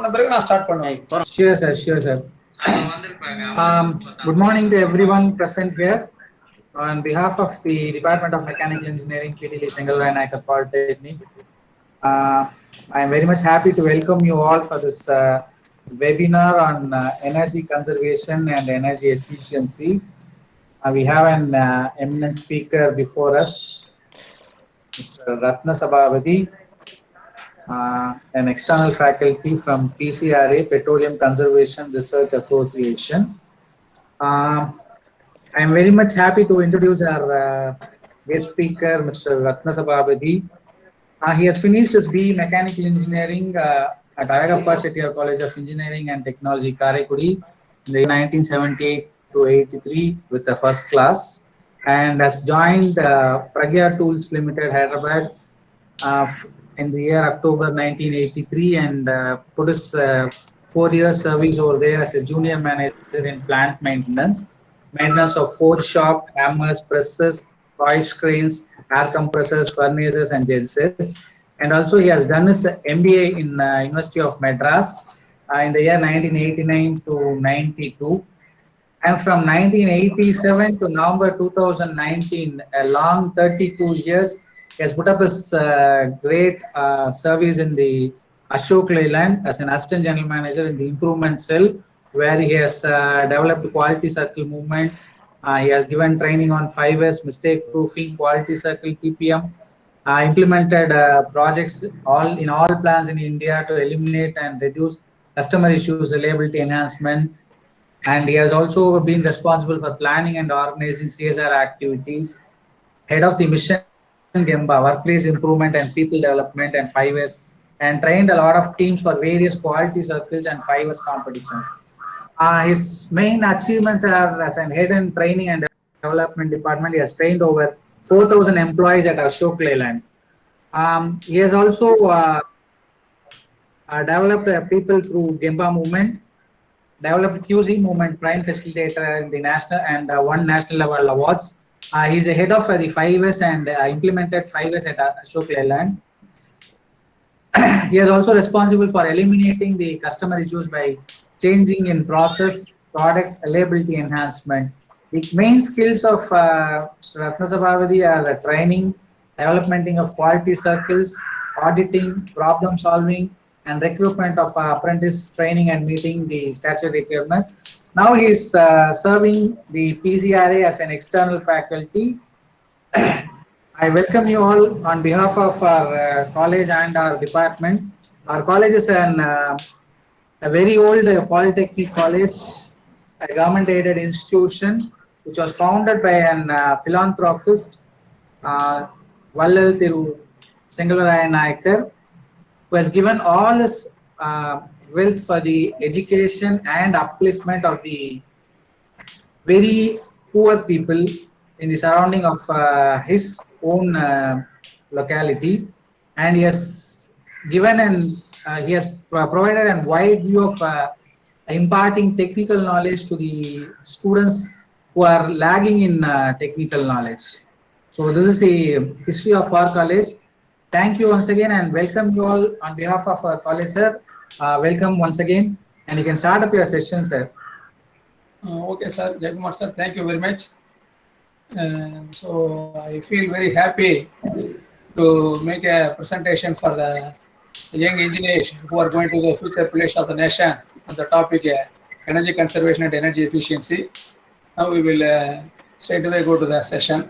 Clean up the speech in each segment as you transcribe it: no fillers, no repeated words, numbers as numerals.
Sure, sir. Sure, sir. Good morning to everyone present here. On behalf of the Department of Mechanical Engineering, PTL Sengalvai Polytechnic, I am very much happy to welcome you all for this webinar on energy conservation and energy efficiency. We have an eminent speaker before us, Mr. Ratna Sabhavati, an external faculty from PCRA, Petroleum Conservation Research Association. I am very much happy to introduce our guest speaker, Mr. Ratna Sabhavati. He has finished his BE Mechanical Engineering at Ayagappa Chettiar College of Engineering and Technology, Karaikudi, in the year 1978 to 83 with the first class, and has joined Pragya Tools Limited, Hyderabad, in the year October 1983, and put his 4 years service over there as a junior manager in plant maintenance of forge shop, hammers, presses, hoist cranes, air compressors, furnaces, and gensets. And also he has done his MBA in University of Madras in the year 1989 to 92. And from 1987 to November 2019, a long 32 years, he has put up his great service in the Ashok Leyland as an assistant general manager in the improvement cell, where he has developed quality circle movement. He has given training on 5S, mistake proofing, quality circle, TPM, implemented projects in all plants in India to eliminate and reduce customer issues, reliability enhancement. And he has also been responsible for planning and organizing CSR activities, head of the mission Gemba, workplace improvement and people development and 5S, and trained a lot of teams for various quality circles and 5S competitions. His main achievements are as an head in training and development department. He has trained over 4,000 employees at Ashok Leyland. He has also developed people through Gemba movement, developed QC movement, prime facilitator in the national and won national level awards. He is the head of the 5S and implemented 5S at Ashok Leyland. He is also responsible for eliminating the customer issues by changing in process, product reliability enhancement. The main skills of Ratna Sabhavati are training, development of quality circles, auditing, problem solving, and recruitment of apprentice training and meeting the statutory requirements. Now he is serving the PCRA as an external faculty. I welcome you all on behalf of our college and our department. Our college is a very old polytechnic college, a government-aided institution, which was founded by an philanthropist, Vallal Thiru Sengalvai Nayakar, who has given all his wealth for the education and upliftment of the very poor people in the surrounding of his own locality, and he has given and he has provided a wide view of imparting technical knowledge to the students who are lagging in technical knowledge. So this is the history of our college. Thank you once again and welcome you all on behalf of our college, sir. Welcome once again, and you can start up your session, sir. Okay, sir. Jayakumar, sir. Thank you very much. So I feel very happy to make a presentation for the young engineers who are going to the future pillars of the nation on the topic energy conservation and energy efficiency. Now we will straight away go to the session.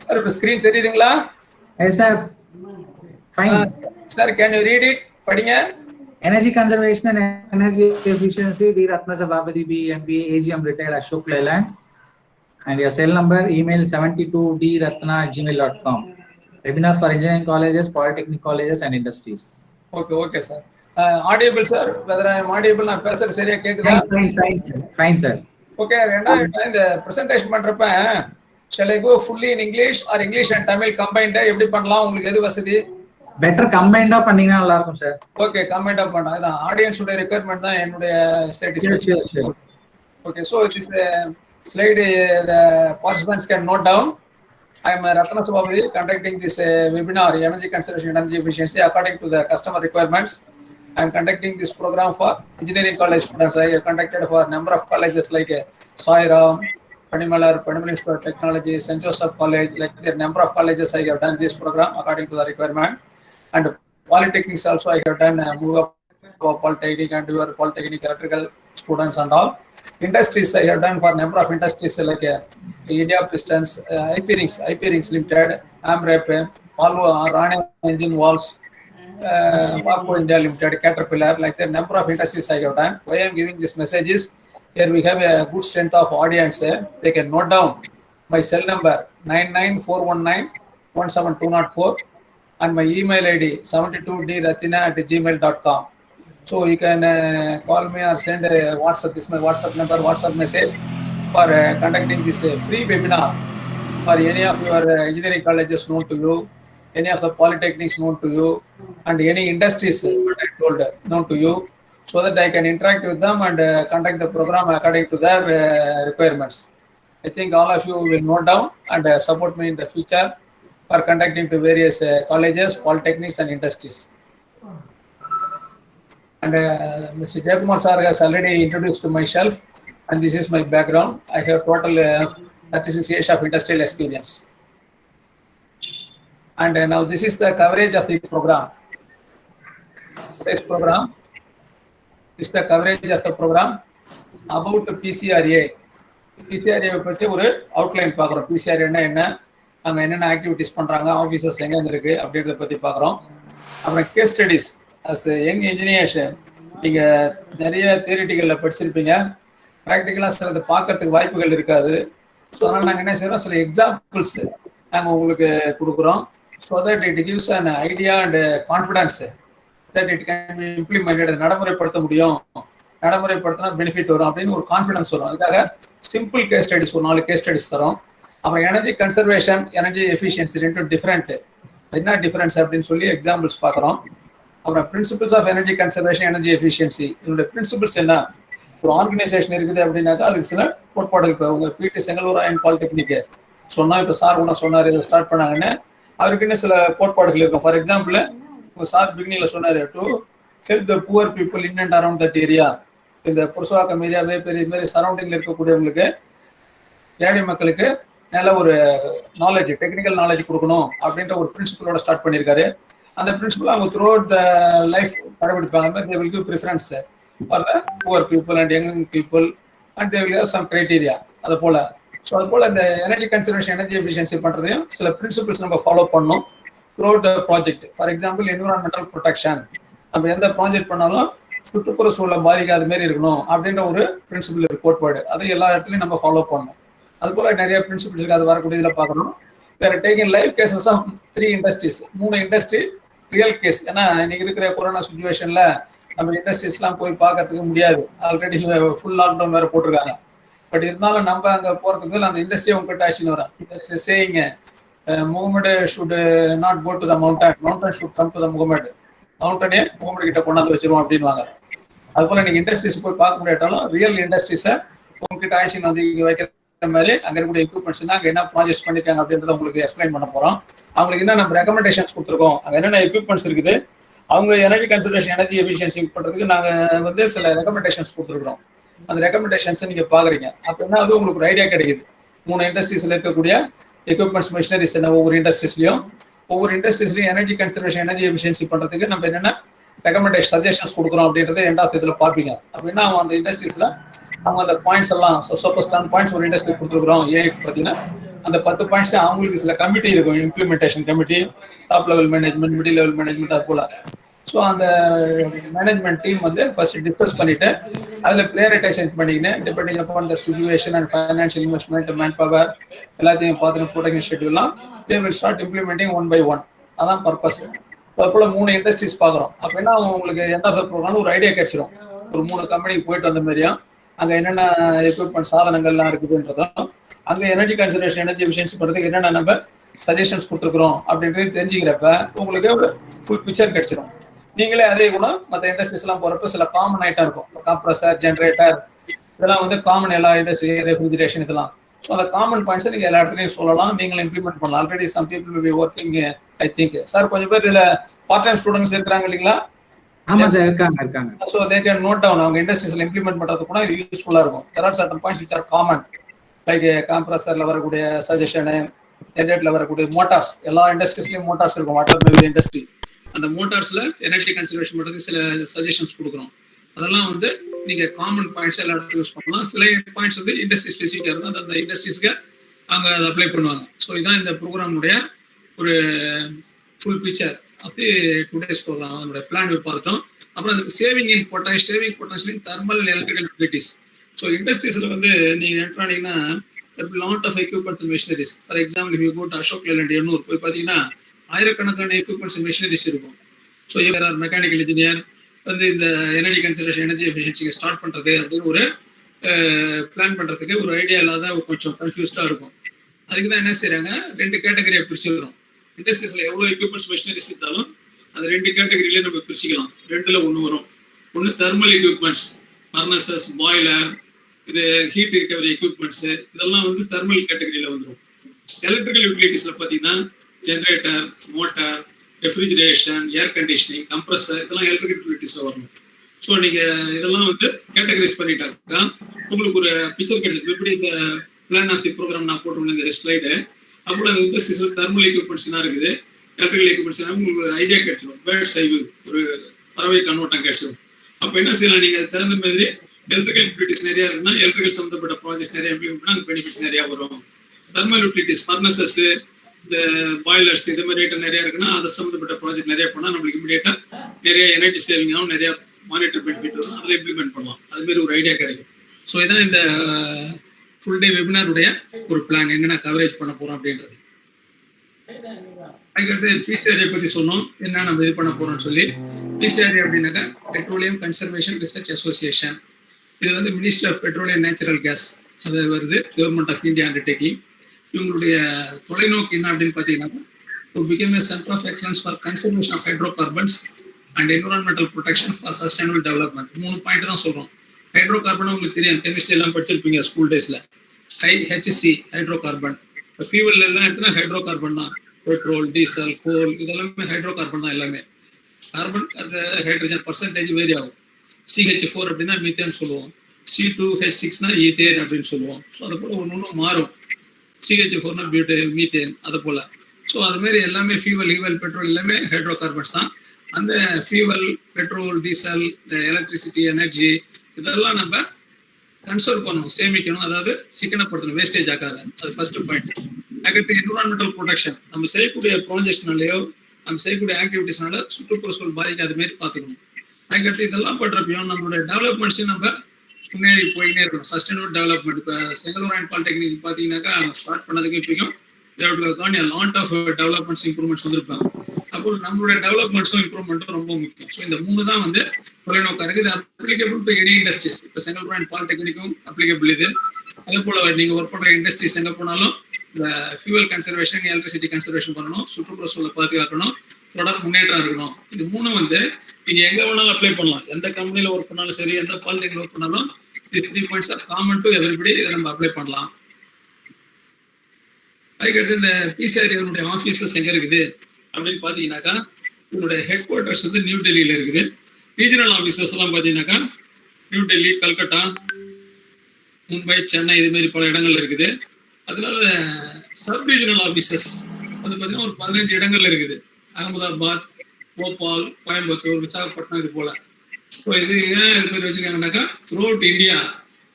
Sir, screen தெரியுதுங்களா? Yes, sir. Fine. Sir, can you read it? படிங்க. Energy conservation and energy efficiency, the Ratna Sabhavati BMBA, AGM retired Ashok Leyland, and your cell number, email 72dratna@gmail.com. Webinar for engineering colleges, polytechnic colleges, and industries. Okay, sir. Audible sir, whether I am audible? நான் பேசுறது சரியா கேக்குதா? Fine, sir. Okay, ரெண்டாவது இந்த presentation பண்றப்ப shall I go fully in English or English and Tamil combined? எப்படி பண்ணலாம்? உங்களுக்கு எது வசதி? பெட்டர் கம்பைண்டா பண்ணீங்கன்னா நல்லா இருக்கும் சார். ஓகே, கம்பைண்டா பண்ணலாம். அதான் ஆடியன்ஸோட ரெக்யர்மெண்ட் தான் என்னுடைய satisfaction. Okay, so this slide the participants can note down. I am Ratna Sabapathy conducting this webinar energy conservation and energy efficiency according to the customer requirements. I am conducting this program for engineering college students. I have conducted for a number of colleges like Sairam, Panimalar, Panimal Institute of Technology, St. Joseph College. Like the number of colleges I have done this program according to the requirement. And polytechnics also I have done move up polytechnic and your polytechnic electrical students and all. Industries I have done for number of industries like India Pistons, IP Rings Limited, AMREP, Volvo, Rane Engine Walls, Vaco India Limited, Caterpillar, like the number of industries I have done. Why I am giving this message is, here we have a good strength of audience. They can note down my cell number 99419-17204 and my email ID 72dratina@gmail.com. So you can call me or send a WhatsApp. This is my WhatsApp number, WhatsApp message for conducting this free webinar for any of your engineering colleges known to you, any of the polytechnics known to you, and any industries known to you, so that I can interact with them and conduct the program according to their requirements. I think all of you will note down and support me in the future for conducting to various colleges, polytechnics, and industries. And Mr. Jayakumar sir has already introduced myself, and this is my background. I have total 36 years of industrial experience. And now this is the coverage of the program. Today's program is the coverage of the program about PCRA. PCRA பற்றி ஒரு outline பார்க்குறோம். PCRA என்ன, அங்கே என்னென்ன activities பண்ணுறாங்க, officers எங்கெங்க இருக்குது அப்படின்றத பற்றி பார்க்குறோம். அப்புறம் case studies. As young engineers நீங்கள் நிறைய தியரிட்டிகளில் படிச்சிருப்பீங்க, ப்ராக்டிக்கலாக சிலது பார்க்கறதுக்கு வாய்ப்புகள் இருக்காது. ஸோ அதனால் நாங்கள் என்ன செய்கிறோம், சில எக்ஸாம்பிள்ஸ் நாங்கள் உங்களுக்கு கொடுக்குறோம். So that it gives an idea and confidence that it can be implemented. நடைமுறைப்படுத்த முடியும், நடைமுறைப்படுத்தினா பெனிஃபிட் வரும் அப்படின்னு ஒரு கான்ஃபிடன்ஸ் வரும். அதுக்காக சிம்பிள் கேஸ் ஸ்டடிஸ் ஒரு 4 கேஸ் ஸ்டடிஸ் தரோம். அப்புறம் எனர்ஜி கன்சர்வேஷன், எனர்ஜி எஃபிஷியன்சி ரெண்டும் டிஃப்ரெண்ட். என்ன டிஃபரன்ஸ் அப்படின்னு சொல்லி எக்ஸாம்பிள்ஸ் பார்க்குறோம். அப்புறம் principles of energy conservation, energy efficiency, இதோட பிரின்சிபிள்ஸ் என்ன, ஒரு ஆர்கனைசேஷன் இருக்குது அப்படின்னாக்கா அதுக்கு சில கோட்பாடுகள். இப்போ உங்கள் பிடி செங்கல்வராயன் பாலிடெக்னிக்கு சொன்னால், இப்போ சார் கூட சொன்னார் இதை ஸ்டார்ட் பண்ணாங்கன்னு, அவருக்கு இன்னும் சில கோட்பாடுகள் இருக்கும். ஃபார் எக்ஸாம்பிள், இப்போ சார் பிகினிங்கில் சொன்னார், to help the poor people in and around that area. இந்த புருஷவாக்கம் ஏரியாவே பெரிய மாதிரி சரௌண்டிங்கில் இருக்கக்கூடியவங்களுக்கு, ஏழை மக்களுக்கு நல்ல ஒரு நாலேஜ், டெக்னிக்கல் நாலேஜ் கொடுக்கணும் அப்படின்ற ஒரு பிரின்சிபலோட ஸ்டார்ட் பண்ணியிருக்காரு. அந்த பிரின்சிபல் அவங்க த்ரூ அவுட் த லைஃப் கடைபிடிப்பாங்க. They will give preference for the poor people and young people and they will have some criteria. அது போல் இந்த எனர்ஜி கன்சர்வேஷன், எனர்ஜி எஃபிஷியன்சி பண்ணுறதையும் சில பிரின்சிபிள்ஸ் நம்ம ஃபாலோ பண்ணணும் throughout the project. For example, environmental protection. நம்ம எந்த project பண்ணாலும் சுற்றுப்புற சூழலை பாதிக்காத மாதிரி இருக்கணும் அப்படின்ற ஒரு பிரின்சிபிள் இருக்கு, கோட்பாடு. அதை எல்லா இடத்துலையும் நம்ம ஃபாலோ பண்ணணும். அது போல நிறைய பிரின்சிபிள்ஸ் இருக்கு, அது வரக்கூடிய இதில் பார்க்கணும். வேறு taking live cases of 3 industries, 3 industry real case. ஏன்னா இன்னைக்கு இருக்கிற கொரோனா சுச்சுவேஷன்ல நம்ம இண்டஸ்ட்ரீஸ்லாம் போய் பார்க்கறதுக்கு முடியாது. ஆல்ரெடி ஃபுல் லாக்டவுன் வேறு போட்டிருக்காங்க. பட் இருந்தாலும் நம்ம அங்கே போகிறதுக்கு அந்த இண்டஸ்ட்ரியை உங்ககிட்ட ஆக்ஷன் வரும். Saying Mohammed should not go to the mountain, mountain should come to the Mohammed, மவுண்டனே முகமது கிட்ட கொண்டாந்து வச்சிருவோம் அப்படின்வாங்க. அது போல நீங்க இண்டஸ்ட்ரீஸ் போய் பார்க்க முடியாட்டாலும் ரியல் இண்டஸ்ட்ரீஸை உங்ககிட்ட ஆக்ஷன் வந்து இங்கே வைக்கிற மாதிரி அங்கே இருக்கக்கூடிய எக்யூப்மெண்ட்ஸ் அங்கே என்ன ப்ராஜெக்ட்ஸ் பண்ணிருக்காங்க அப்படின்றத உங்களுக்கு எக்ஸ்பிளைன் பண்ண போகிறோம். அவங்களுக்கு என்ன நம்ம ரெக்கமெண்டேஷன்ஸ் கொடுத்துருக்கோம், அங்கே என்னென்ன எக்யூப்மெண்ட்ஸ் இருக்குது, அவங்க எனர்ஜி கன்சர்வேஷன், எனர்ஜி எஃபிஷியன்சி பண்ணுறதுக்கு நாங்கள் வந்து சில ரெக்கமெண்டேஷன்ஸ் கொடுத்துருக்குறோம். அந்த ரெக்கமெண்டேஷன்ஸை நீங்கள் பார்க்குறீங்க அப்படின்னா அது உங்களுக்கு ஒரு ஐடியா கிடைக்குது. 3 இண்டஸ்ட்ரீஸில் இருக்கக்கூடிய எக்யூப்மெண்ட்ஸ், மிஷினரிஸ் என்ன, ஒவ்வொரு இண்டஸ்ட்ரீஸ்லையும் எனர்ஜி கன்சர்வேஷன், எனர்ஜி எஃபிஷியன்சி பண்ணுறதுக்கு நம்ம என்னென்ன ரெக்கமெண்டேஷன், சஜஷன்ஸ் கொடுக்குறோம் அப்படின்றத எண்ட் ஆஃப் இதில் பார்ப்பீங்க. அப்படின்னா அவங்க அந்த இண்டஸ்ட்ரீஸில் அவங்க அந்த பாயிண்ட்ஸ் எல்லாம் சப்போஸ் 10 பாயிண்ட்ஸ் ஒரு இண்டஸ்ட்ரி கொடுத்துருக்குறோம் ஏஐக்கு பார்த்தீங்கன்னா, அந்த 10 பாயிண்ட்ஸ் அவங்களுக்கு சில கமிட்டி இருக்கும், implementation committee, top level management, middle level management, அது போல. ஸோ அந்த மேனேஜ்மெண்ட் டீம் வந்து ஃபர்ஸ்ட் டிஸ்கஸ் பண்ணிட்டு அதில் ப்ரையாரிட்டைசேஷன் பண்ணிக்கின்னு depending upon the situation and financial investment, man power எல்லாத்தையும் பார்த்துட்டு ப்ரொடக்ஷன் ஷெட்யூல்லாம் they will start implementing 1 by 1. அதான் பர்பஸ். அது போல் 3 இண்டஸ்ட்ரீஸ் பார்க்குறோம். அப்போ என்ன உங்களுக்கு எண்ட் ஆஃப் த ப்ரோக்ராம் ஒரு ஐடியா கிடைச்சிடும். ஒரு 3 கம்பெனிக்கு போயிட்டு வந்த மாதிரியும் அங்கே என்னென்ன எக்யூப்மெண்ட் சாதனங்கள்லாம் இருக்குதுன்றதும் அங்கே எனர்ஜி கன்சர்வேஷன் எனர்ஜி எஃபிஷியன்சி பண்ணுறதுக்கு என்னென்ன நம்ம சஜஷன்ஸ் கொடுத்துருக்குறோம் அப்படின்றது தெரிஞ்சுக்கிறப்ப உங்களுக்கு ஒரு ஃபுல் பிக்சர் கிடைச்சிடும். நீங்களே அதே கூட மற்ற இண்டஸ்ட்ரீஸ்லாம் போகிறப்ப சில காமன் ஐட்டம் இருக்கும். கம்ப்ரஸர், ஜென்ரேட்டர், இதெல்லாம் வந்து காமன் எல்லா இண்டஸ்ட்ரி, ரெஃப்ரிஜரேஷன் இதெல்லாம். ஸோ அந்த காமன் பாயிண்ட்ஸை நீங்கள் எல்லா இடத்துலையும் சொல்லலாம், நீங்களும் இம்ப்ளிமெண்ட் பண்ணலாம். Already some people will be working I think. Sir கொஞ்சம் பேர் இதில் பார்ட் டைம் ஸ்டூடெண்ட்ஸ் இருக்கிறாங்க இல்லைங்களா? ஆமா சார், இருக்காங்க. So they can note down. அவங்க இண்டஸ்ட்ரீஸ்ல இம்ப்ளிமெண்ட் பண்ணுறது கூட இது யூஸ்ஃபுல்லாக இருக்கும். There are certain points which are common, like கம்ப்ரஸரில் வரக்கூடிய சஜஷனு, ஜென்ரேட்டர்ல வரக்கூடிய மோட்டார்ஸ். எல்லா இண்டஸ்ட்ரீஸ்லையும் மோட்டார்ஸ் இருக்கும். வாட்டர் இண்டஸ்ட்ரி அந்த மோட்டார்ஸ்ல எனர்ஜி கன்சர்வேஷன் பண்ணுறதுக்கு சில சஜஷன்ஸ் கொடுக்குறோம். அதெல்லாம் வந்து நீங்கள் காமன் பாயிண்ட்ஸ் எல்லா இடத்துக்கும் யூஸ் பண்ணலாம். சில பாயிண்ட்ஸ் வந்து இண்டஸ்ட்ரி ஸ்பெசிஃபிக்காக இருக்கும், அது அந்த இண்டஸ்ட்ரீஸ்க்கு அவங்க அதை அப்ளை பண்ணுவாங்க. ஸோ இதான் இந்த ப்ரோக்ராமுடைய ஒரு full picture of the today's programme. அதனுடைய பிளான் பார்த்துட்டோம். அப்புறம் அதுக்கு saving potential thermal electrical utilities. So இண்டஸ்ட்ரீஸில் வந்து நீங்கள் என்ட்ரானிங்கன்னா lot of equipments and machineries. For example you go to Ashok Leyland Ennore போய் பார்த்தீங்கன்னா ஆயிரக்கணக்கான எக்யூப்மெண்ட்ஸ் அண்ட் மிஷினரிஸ் இருக்கும். ஸோ இவர் மெக்கானிக்கல் இன்ஜினியர் வந்து இந்த எனர்ஜி கன்சர்வேஷன் எனர்ஜி எஃபிஷியன்சியை ஸ்டார்ட் பண்ணுறது அப்படின்னு ஒரு பிளான் பண்ணுறதுக்கு ஒரு ஐடியா இல்லாத கொஞ்சம் கன்ஃபியூஸ்டாக இருக்கும். அதுக்கு தான் என்ன செய்கிறாங்க, 2 கேட்டகரியாக பிரிச்சுக்கிறோம். இண்டஸ்ட்ரீஸில் எவ்வளோ எக்யூப்மெண்ட்ஸ் மிஷினரிஸ் இருந்தாலும் அந்த 2 கேட்டகரியிலே நம்ம பிரிச்சுக்கலாம். 2ல் 1 வரும். ஒன்று தெர்மல் எக்யூப்மெண்ட்ஸ், ஃபர்னசஸ், பாய்லர், இது ஹீட் ரிகவரி எக்யூப்மெண்ட்ஸு, இதெல்லாம் வந்து தெர்மல் கேட்டகரியில் வந்துடும். எலக்ட்ரிக்கல் யூட்டிலிட்டிஸில் பார்த்தீங்கன்னா generator, motor, refrigeration, air conditioning, compressor, இதெல்லாம் எலக்ட்ரிக்கல் யூட்டிலிட்டிஸில் வரணும். ஸோ நீங்கள் இதெல்லாம் வந்து கேட்டகரைஸ் பண்ணிட்டாக்கா உங்களுக்கு ஒரு பிக்சர் கிடைச்சிருக்கு. எப்படி இந்த பிளான் ஆஃப் தி ப்ரோக்ராம் நான் போட்டுருந்தேன் இந்த ஸ்லைடு. அப்புறம் அந்த இண்டஸ்ட்ரீஸில் தெர்மல் எக்யூப்மெண்ட்ஸ்னா இருக்குது, எலக்ட்ரிக்கல் எக்யூப்மெண்ட்ஸ்னா உங்களுக்கு ஒரு ஐடியா கிடைச்சிடும். பேர்ட்ஸ் ஐ வியூ, ஒரு பறவை கண்ணோட்டம் கிடைச்சிடும். அப்போ என்ன செய்யலாம், நீங்கள் தகுந்த மாதிரி எலக்ட்ரிக்கல் யூட்டிலிட்டிஸ் நிறையா இருக்குன்னா எலக்ட்ரிக்கல் சம்மந்தப்பட்ட ப்ராஜெக்ட்ஸ் நிறைய இம்ப்ளிமெண்ட் பண்ணால் அந்த பெனிஃபிட்ஸ் நிறையா வரும். தெர்மல் யூட்டிலிட்டிஸ், ஃபர்னசஸ், இந்த பாய்லர்ஸ், இது மாதிரி ஐட்டம் நிறையா இருக்குன்னா அதை சம்மந்தப்பட்ட ப்ராஜெக்ட் நிறையா பண்ணால் நம்மளுக்கு இமீடியட்டாக நிறைய எனர்ஜி சேவிங் ஆகும், நிறையா மானிட்டர் பெனிஃபிட் வரும், அதில் இம்ப்ளிமெண்ட் பண்ணலாம். அதுமாரி ஒரு ஐடியா கிடைக்கும். ஸோ இதான் இந்த ஃபுல் டே வெபினாருடைய ஒரு பிளான், என்னென்ன கவரேஜ் பண்ண போகிறோம் அப்படின்றது. அதுக்கடுத்து பிசிஆர்ஐ பற்றி சொன்னோம், என்ன நம்ம இது பண்ண போகிறோம்னு சொல்லி. பிசிஆர்ஐ அப்படின்னாக்கா பெட்ரோலியம் கன்சர்வேஷன் ரிசர்ச் அசோசியேஷன். இது வந்து ministry of petroleum natural gas, அது வருது, கவர்மெண்ட் ஆஃப் இந்தியா அண்டர்டேக்கிங். இவங்களுடைய தொலைநோக்கு என்ன அப்படின்னு பார்த்தீங்கன்னா, to become a center of excellence for conservation of hydrocarbons and environmental protection for sustainable development. 3 point தான் சொல்றோம். ஹைட்ரோகார்பன் உங்களுக்கு தெரியும், கெமிஸ்ட்ரி எல்லாம் படிச்சிருப்பீங்க ஸ்கூல் டேஸ்ல. HC hydrocarbon. ஃபியூவல் எல்லாம் எடுத்தா ஹைட்ரோகார்பன் தான். பெட்ரோல், டீசல், கோல் இதெல்லாமே ஹைட்ரோகார்பன் தான் எல்லாமே. கார்பன் ஹைட்ரஜன் பர்சன்டேஜ் வேரி ஆகும். CH4 அப்படின்னா மீத்தேன் சொல்லுவோம், C2H6னா ஈத்தேன் அப்படின்னு சொல்லுவோம். ஸோ அது போல ஒன்று மாறும். CH4னா மீத்தேன், அது போல. ஸோ அது மாதிரி எல்லாமே ஃபியூவல், பெட்ரோல் எல்லாமே ஹைட்ரோ கார்பன்ஸ் தான். அந்த fuel, petrol, diesel, electricity, energy இதெல்லாம் நம்ம கன்சர்வ் பண்ணணும், சேமிக்கணும், அதாவது சிக்கனப்படுத்தணும், வேஸ்டேஜ் ஆகாது. அது ஃபர்ஸ்ட் பாயிண்ட். அதுக்கு என்விரான்மெண்டல் ப்ரொடெக்ஷன், நம்ம செய்யக்கூடிய ப்ராஜெக்ட்ஸ்னாலேயோ நம்ம செய்யக்கூடிய ஆக்டிவிட்டிஸ்னால சுற்றுப்புற சூழல் பாதிக்காத மாதிரி பார்த்துக்கணும். அதுக்கடுத்து இதெல்லாம் பண்ணுறப்பையும் நம்மளோட டெவலப்மெண்ட்ஸையும் நம்ம முன்னேறி போயினே இருக்கணும். Sustainable development. இப்போ செங்கல்வராயன் பாலிடெக்னிக் பார்த்தீங்கன்னாக்கா ஸ்டார்ட் பண்ணதுக்கு இப்போயும் லாட் ஆஃப் டெவலப்மெண்ட்ஸ் இம்ப்ரூவ்மெண்ட்ஸ் வந்திருப்பாங்க. அப்போ நம்மளுடைய டெவலப்மெண்ட்ஸும் இம்ப்ரூவ்மெண்ட்டும் ரொம்ப முக்கியம். ஸோ இந்த 3 தான் வந்து தொலைநோக்கா இருக்குது. Applicable to any industries. இப்போ செங்கல்வராயன் பாலிடெக்னிக்கும் அப்ளிகபிள் இது. அதே போல் நீங்கள் ஒர்க் பண்ணுற இண்டஸ்ட்ரீஸ் எங்கே போனாலும் இந்த ஃபியூவல் கன்சர்வேஷன், எலக்ட்ரிசிட்டி கன்சர்வேஷன் பண்ணணும், சுற்றுப்புற சூழலை பாதுகாக்கணும், ப்ராடக்ட் முன்னேற்றம் இருக்கணும். இது 3 வந்து நீங்கள் எங்கே வேணாலும் அப்ளை பண்ணலாம். எந்த கம்பெனியில் ஒர்க் பண்ணாலும் சரி, எந்த பாலிடெக்னிக் ஒர்க் பண்ணாலும் these 3 points are common to everybody. இதை நம்ம அப்ளை பண்ணலாம். அதுக்கடுத்து இந்த பிசிஆர்ஐனுடைய ஆஃபீஸஸ் எங்கே இருக்குது அப்படின்னு பார்த்தீங்கன்னாக்கா, இதனுடைய ஹெட் குவார்ட்டர்ஸ் வந்து நியூ டெல்லியில் இருக்குது. ரீஜனல் ஆஃபீஸஸ் எல்லாம் பார்த்தீங்கன்னாக்கா நியூ டெல்லி, கல்கட்டா, மும்பை, சென்னை இதுமாரி பல இடங்கள்ல இருக்குது. அதனால சப் ரீஜனல் ஆஃபீஸஸ் அது பார்த்தீங்கன்னா ஒரு 15 இடங்கள்ல இருக்குது. அகமதாபாத், போபால், கோயம்புத்தூர், விசாகப்பட்டினம் இது போல. ஸோ இது ஏன் இது பேர் வச்சுருக்காங்கன்னாக்கா, த்ரூ அவுட் இந்தியா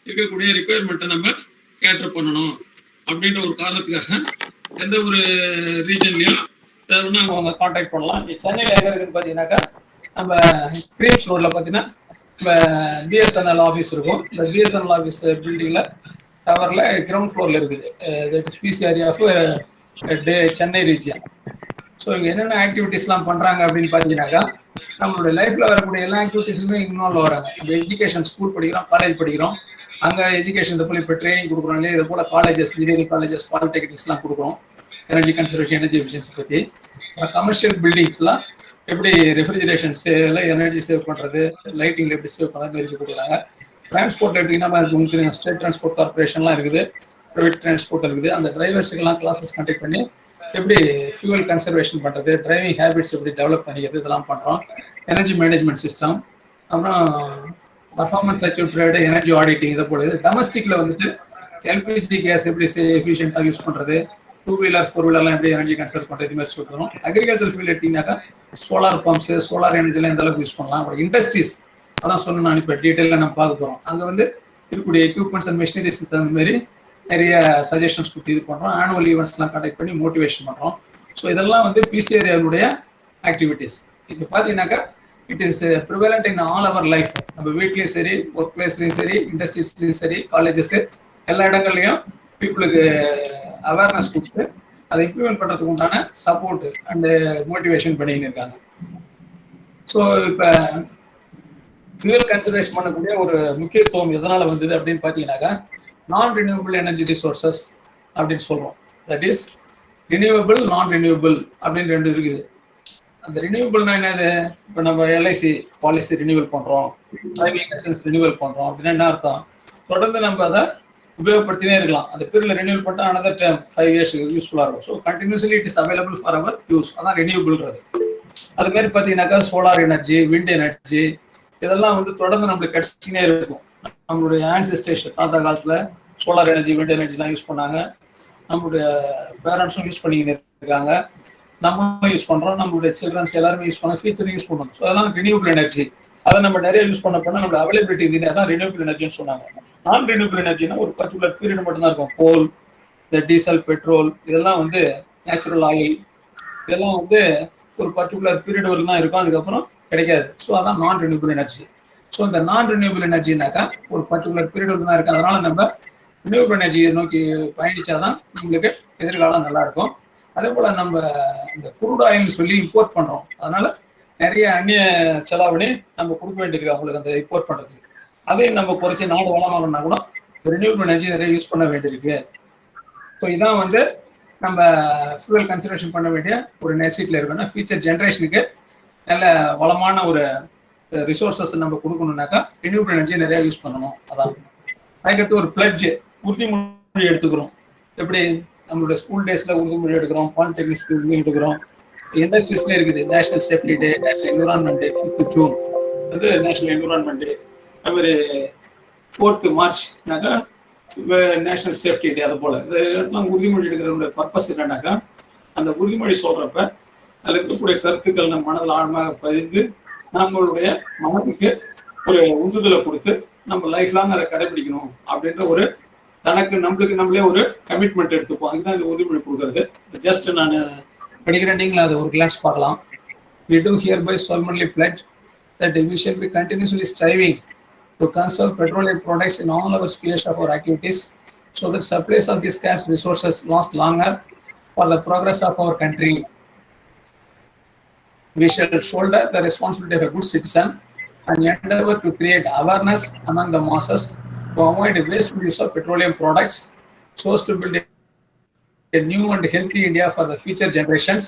இருக்கக்கூடிய ரிக்குவயர்மெண்ட்டை நம்ம கேட்டர் பண்ணணும் அப்படின்ற ஒரு காரணத்துக்காக எந்த ஒரு ரீஜன்லையும் தேவைன்னா அவங்க கான்டாக்ட் பண்ணலாம். சென்னையில் எங்கே இருக்குதுன்னு பார்த்தீங்கன்னாக்கா, நம்ம கிரீம்ஸ் ரோடில் பார்த்தீங்கன்னா நம்ம பிஎஸ்என்எல் ஆஃபீஸ் இருக்கும். இந்த பிஎஸ்என்எல் ஆஃபீஸ் பில்டிங்கில் டவரில் கிரவுண்ட் ஃப்ளோரில் இருக்குது. That is PCRI of Chennai region. So இங்கே என்னென்ன ஆக்டிவிட்டிஸ்லாம் பண்ணுறாங்க அப்படின்னு பார்த்தீங்கன்னாக்கா, நம்மளுடைய லைஃப்ல வரக்கூடிய எல்லா ஆக்டிவிட்டிஸுமே இன்வால்வ் வராங்க. நம்ம எஜுகேஷன் ஸ்கூல் படிக்கிறோம், காலேஜ் படிக்கிறோம், அங்கே எஜுகேஷன் போல இப்போ ட்ரைனிங் கொடுக்குறோம் இல்லையா, இது போல் காலேஜஸ், இன்ஜினியரிங் காலேஜஸ், பாலிடெக்னிக்ஸ்லாம் கொடுக்குறோம் எனர்ஜி கன்சர்வேஷன், எனர்ஜி எஃபிஷியன்சி பற்றி. கமர்ஷியல் பில்டிங்ஸ்லாம் எப்படி ரெஃப்ரிஜரேஷன் எனர்ஜி சேவ் பண்ணுறது, லைட்டிங்கில் எப்படி சேவ் பண்ணுறது மாதிரி கொடுக்குறாங்க. டிரான்ஸ்போர்ட் எடுத்திங்கன்னா உங்களுக்கு ஸ்டேட் டிரான்ஸ்போர்ட் கார்பரேஷன்லாம் இருக்குது, ப்ரைவேட் டிரான்ஸ்போர்ட் இருக்குது. அந்த டிரைவர்ஸுக்கெல்லாம் கிளாஸஸ் கண்டக்ட் பண்ணி எப்படி ஃபியூவல் கன்சர்வேஷன் பண்ணுறது, டிரைவிங் ஹேபிட்ஸ் எப்படி டெவலப் பண்ணிக்கிறது, இதெல்லாம் பண்ணுறோம். எனர்ஜி மேனேஜ்மெண்ட் சிஸ்டம், அப்புறம் பர்ஃபார்மன்ஸ் சர்க்யூட், எனர்ஜி ஆடிட்டிங், இதை போல. டொமஸ்டிக்ல வந்துட்டு எல்பிஜி கேஸ் எப்படி எஃபிஷியண்டாக யூஸ் பண்ணுறது, 2 வீலர் 4 வீலர்லாம் எப்படி எனர்ஜி கன்சர்வ் பண்ணுறது, இது மாதிரி சொல்லுறோம். அக்ரிகல்ச்சர் ஃபீல்டு எடுத்தீங்கன்னாக்கா சோலார் பம்ப்ஸ், சோலார் எனர்ஜிலாம் எந்த அளவுக்கு யூஸ் பண்ணலாம். அப்புறம் இண்டஸ்ட்ரீஸ், அதான் சொன்ன நான் இப்போ டீட்டெயிலாக நம்ம பார்க்க போகிறோம். அங்கே வந்து இருக்கக்கூடிய எக்யூப்மெண்ட்ஸ் அண்ட் மிஷினரிஸ்க்கு தகுந்த மாதிரி நிறைய சஜஷன்ஸ் கொடுத்து இது பண்ணுறோம். ஆனுவல் ஈவெண்ட்ஸ்லாம் கண்டக்ட் பண்ணி மோட்டிவேஷன் பண்ணுறோம். ஸோ இதெல்லாம் வந்து பிசிஏரியாவுடைய ஆக்டிவிட்டீஸ். இப்போ பார்த்தீங்கன்னாக்கா it is prevalent in all our life. நம்ம வீட்லேயும் சரி, ஒர்க் பிளேஸ்லையும் சரி, இண்டஸ்ட்ரீஸ்லையும் சரி, காலேஜஸ், எல்லா இடங்கள்லையும் பீப்புளுக்கு அவேர்னஸ் கொடுத்து அதை இம்ப்ளிமெண்ட் பண்ணுறதுக்கு உண்டான சப்போர்ட் அண்டு மோட்டிவேஷன் பண்ணின்னு இருக்காங்க. ஸோ இப்போ ஃபியூல் கன்சர்வேஷன் பண்ணக்கூடிய ஒரு முக்கியத்துவம் எதனால் வந்தது அப்படின்னு பார்த்தீங்கன்னாக்கா, நான் ரினியூவபிள் எனர்ஜி ரிசோர்சஸ் அப்படின்னு சொல்கிறோம். தட் இஸ் ரினியூவபிள், நான் ரினியூவபிள் அப்படின்னு 2 இருக்குது. அந்த ரினியூவபிள்னா என்னது? இப்போ நம்ம எல்ஐசி பாலிசி ரினியூவல் பண்ணுறோம், டிரைவிங் லைசன்ஸ் ரினியூவல் பண்ணுறோம் அப்படின்னா என்ன அர்த்தம்? தொடர்ந்து நம்ம அதை உபயோகப்படுத்தினே இருக்கலாம். அந்த பீரியட்ல ரினியூவல் பண்ணால் another term 5 years யூஸ்ஃபுல்லாக இருக்கும். So continuously it is available for our use. அதான் ரினியூவபிள்ன்றது. அது மாதிரி பார்த்தீங்கன்னாக்கா சோலார் எனர்ஜி, விண்ட் எனர்ஜி, இதெல்லாம் வந்து தொடர்ந்து நம்மளுக்கு கிடைச்சினே இருக்கும். நம்மளுடைய ஆன்செஸ்டர்ஸ் தாத்தா காலத்தில் சோலார் எனர்ஜி, விண்ட் எனர்ஜிலாம் யூஸ் பண்ணாங்க. நம்மளுடைய பேரண்ட்ஸும் யூஸ் பண்ணிக்கிட்டு இருக்காங்க, நம்மளும் யூஸ் பண்ணுறோம், நம்மளுடைய சில்ட்ரன்ஸ் எல்லாருமே யூஸ் பண்ண, ஃபியூச்சரும் யூஸ் பண்ணுவோம். ஸோ அதெல்லாம் ரினியூவபிள் எனர்ஜி. அதை நம்ம நிறைய யூஸ் பண்ண நம்மளோட அவைலபிலிட்டி இருந்தது, அதான் ரினியூவபிள் எனர்ஜின்னு சொன்னாங்க. நான் ரினியூவபிள் எனர்ஜினா ஒரு பர்டிகுலர் பீரியட் மட்டும்தான் இருக்கும். கோல், இந்த டீசல், பெட்ரோல், இதெல்லாம் வந்து நேச்சுரல் ஆயில், இதெல்லாம் வந்து ஒரு பர்டிகுலர் பீரியட் வரைக்கும் தான் இருக்கும், அதுக்கப்புறம் கிடைக்காது. ஸோ அதான் நான் ரினியூவபிள் எனர்ஜி. ஸோ இந்த நான் ரினியூவபிள் எனர்ஜினாக்கா ஒரு பர்டிகுலர் பீரியட் வரைக்கும் தான் இருக்கு. அதனால நம்ம ரினியூவபிள் எனர்ஜியை நோக்கி பயணிச்சாதான் நம்மளுக்கு எதிர்காலம் நல்லா இருக்கும். அதே போல நம்ம இந்த குரூட் ஆயில் சொல்லி இம்போர்ட் பண்றோம், அதனால நிறைய அந்நிய செலாவணி நம்ம கொடுக்க வேண்டியிருக்கு அவங்களுக்கு அந்த இம்போர்ட் பண்றதுக்கு. அதையும் நம்ம குறைச்சி நாடு வளமாகணும்னா கூட ரினியூவபிள் எனர்ஜி நிறைய யூஸ் பண்ண வேண்டியிருக்கு. ஸோ இதான் வந்து நம்ம ஃபியூவல் கன்சர்வேஷன் பண்ண வேண்டிய ஒரு நெசிட்டில் இருக்குன்னா, ஃபியூச்சர் ஜென்ரேஷனுக்கு நல்ல வளமான ஒரு ரிசோர்ஸஸ் நம்ம கொடுக்கணும்னாக்கா ரினியூவபிள் எனர்ஜி நிறைய யூஸ் பண்ணணும். அதான் அதுக்கடுத்து ஒரு பிளட்ஜ், உறுதிமொழி எடுத்துக்கிறோம். எப்படி நம்மளுடைய ஸ்கூல் டேஸ்ல உறுதிமொழி எடுக்கிறோம், பாலிடெக்னிக் ஸ்கூல்லையும் எடுக்கிறோம், இண்டஸ்ட்ரீஸ்ல இருக்குது. National safety day, national environment டே, 5th ஜூன் வந்து நேஷனல் என்விரான்மெண்ட் டே. அது மாதிரி 4th மார்ச்னாக்கா நேஷனல் சேஃப்டி டே. அது போல இதெல்லாம் உறுதிமொழி எடுக்கிறவங்க பர்பஸ் என்னன்னாக்கா, அந்த உறுதிமொழி சொல்றப்ப அதில் இருக்கக்கூடிய கருத்துக்கள் நம்ம மனதில் ஆழமாக பதிந்து நம்மளுடைய மனதுக்கு ஒரு உந்துதலை கொடுத்து நம்ம லைஃப் லாங் அதை கடைபிடிக்கணும் அப்படின்ற ஒரு தனக்கு நம்மளே ஒரு கமிட்மெண்ட் எடுத்துப்போம். அதுதான் இந்த உறுதிமொழி கொடுக்கறது. ஜஸ்ட் நான் படிக்கிறேன், நீங்களும் அதை ஒரு கிளாஸ் பார்க்கலாம். We do hereby solemnly pledge that we shall be continuously striving to conserve petroleum products in all our spheres of our activities, so that supplies of these scarce resources last longer for the progress of our country. We shall shoulder the responsibility of a good citizen and endeavor to create awareness among the masses to avoid wasteful use of petroleum products, so as to build a new and healthy India for the future generations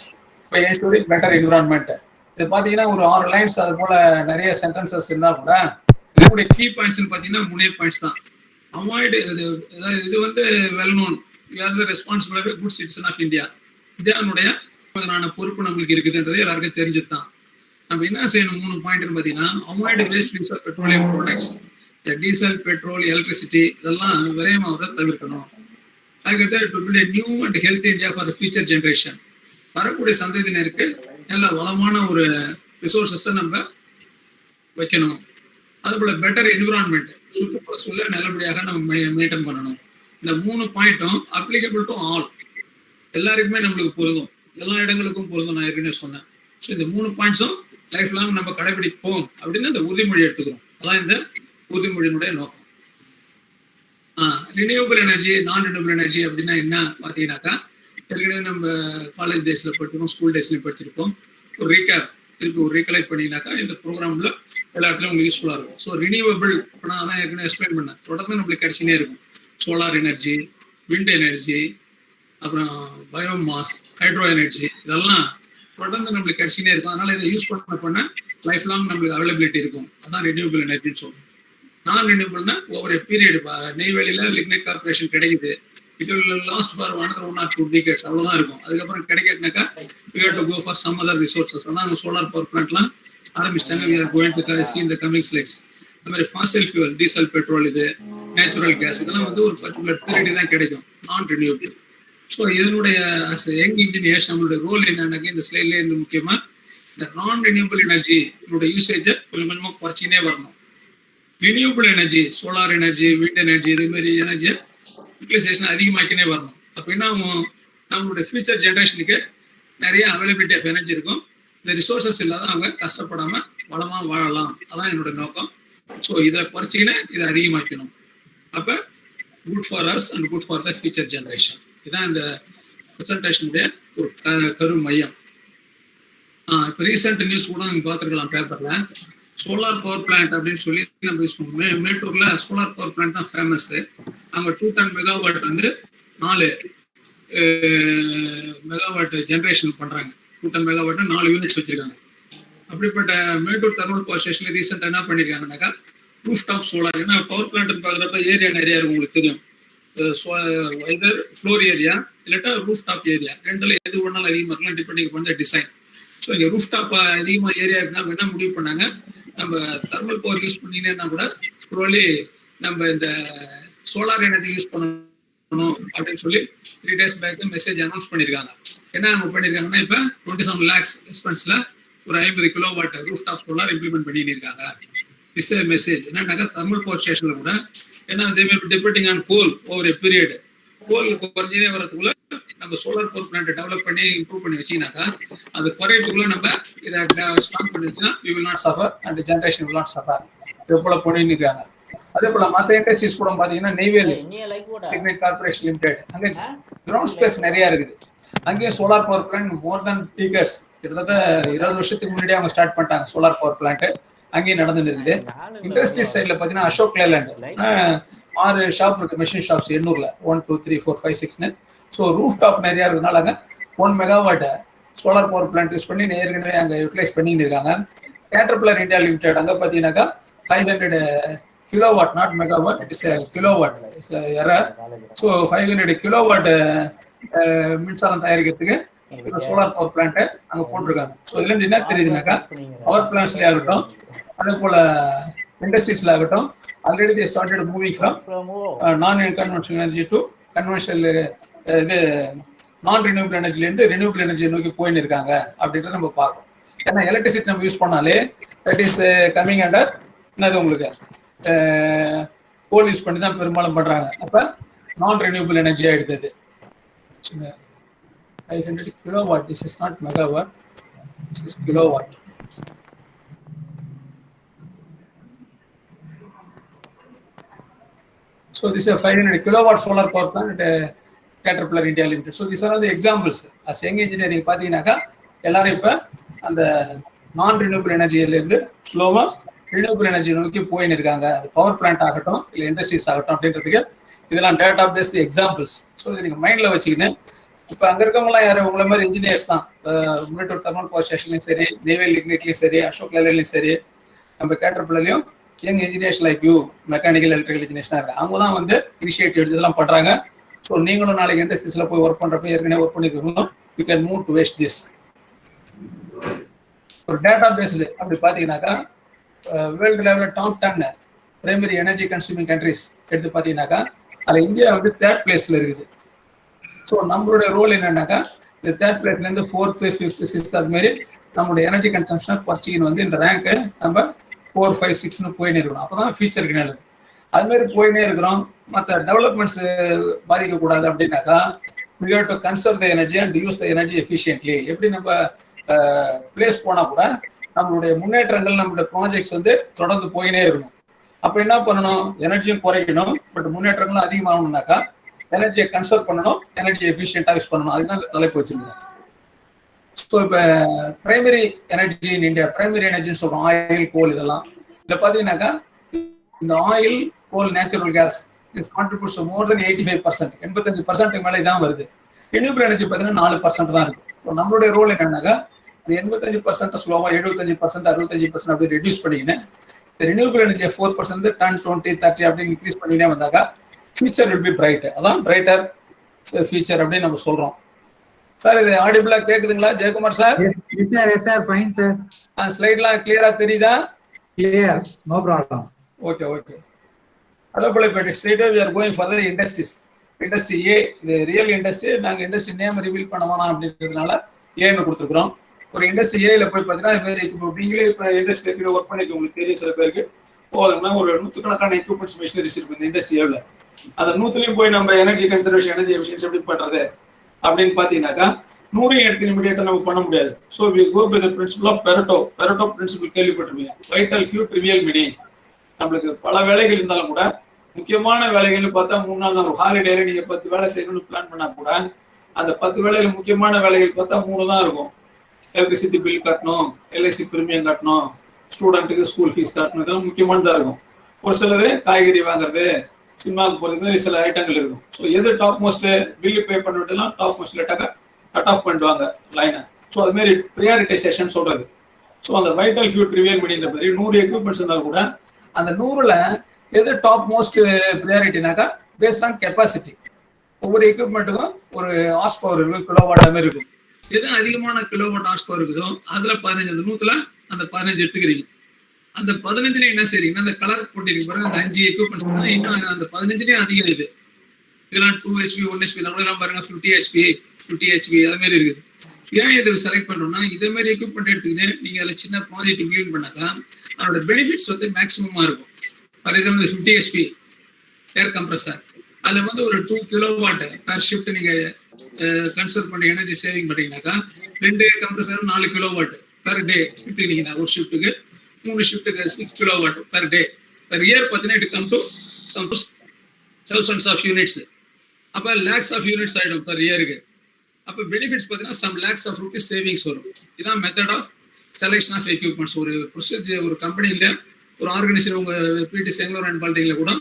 by ensuring better environment. இது பார்த்தீங்கன்னா ஒரு 6 lines, அது போல நிறைய sentences இருந்தால் கூட இதனுடைய key பாயிண்ட்ஸ்ன்னு பார்த்தீங்கன்னா 3 பாயிண்ட்ஸ் தான். அவாய்டு இது வந்து well known, you are the responsible good citizen of India. இதே அதனுடைய பொறுப்பு நம்மளுக்கு இருக்குதுன்றது எல்லாருக்கும் தெரிஞ்சது தான். நம்ம என்ன செய்யணும்? 3 பாயிண்ட்னு பார்த்தீங்கன்னா, avoid waste use of petroleum products, diesel, petrol, electricity, இதெல்லாம் விரயமாவதை தவிர்க்கணும். அதுக்கடுத்து to build a new and healthy India for the future generation. வரக்கூடிய சந்ததியினருக்கு நல்ல வளமான ஒரு ரிசோர்ஸஸை நம்ம வைக்கணும். அதுபோல் பெட்டர் என்விரான்மெண்ட், சுற்றுப்புற சூழலை நல்லபடியாக நம்ம மெயின்டைன் பண்ணணும். இந்த 3 பாயிண்ட்டும் அப்ளிகபிள் டு ஆல், எல்லாருக்குமே நம்மளுக்கு பொருந்தும், எல்லா இடங்களுக்கும் பொருந்தும். நான் ஏற்கனவே சொன்னேன். ஸோ இந்த 3 பாயிண்ட்ஸும் லைஃப் லாங் நம்ம கடைபிடிப்போம் அப்படின்னு இந்த உறுதிமொழி எடுத்துக்கிறோம். அதான் இந்த உறுதிமொழியினுடைய நோக்கம். ரினியூவபிள் எனர்ஜி, நான் ரினியூவபிள் எனர்ஜி அப்படின்னா என்ன பார்த்தீங்கன்னாக்கா, ஏற்கனவே நம்ம காலேஜ் டேஸில் படிச்சிருக்கோம், ஸ்கூல் டேஸ்லையும் படிச்சிருக்கோம். ஒரு ரீகேப் திருப்பி ஒரு ரீகலெக்ட் பண்ணிங்கனாக்கா இந்த ப்ரோக்ராமில் எல்லா இடத்துலையும் உங்களுக்கு யூஸ்ஃபுல்லாக இருக்கும். ஸோ ரினியூவபிள் இப்போ நான் தான் ஏற்கனவே எக்ஸ்பிளைன் பண்ணேன், தொடர்ந்து நம்மளுக்கு கிடைச்சினே இருக்கும். சோலார் எனர்ஜி, விண்ட் எனர்ஜி, அப்புறம் பயோமாஸ், ஹைட்ரோ எனர்ஜி, இதெல்லாம் தொடர்ந்து நம்மளுக்கு கிடைச்சினே இருக்கும். அதனால இதை யூஸ் பண்ண லைஃப் லாங் நம்மளுக்கு அவைலபிலிட்டி இருக்கும். அதான் ரினியூவபிள் எனர்ஜின்னு சொல்லுவோம். நான் ரினியூவபிள்னா ஓவர் எ பீரியட். நெய்வேலியில் லிக்னைட் கார்பரேஷன் கிடைக்குது, it will last for 1 or 2 decades, அவ்வளோதான் இருக்கும். அதுக்கப்புறம் கிடைக்கனாக்கா we have to go for some other resources. அதான் சோலார் பவர் பிளான்ட்லாம் ஆரம்பிச்சிட்டாங்க. we are going to see in the coming slides. இந்த மாதிரி ஃபாசில் ஃபியூவல், டீசல், பெட்ரோல், இது நேச்சுரல் கேஸ், இதெல்லாம் வந்து ஒரு பர்டிகுலர் பீரியட் தான் கிடைக்கும், நான் ரினியூவபிள். ஸோ இதனுடைய யங் இன்ஜினியர்ஸ் நம்மளுடைய ரோல் என்னன்னாக்கா இந்த ஸ்லைட்லேயே இருந்து முக்கியமாக இந்த நான் ரினியூவபிள் எனர்ஜி யூசேஜை கொஞ்சம் கொஞ்சமாக குறைச்சினே வரணும். Renewable energy, solar energy, wind energy, இதே மாதிரி எனர்ஜியை யூட்டிலைசேஷன் அதிகமாக்கினே வரணும். அப்போ என்ன ஆகும், நம்மளுடைய ஃபியூச்சர் ஜென்ரேஷனுக்கு நிறைய அவைலபிலிட்டி ஆஃப் எனர்ஜி இருக்கும். இந்த ரிசோர்ஸஸ் இல்லாத அவங்க கஷ்டப்படாமல் வளமாக வாழலாம். அதான் என்னோட நோக்கம். ஸோ இதை குறைச்சிக்கினே இதை அதிகமாக்கணும். அப்போ good for us and good for the future generation. இதுதான் இந்த ப்ரெசன்டேஷனுடைய ஒரு கரு மையம். இப்போ ரீசெண்ட் நியூஸ் கூட நீங்கள் பார்த்துருக்கலாம் பேப்பரில். சோலார் பவர் பிளான்ட் அப்படின்னு சொல்லி நம்ம யூஸ் பண்ணுவோம். மேட்டூரில் சோலார் பவர் பிளான்ட் தான் ஃபேமஸ்ஸு. அங்கே 210 மெகாவாட் வந்து 4 மெகாவாட் ஜென்ரேஷன் பண்ணுறாங்க. 210 மெகாவாட் 4 யூனிட்ஸ் வச்சுருக்காங்க. அப்படிப்பட்ட மேட்டூர் தெர்மல் பவர் ஸ்டேஷனில் ரீசெண்டாக என்ன பண்ணியிருக்காங்கன்னாக்கா ரூஃப் டாப் சோலார். ஏன்னா பவர் பிளான்ட்னு பார்க்குறப்ப ஏரியா நிறையா இருக்கும், உங்களுக்கு தெரியும். இதர் ஃப்ளோர் ஏரியா இல்லாட்டா ரூஃப் டாப் ஏரியா, ரெண்டில் எது ஒன்றாலும் அதிகமாக இருக்கலாம், டிபெண்டிங் பண்ண டிசைன். ஸோ இங்கே ரூஃப் டாப் அதிகமாக ஏரியா இருக்குன்னா என்ன முடிவு பண்ணாங்க, நம்ம தெர்மல் பவர் யூஸ் பண்ணினேன்னா கூட ப்ரோலி நம்ம இந்த சோலார் எனர்ஜி யூஸ் பண்ணணும் அப்படின்னு சொல்லி 3 days பேக் மெசேஜ் அனௌன்ஸ் பண்ணியிருக்காங்க. என்ன அவங்க பண்ணியிருக்காங்கன்னா இப்போ 27 lakhs எக்ஸ்பென்ஸில் ஒரு 50 kilowatt roof top solar implement பண்ணிட்டு இருக்காங்க. இஸ் ஏ மெசேஜ் என்னன்னாக்கா தெர்மல் பவர் ஸ்டேஷனில் கூட ஏன்னா depending on coal over a period, coal குறைஞ்சே வரதுக்குள்ள நம்ம சோலார் பவர் பிளான்ட் டெவலப் பண்ணி இம்ப்ரூவ் பண்ணி வச்சிங்கனாக்கா அது குறையத்துக்குள்ள நம்ம இதை ஸ்டார்ட் பண்ணி வச்சுன்னா we will not suffer and generation will not suffer. இது போல பண்ணிட்டு இருக்காங்க. அதே போல மற்ற இண்டஸ்ட்ரீஸ் கூட பார்த்தீங்கன்னா நெய்வேலி லிக்னைட் கார்பரேஷன் லிமிடெட், அங்கே கிரவுண்ட் ஸ்பேஸ் நிறைய இருக்குது. அங்கேயும் சோலார் பவர் பிளான்ட் மோர் தென் டீகர்ஸ், கிட்டத்தட்ட 20 வருஷத்துக்கு முன்னாடியே அவங்க ஸ்டார்ட் பண்ணிட்டாங்க சோலார் பவர் பிளான்ட். அங்கேயும் நடந்துட்டு இருக்குது. இண்டஸ்ட்ரீஸ் சைடில் பார்த்தீங்கன்னா அசோக் லேலண்ட் 6 ஷாப் இருக்கு, மெஷின் ஷாப்ஸ் எண்ணூர்ல 1 2 3 4 5 6ன்னு. ஸோ ரூஃப் டாப் நிறையா இருக்கிறதுனால அங்கே 1 megawatt solar power plant use பண்ணி ஏற்கனவே அங்கே யூட்டிலைஸ் பண்ணிட்டு இருக்காங்க. கேட்டர்பில்லர் இந்தியா லிமிடெட் அங்கே பார்த்தீங்கன்னாக்கா 500 kilowatt, not megawatt, it's kilowatt, it's error. So 500 kilowatt மின்சாரம் தயாரிக்கிறதுக்கு சோலார் பவர் பிளான்ட்டை அங்கே போட்டிருக்காங்க. ஸோ இதுலேருந்து என்ன தெரியுதுனாக்கா பவர் பிளான்ட்ஸ்லேயே ஆகட்டும், அதே போல இண்டஸ்ட்ரீஸ்ல ஆகட்டும், already they started moving from நான் கன்வென்ஷனல் எனர்ஜி டு கன்வென்ஷனல் இது நான் ரினியூவபிள் எனர்ஜிலேருந்து ரினியூவபிள் எனர்ஜி நோக்கி போயின்னு இருக்காங்க அப்படின்றத நம்ம பார்க்கணும். ஏன்னா எலக்ட்ரிசிட்டி நம்ம யூஸ் பண்ணாலே தட் இஸ் கம்மிங் அண்டர் என்னது உங்களுக்கு கோல் யூஸ் பண்ணி தான் பெரும்பாலும் பண்றாங்க. அப்போ நான் ரினியூவபிள் எனர்ஜியாக எடுத்தது 500 kilowatt. This is not megawatt, this is kilowatt. So this is a 500 kilowatt solar power plant at Caterpillar India Limited. So these are all the examples. As young engineering பார்த்தீங்கன்னாக்கா எல்லாரும் இப்போ அந்த நான் ரினியூவபிள் எனர்ஜியிலேருந்து ஸ்லோவாக renewable energy நோக்கி போயின்னு இருக்காங்க. அது பவர் பிளான்ட் ஆகட்டும் இல்லை இண்டஸ்ட்ரீஸ் ஆகட்டும் அப்படின்றதுக்கு இதெல்லாம் டேட்டா பேஸ்ட் எக்ஸாம்பிள்ஸ். ஸோ இதை நீங்கள் மைண்டில் வச்சுக்கின்னு இப்போ அங்கே இருக்கவங்களாம் யாரும் உங்களை மாதிரி இன்ஜினியர்ஸ் தான். மேட்டூர் தெர்மல் பவர் ஸ்டேஷன்லையும் சரி, நெய்வேலி லிக்னைட்லையும் சரி, அசோக் லேலண்ட்லையும் சரி, நம்ம கேட்டர்பில்லர்லையும் young engineers like you, mechanical electrical engineers தான் இருக்காங்க. அவங்க தான் வந்து இனிஷியேட்டிவ் எடுத்ததெல்லாம் பண்ணுறாங்க. ஸோ நீங்களும் நாளைக்கு இண்டஸ்ட்ரீஸில் போய் ஒர்க் பண்ணுறப்ப ஏற்கனவே ஒர்க் பண்ணிருக்கணும். You can move to waste this. ஒரு டேட்டா பேஸ்டு அப்படி பார்த்தீங்கன்னாக்கா வேர்ல்டு லெவலில் top 10 primary energy consuming countries எடுத்து பார்த்தீங்கன்னாக்கா அதில் இந்தியா வந்து 3rd பிளேஸில் இருக்குது. ஸோ நம்மளுடைய ரோல் என்னன்னாக்கா இந்த 3rd பிளேஸ்லேருந்து 4th 5th 6th அது மாதிரி நம்மளுடைய எனர்ஜி கன்சம்ஷனை ஃபர்ஸ்ட் வந்து இந்த ரேங்க்கு நம்ம 4 5 6ன்னு போயினே இருக்கணும். அப்போ தான் ஃபியூச்சருக்கு நல்லது. அதுமாரி போயினே இருக்கிறோம். மற்ற டெவலப்மெண்ட்ஸ் பாதிக்கக்கூடாது அப்படின்னாக்கா we have to conserve the energy and use the energy efficiently. எப்படி நம்ம பிளேஸ் போனால் கூட நம்மளுடைய முன்னேற்றங்கள் நம்மளுடைய ப்ராஜெக்ட்ஸ் வந்து தொடர்ந்து போயினே இருக்கணும். அப்போ என்ன பண்ணணும், எனர்ஜியும் குறைக்கணும், பட் முன்னேற்றங்களும் அதிகமாகணும்னாக்கா எனர்ஜியை கன்சர்வ் பண்ணணும், எனர்ஜி எஃபிஷியன்டா யூஸ் பண்ணணும். அதுதான் தலைப்பு வச்சிருக்கோம். ஸோ இப்போ primary energy in India, primary எனர்ஜின்னு சொல்றோம், ஆயில், கோல் இதெல்லாம். இதில் பார்த்தீங்கன்னாக்கா இந்த oil, coal, natural gas is contributes more than 85%, 85% மேலே தான் வருது. ரினியூபிள் எனர்ஜி பார்த்தீங்கன்னா 4% தான் இருக்கு. இப்போ நம்மளுடைய ரோல் என்னன்னாக்கா இந்த 85% ஸ்லோவாக 75%, 65% அப்படி ரெடியூஸ் பண்ணிக்கினேன். இந்த ரினியூபிள் எனர்ஜியை 4%, 10, 20, 30 அப்படின்னு இன்க்ரீஸ் பண்ணினே வந்தாக்கா ஃபியூச்சர் வில் பி பிரைட். அதான் பிரைட்டர் ஃபியூச்சர் அப்படின்னு நம்ம சொல்றோம். சார் இது ஆடிபிளா கேக்குதுங்களா Jayakumar sir? Yes sir, fine sir. ஸ்லைட்லாம் கிளியரா தெரியுதா? Clear, no problem. Okay okay. அதே போல இப்போ straight we are going for the industries. Industry A, இது ரியல் இண்டஸ்ட்ரி. நாங்கள் இண்டஸ்ட்ரி நேம் ரிவீல் பண்ண வேணாம் அப்படின்றதுனால ஏன்னு கொடுத்துருக்குறோம். ஒரு இண்டஸ்ட்ரி ஏல போய் பார்த்தீங்கன்னா இது மாதிரி இப்போ நீங்களே இப்போ இண்டஸ்ட்ரி ஒர்க் பண்ணிக்க உங்களுக்கு தெரியும் சில பேருக்கு. போதுங்கன்னா ஒரு 100கணக்கான எக்யூப்மெண்ட்ஸ் மிஷினரிஸ் இருக்கு இந்த இண்டஸ்ட்ரி ஏவில். அந்த 100லையும் போய் நம்ம எனர்ஜி கன்சர்வேஷன், எனர்ஜி எஃபிஷியன்சி எப்படி பண்றது அப்படின்னு பார்த்தீங்கன்னாக்கா 100 எடுத்து இமிடியேட்டாக நம்ம பண்ண முடியாது. So we go by the principle of Pareto. Pareto principle கேள்விப்பட்டிருப்பீங்க. Vital few trivial many. நம்மளுக்கு பல வேலைகள் இருந்தாலும் கூட முக்கியமான வேலைகள்னு பார்த்தா 3 நாள் தான். ஒரு ஹாலிடேல நீங்க 10 வேலை செய்யணும்னு பிளான் பண்ணா கூட அந்த 10 வேலையில முக்கியமான வேலைகள் பார்த்தா 3 தான் இருக்கும். எலக்ட்ரிசிட்டி பில் கட்டணும், எல்ஐசி பிரீமியம் கட்டணும், ஸ்டூடெண்ட்டுக்கு ஸ்கூல் ஃபீஸ் கட்டணும், இதெல்லாம் முக்கியமானதாக இருக்கும். ஒரு சிலது காய்கறி வாங்குறது, சினிமாவுக்கு போகிறது, மாதிரி சில ஐட்டங்கள் இருக்கும். ஸோ எது டாப் மோஸ்ட் பில்லு பே பண்ணிட்டுலாம் டாப் மோஸ்ட் லேட்டாக கட் ஆஃப் பண்ணிடுவாங்க லைனை. ஸோ அது மாதிரி ப்ரியாரிட்டைசேஷன் சொல்றது. ஸோ அந்த வைட்டல் ஃபியூ ட்ரிவியல் மினின்ற மாதிரி 100 எக்யூப்மெண்ட்ஸ் இருந்தாலும் கூட அந்த 100ல் எது டாப் மோஸ்ட் ப்ரியாரிட்டினாக்கா பேஸ்ட் ஆன் கெப்பாசிட்டி. ஒவ்வொரு எக்யூப்மெண்ட்டுக்கும் ஒரு ஹார்ஸ் பவர் இருக்கும், கிலோவாட் மாதிரி இருக்கும். எது அதிகமான கிலோவாட் ஹார்ஸ் பவர் இருக்குதோ அதில் 15, அந்த 100ல் அந்த 15 எடுத்துக்கிறீங்க. அந்த 15ல என்ன செய்றீங்கன்னா அந்த கலர் போட்டிருக்கு பாருங்க, அந்த 5 எக்யூப்மெண்ட்ஸ் இன்னும் அந்த 15லேயும் அதிகம் இது. இதெல்லாம் 2 HP 1 HP நம்மளாம் பாருங்க 50 HP 50 HP அது மாதிரி இருக்குது. ஏன் இதை செலக்ட் பண்ணோம்னா இதே மாதிரி எக்யூப்மெண்ட் எடுத்துக்கிட்டு நீங்க அதில் சின்ன ப்ராஜெக்ட் இம்ப்ளிமெண்ட் பண்ணாக்கா அதோட பெனிஃபிட்ஸ் வந்து மேக்ஸிமமாக இருக்கும். For example 50 HP air compressor, அதில் வந்து ஒரு 2 கிலோவாட் பர் ஷிஃப்ட் நீங்க கன்சர்வ் பண்ணி எனர்ஜி சேவிங் பண்ணீங்கன்னாக்கா 2 கம்ப்ரஸர் 4 கிலோவாட் பர் டே எடுத்துக்கிட்டீங்கன்னா ஒரு ஷிஃப்ட்டுக்கு 3 ஷிஃப்ட்டுக்கு 6 kilowatt per day. Per year பார்த்தீங்கன்னா it come to some thousands of units. அப்போ லேக்ஸ் ஆஃப் யூனிட்ஸ் ஆகிடும் பர் இயருக்கு. அப்போ பெனிஃபிட்ஸ் பார்த்தீங்கன்னா some lakhs of rupees savings வரும். இதுதான் method of selection of equipments. ஒரு ப்ரொசீஜர், ஒரு கம்பெனியில் ஒரு ஆர்கனைசேஷன் உங்கள் பிடி செங்கலூர் அண்ட் பால்டிங்கில் கூட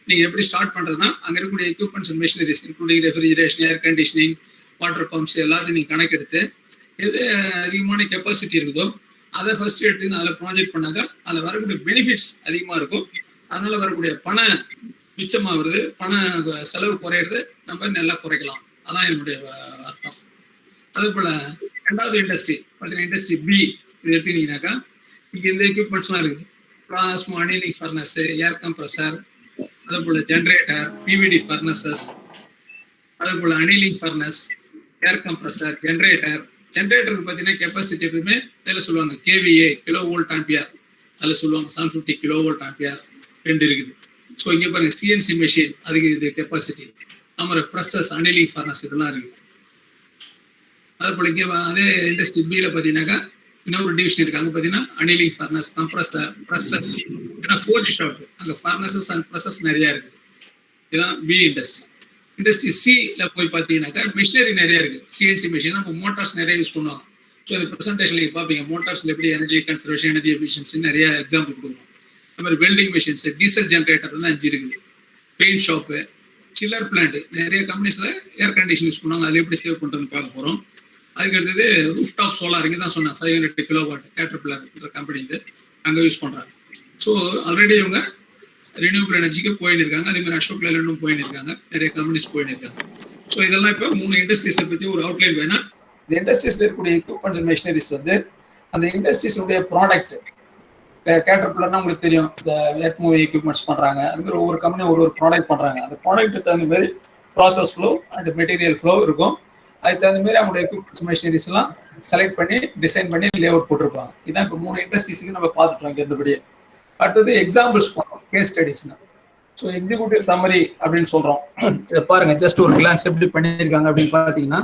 நீங்கள் எப்படி ஸ்டார்ட் பண்ணுறதுன்னா அங்கே இருக்கக்கூடிய equipments and machineries including refrigeration, air conditioning, water pumps எல்லாத்தையும் நீங்கள் கணக்கெடுத்து எது அதிகமான கெப்பாசிட்டி இருக்குதோ அதை ஃபர்ஸ்ட் எடுத்து அதில் ப்ராஜெக்ட் பண்ணாங்க. அதில் வரக்கூடிய பெனிஃபிட்ஸ் அதிகமாக இருக்கும். அதனால வரக்கூடிய பண மிச்சமாக வருது, பண செலவு குறையிறது நம்ம நல்லா குறைக்கலாம். அதான் என்னுடைய அர்த்தம். அதே போல் ரெண்டாவது இண்டஸ்ட்ரி பார்த்தீங்கன்னா இண்டஸ்ட்ரி பி இது எடுத்துக்கிட்டீங்கன்னாக்கா இங்கே இந்த எக்யூப்மெண்ட்ஸ்லாம் இருக்குது. Plasma annealing furnace, air compressor, அதே போல் ஜென்ரேட்டர், பிவிடி ஃபர்னஸஸ், அதே போல் annealing furnace, air compressor, generator. ஜென்ரேட்டருக்கு பார்த்தீங்கன்னா கெப்பாசிட்டி எப்பவுமே அதில் சொல்லுவாங்க கேவிஏ, கிலோ வோல்ட் ஆம்பியர், அதில் சொல்லுவாங்க 750 கிலோ வோல்ட் ஆம்பியர் 2 இருக்குது. ஸோ இங்கே பாருங்க சிஎன்சி மெஷின், அதுக்கு இது கெப்பாசிட்டி. நம்ம ப்ரெஸ்ஸஸ், அனீலிங் ஃபர்னஸ் இதெல்லாம் இருக்குது. அதே போல் இங்கே அதே இண்டஸ்ட்ரி பியில் பார்த்தீங்கன்னாக்கா இன்னொரு டிவிஷன் இருக்குது. அங்கே பார்த்தீங்கன்னா அனீலிங் ஃபர்னஸ், கம்ப்ரஸர், ப்ரெஸ்ஸஸ், ஏன்னா ஃபோர்ஜ் ஷாப் அங்கே ஃபர்னஸஸ் அண்ட் ப்ரெஸ்ஸஸ் நிறையா இருக்குது. இதுதான் பி இண்டஸ்ட்ரி. இண்டஸ்ட்ரி சியில் போய் பார்த்தீங்கன்னாக்கா மிஷினரி நிறைய இருக்குது. சிஎன்சி மிஷின், நம்ம மோட்டார்ஸ் நிறைய யூஸ் பண்ணுவாங்க. ஸோ இந்த ப்ரெசன்டேஷன் நீங்கள் பார்ப்பீங்க மோட்டார்ஸில் எப்படி எனர்ஜி கன்சர்வேஷன், எனர்ஜி எஃபிஷியன்சி நிறைய எக்ஸாம்பிள் கொடுக்கணும். அது மாதிரி வெல்டிங் மிஷின்ஸ், டீசல் ஜென்ரேட்டர் வந்து 5 இருக்குது. பெயிண்ட் ஷாப்பு, சில்லர் பிளான்ட், நிறைய கம்பெனிஸில் ஏர் கண்டிஷன் யூஸ் பண்ணுவாங்க. அதில் எப்படி சேவ் பண்ணுறதுன்னு பார்க்க போகிறோம். அதுக்கு அடுத்தது ரூஃப் டாப் சோலார், இங்கே தான் சொன்னேன் 500 கிலோவாட் கேட்டர்பில்லர் கம்பெனி இது அங்கே யூஸ் பண்ணுறாங்க. ஸோ ஆல்ரெடி இவங்க ரினியூபிள் எனர்ஜிக்கு போயின்னு இருக்காங்க. அதே மாதிரி அசோக் லேலண்டும் போயின்னு இருக்காங்க, நிறைய கம்பெனிஸ் போயின்னு இருக்காங்க. ஸோ இதெல்லாம் இப்போ 3 இண்டஸ்ட்ரீஸை பற்றி ஒரு அவுட்லைன் வேணா. இந்த இண்டஸ்ட்ரீஸில் இருக்கக்கூடிய எக்யூப்மெண்ட்ஸ் அண்ட் மிஷினரிஸ் வந்து அந்த இண்டஸ்ட்ரீஸுடைய ப்ராடக்ட். கேட்டர்பில்லர்னா உங்களுக்கு தெரியும், இந்த எர்த் மூவிங் எக்யூப்மெண்ட்ஸ் பண்ணுறாங்க. அது மாதிரி ஒவ்வொரு கம்பெனியும் ஒரு ப்ராடக்ட் பண்ணுறாங்க. அந்த ப்ராடக்ட்டுக்கு தகுந்த மாதிரி process flow and material flow இருக்கும். அதுக்கு தகுந்த மாதிரி அவங்களுடைய எக்யூப்மெண்ட்ஸ் மிஷினரிஸ் எல்லாம் செலக்ட் பண்ணி டிசைன் பண்ணி லே அவுட் போட்டிருப்பாங்க. இதான் இப்போ 3 இண்டஸ்ட்ரீஸுக்கு நம்ம பார்த்துட்டோம் இங்கே இருந்தபடியே. அடுத்தது எக்ஸாம்பிள்ஸ் பண்ணுறோம், கேஸ் ஸ்டடிஸ்னா. ஸோ எக்ஸிக்யூட்டிவ் சம்மரி அப்படின்னு சொல்கிறோம். இதை பாருங்க, ஜஸ்ட் ஒரு கிளான்ஸ் எப்படி பண்ணியிருக்காங்க அப்படின்னு பார்த்தீங்கன்னா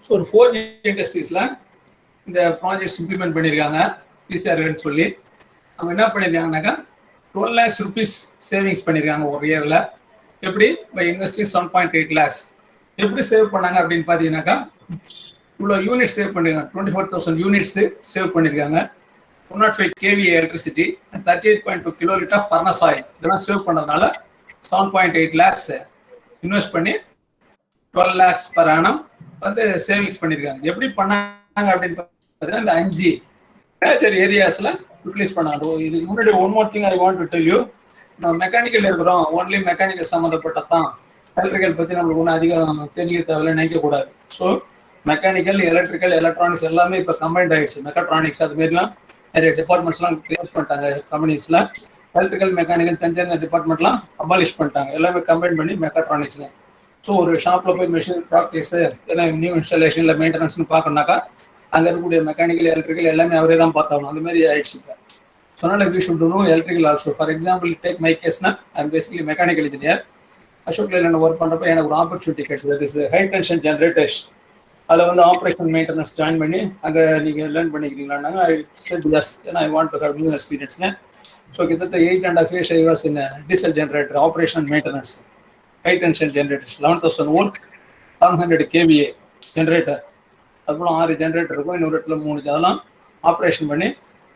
ஸோ ஒரு 4 இண்டஸ்ட்ரீஸில் இந்த ப்ராஜெக்ட்ஸ் இம்ப்ளிமெண்ட் பண்ணியிருக்காங்க பிசிஆர்னு சொல்லி. அவங்க என்ன பண்ணியிருக்காங்கனாக்கா 12 lakhs rupees சேவிங்ஸ் பண்ணியிருக்காங்க ஒரு இயரில். எப்படி? By investing 7.8 lakhs. எப்படி சேவ் பண்ணாங்க அப்படின்னு பார்த்தீங்கன்னாக்கா இவ்வளோ யூனிட் சேவ் பண்ணியிருக்காங்க. 24,000 யூனிட்ஸ் சேவ் பண்ணியிருக்காங்க. 105 kVA electricity, 38.2 kiloliter furnace oil இதெல்லாம் சேவ் பண்ணதுனால 7.8 lakhs இன்வெஸ்ட் பண்ணி 12 lakhs per annum வந்து சேவிங்ஸ் பண்ணியிருக்காங்க. எப்படி பண்ணாங்க அப்படின்னு பார்த்தீங்கன்னா இந்த 5 மேஜர் ஏரியாஸில் யூட்டிலைஸ் பண்ணாங்க. இதுக்கு முன்னாடி one more thing I want to tell you. நம்ம மெக்கானிக்கல் இருக்கிறோம், ஒன்லி மெக்கானிக்கல் சம்மந்தப்பட்டதான், எலக்ட்ரிக்கல் பற்றி நம்மளுக்கு ஒன்றும் அதிகம் தெரிஞ்சுக்க தேவையில்லை நினைக்கக்கூடாது. ஸோ மெக்கானிக்கல், எலக்ட்ரிக்கல், எலக்ட்ரானிக்ஸ் எல்லாமே இப்போ கம்பைன்ட் ஆகிடுச்சு. மெக்காட்ரானிக்ஸ் அது மாரிலாம் நிறைய டிபார்ட்மெண்ட்ஸ்லாம் கிரியேட் பண்ணிட்டாங்க கம்பெனிஸில். எலக்ட்ரிக்கல், மெக்கானிக்கல் தனித்தனி டிபார்ட்மெண்ட்லாம் அபாலிஷ் பண்ணிட்டாங்க, எல்லாமே கம்பைன் பண்ணி மெக்காட்ரானிக்ஸ் தான். ஸோ ஒரு ஷாப்பில் போய் மிஷின் ப்ராக்டிஸு எல்லாம் நியூ இன்ஸ்டாலேஷன் இல்லை மெயின்டெனன்ஸ்னு பார்க்கணுனாக்கா அங்கே இருக்கக்கூடிய மெக்கானிக்கல், எலக்ட்ரிக்கல் எல்லாமே அவரே தான் பார்த்தாகணும். அந்த மாதிரி ஆயிடுச்சு இப்போ. ஸோ அதனால் we should know electrical also. For example take my கேஸ்னா I'm basically mechanical engineer. Ashok Leyland work பண்ணுறப்ப எனக்கு ஒரு ஆப்பர்ச்சுனிட்டி கிடைச்சது. That is high tension generators. அதில் வந்து ஆப்ரேஷன் மெயின்டெனன்ஸ் ஜாயின் பண்ணி அங்கே நீங்கள் லேர்ன் பண்ணிக்கிறீங்களான்னாங்க. ஐ செட் எஸ், ஏன்னா I want to have new எக்ஸ்பீரியன்ஸ்னு. ஸோ கிட்டத்தட்ட 8.5 years I was in diesel generator operation maintenance, high tension generators, 11,000 volts 700 kVA generator. அதுபோல் 6 ஜென்ரேட்டர் இருக்கும், இன்னொரு இடத்துல 3. அதெல்லாம் ஆப்ரேஷன் பண்ணி